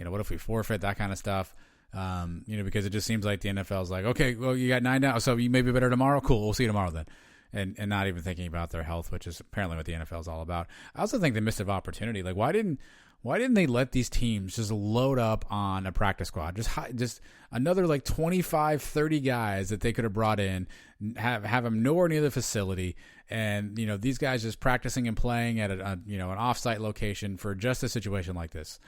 S2: what if we forfeit, that kind of stuff? Because it just seems like the NFL is like, okay, well, you got 9 down, so you may be better tomorrow. Cool, we'll see you tomorrow then. And not even thinking about their health, which is apparently what the NFL is all about. I also think they missed an opportunity. Like, why didn't they let these teams just load up on a practice squad? Just another like 25, 30 guys that they could have brought in, have them nowhere near the facility, and these guys just practicing and playing at an off-site location for just a situation like this.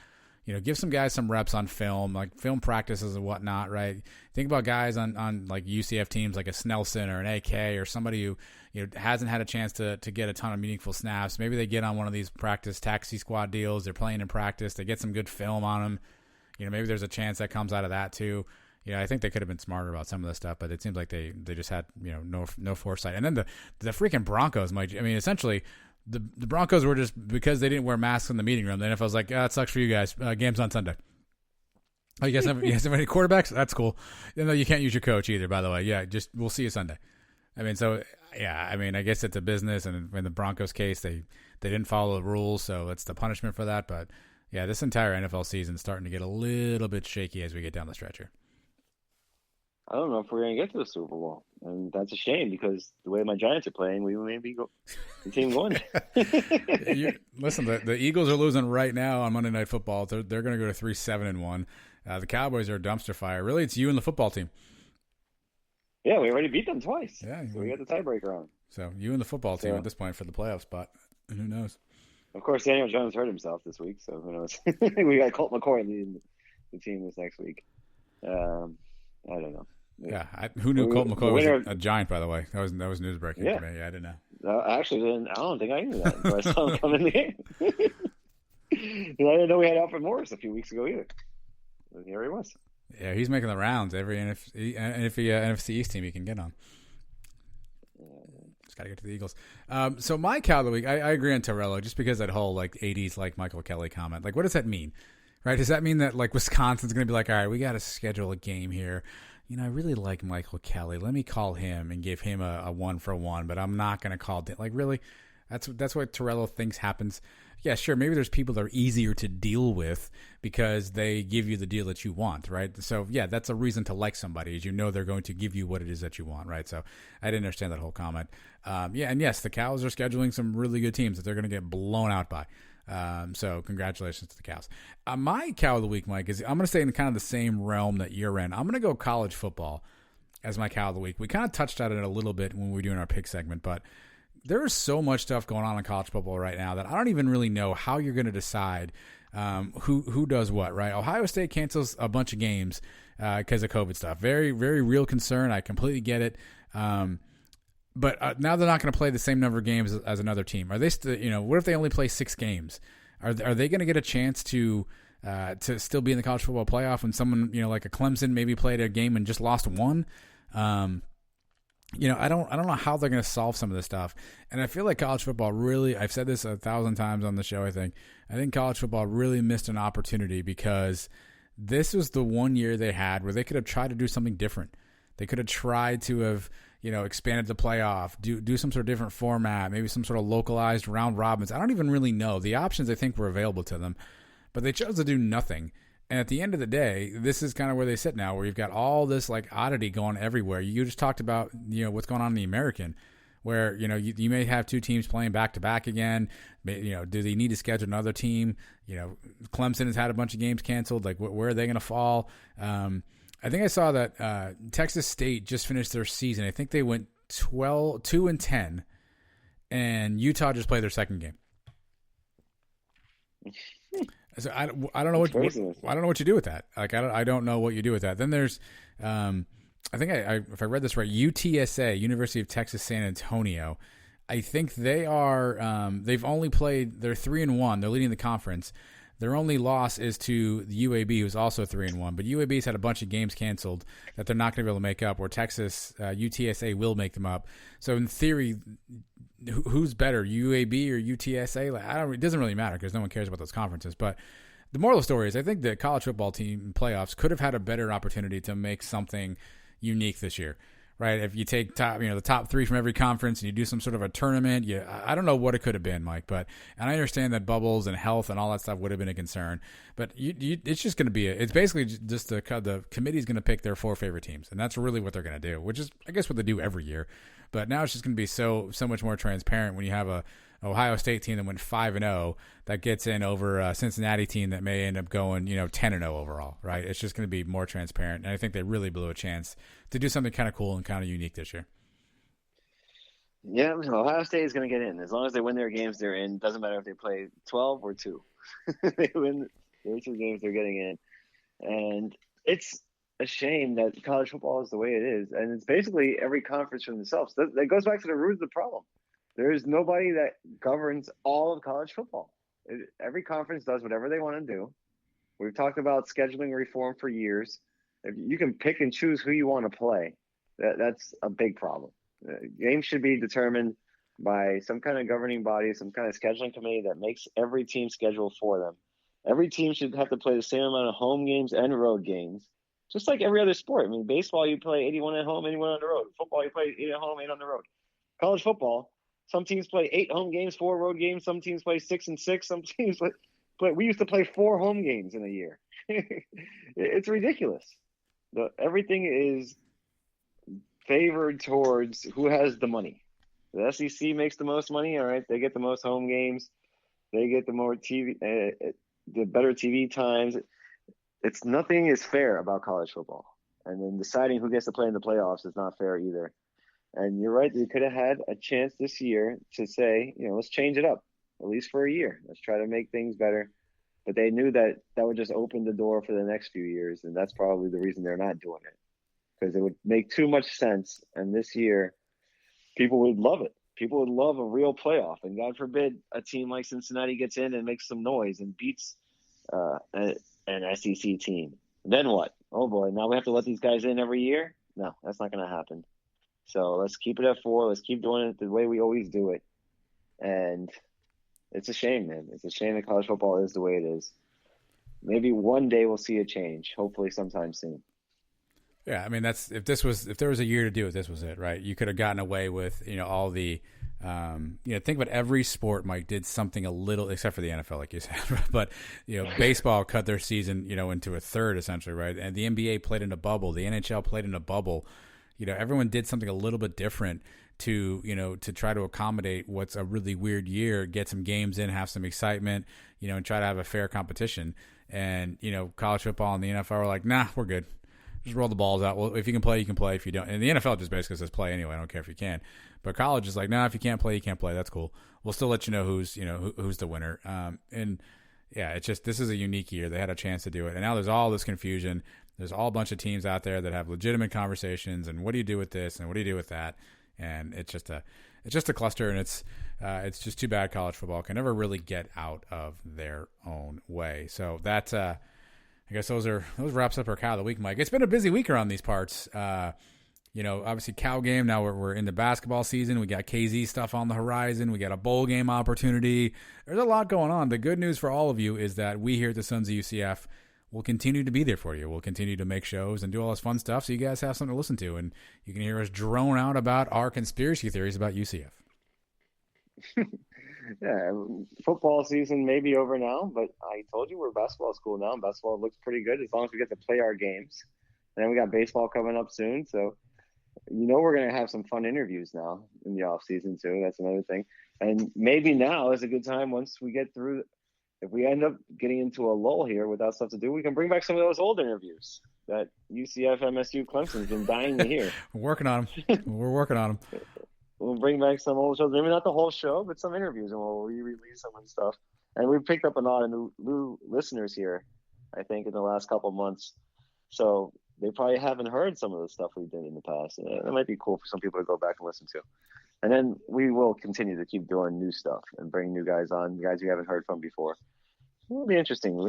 S2: Give some guys some reps on film, like film practices and whatnot, right? Think about guys on like UCF teams like a Snelson or an AK or somebody who hasn't had a chance to get a ton of meaningful snaps. Maybe they get on one of these practice taxi squad deals. They're playing in practice. They get some good film on them. Maybe there's a chance that comes out of that too. I think they could have been smarter about some of this stuff, but it seems like they just had no foresight. And then the freaking Broncos essentially. The Broncos were just, because they didn't wear masks in the meeting room, the NFL was like, it sucks for you guys. Game's on Sunday. Oh, you guys have any quarterbacks? That's cool. No, you can't use your coach either, by the way. Yeah, we'll see you Sunday. I guess it's a business, and in the Broncos case, they didn't follow the rules, so it's the punishment for that. But, yeah, this entire NFL season is starting to get a little bit shaky as we get down the stretch here.
S3: I don't know if we're going to get to the Super Bowl. And that's a shame because the way my Giants are playing, we may be the team going.
S2: Listen, the Eagles are losing right now on Monday Night Football. They're going to go to 3-7-1. The Cowboys are a dumpster fire. Really, it's you and the football team.
S3: Yeah, we already beat them twice.
S2: Yeah,
S3: so we got the tiebreaker on.
S2: So you and the football team at this point for the playoff spot. And who knows?
S3: Of course, Daniel Jones hurt himself this week, so who knows? We got Colt McCoy leading the team this next week. I don't know.
S2: Yeah, who knew Colt McCoy was a Giant, by the way? That was news breaking for me. Yeah, I didn't know.
S3: I don't think I knew that until I saw him come in the game. I didn't know we had Alfred Morris a few weeks ago either. But here he was.
S2: Yeah, he's making the rounds every NFC East team he can get on. Just got to get to the Eagles. So my cow of the week, I agree on Torello, just because that whole like 80s like Michael Kelly comment. Like, what does that mean? Right? Does that mean that like Wisconsin's going to be like, all right, we got to schedule a game here? I really like Michael Kelly. Let me call him and give him a 1-for-1, but I'm not going to call – like, really? That's what Torello thinks happens. Yeah, sure, maybe there's people that are easier to deal with because they give you the deal that you want, right? So, yeah, that's a reason to like somebody is they're going to give you what it is that you want, right? So I didn't understand that whole comment. Yeah, and yes, the Cows are scheduling some really good teams that they're going to get blown out by. So congratulations to the Cows. My cow of the week, Mike, is I'm going to stay in kind of the same realm that you're in. I'm going to go college football as my cow of the week. We kind of touched on it a little bit when we were doing our pick segment, but there is so much stuff going on in college football right now that I don't even really know how you're going to decide who does what, right? Ohio State cancels a bunch of games because of COVID stuff. Very, very real concern. I completely get it. But now they're not going to play the same number of games as another team. Are they still? What if they only play 6 games? Are they going to get a chance to still be in the college football playoff when someone like a Clemson maybe played a game and just lost one? I don't know how they're going to solve some of this stuff. And I feel like college football really. I've said this 1,000 times on the show. I think college football really missed an opportunity because this was the one year they had where they could have tried to do something different. They could have tried to have expanded the playoff, do some sort of different format, maybe some sort of localized round robins. I don't even really know. The options I think were available to them, but they chose to do nothing. And at the end of the day, this is kind of where they sit now, where you've got all this like oddity going everywhere. You just talked about what's going on in the American. where, you may have two teams playing back-to-back again. Do they need to schedule another team? Clemson has had a bunch of games canceled. Like, where are they going to fall? I think I saw that Texas State just finished their season. I think they went 2-10, and Utah just played their second game. So I don't know what you do with that. Like, I don't know what you do with that. Then there's I think if I read this right, UTSA, University of Texas San Antonio. I think they are they've only played, they're 3-1. They're leading the conference. Their only loss is to the UAB, who's also 3-1. But UAB's had a bunch of games canceled that they're not going to be able to make up, where Texas UTSA will make them up. So in theory, who's better, UAB or UTSA? Like, it doesn't really matter because no one cares about those conferences. But the moral of the story is, I think the college football team playoffs could have had a better opportunity to make something unique this year, right? If you take the top three from every conference and you do some sort of a tournament, I don't know what it could have been, Mike, and I understand that bubbles and health and all that stuff would have been a concern, but it's just going to be it's basically just the committee's going to pick their 4 favorite teams, and that's really what they're going to do, which is, I guess, what they do every year. But now it's just going to be so much more transparent when you have a Ohio State team that went 5-0 that gets in over a Cincinnati team that may end up going 10-0 overall, right? It's just going to be more transparent, and I think they really blew a chance to do something kind of cool and kind of unique this year.
S3: Yeah, Ohio State is going to get in. As long as they win their games, they're in. Doesn't matter if they play 12 or 2. They win their 2 games, they're getting in. And it's a shame that college football is the way it is. And it's basically every conference for themselves. That goes back to the root of the problem. There is nobody that governs all of college football. Every conference does whatever they want to do. We've talked about scheduling reform for years. If you can pick and choose who you want to play, that's a big problem. Games should be determined by some kind of governing body, some kind of scheduling committee that makes every team schedule for them. Every team should have to play the same amount of home games and road games, just like every other sport. I mean, baseball, you play 81 at home, 81 on the road. Football, you play 8 at home, 8 on the road. College football, some teams play 8 home games, 4 road games. Some teams play 6 and 6. Some teams play. We used to play 4 home games in a year. It's ridiculous. Everything is favored towards who has the money. The SEC makes the most money. All right, they get the most home games. They get the more TV, the better TV times. Nothing is fair about college football. And then deciding who gets to play in the playoffs is not fair either. And you're right, they could have had a chance this year to say, let's change it up, at least for a year. Let's try to make things better. But they knew that would just open the door for the next few years, and that's probably the reason they're not doing it, because it would make too much sense. And this year, people would love it. People would love a real playoff. And God forbid a team like Cincinnati gets in and makes some noise and beats an SEC team. Then what? Oh, boy, now we have to let these guys in every year? No, that's not going to happen. So let's keep it at 4. Let's keep doing it the way we always do it. And it's a shame, man. It's a shame that college football is the way it is. Maybe one day we'll see a change, hopefully sometime soon.
S2: Yeah, I mean, if there was a year to do it, this was it, right? You could have gotten away with, all the, think about every sport, Mike, did something a little, except for the NFL, like you said, but, baseball cut their season, into a third essentially, right? And the NBA played in a bubble. The NHL played in a bubble. Everyone did something a little bit different to try to accommodate what's a really weird year, get some games in, have some excitement, and try to have a fair competition. And, college football and the NFL are like, nah, we're good. Just roll the balls out. Well, if you can play, you can play. If you don't, and the NFL just basically says play anyway. I don't care if you can. But college is like, nah, if you can't play, you can't play. That's cool. We'll still let you know who's the winner. And yeah, it's just, this is a unique year. They had a chance to do it. And now there's all this confusion. There's all a bunch of teams out there that have legitimate conversations. And what do you do with this? And what do you do with that? And it's just a cluster. And it's just too bad college football can never really get out of their own way. So that's, I guess those wraps up our Cow of the Week, Mike. It's been a busy week around these parts. Obviously Cow game. Now we're in the basketball season. We got KZ stuff on the horizon. We got a bowl game opportunity. There's a lot going on. The good news for all of you is that we here at the Sons of UCF will continue to be there for you. We'll continue to make shows and do all this fun stuff so you guys have something to listen to, and you can hear us drone out about our conspiracy theories about UCF.
S3: Yeah, football season may be over now, but I told you we're a basketball school now. Basketball looks pretty good as long as we get to play our games. And then we got baseball coming up soon, so we're going to have some fun interviews now in the off season too. That's another thing. And maybe now is a good time once we get through. If we end up getting into a lull here without stuff to do, we can bring back some of those old interviews that UCF, MSU, Clemson's been dying to hear.
S2: We're working on them. We're working on them.
S3: We'll bring back some old shows. Maybe not the whole show, but some interviews, and we'll re-release some of the stuff. And we've picked up a lot of new listeners here, I think, in the last couple of months. So they probably haven't heard some of the stuff we did in the past. It might be cool for some people to go back and listen to. And then we will continue to keep doing new stuff and bring new guys on, guys you haven't heard from before. It'll be interesting.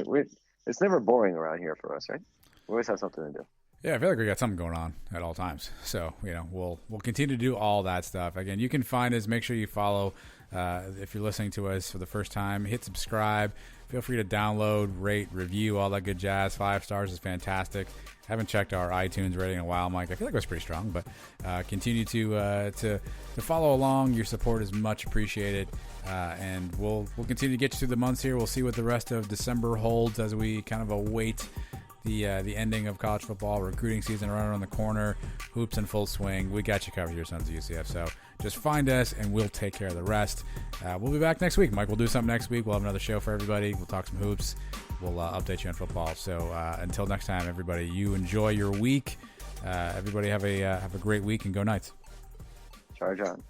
S3: It's never boring around here for us, right? We always have something to do.
S2: Yeah, I feel like we got something going on at all times. So, we'll continue to do all that stuff. Again, you can find us. Make sure you follow. If you're listening to us for the first time, hit subscribe. Feel free to download, rate, review, all that good jazz. 5 stars is fantastic. Haven't checked our iTunes rating in a while, Mike. I feel like it was pretty strong, but continue to follow along. Your support is much appreciated, and we'll continue to get you through the months here. We'll see what the rest of December holds as we kind of await the ending of college football, recruiting season right around the corner, hoops in full swing. We got you covered here, Sons of UCF. So just find us, and we'll take care of the rest. We'll be back next week. Mike, we'll do something next week. We'll have another show for everybody. We'll talk some hoops. We'll update you on football. So until next time, everybody, you enjoy your week. Everybody have a great week, and go Knights.
S3: Charge on.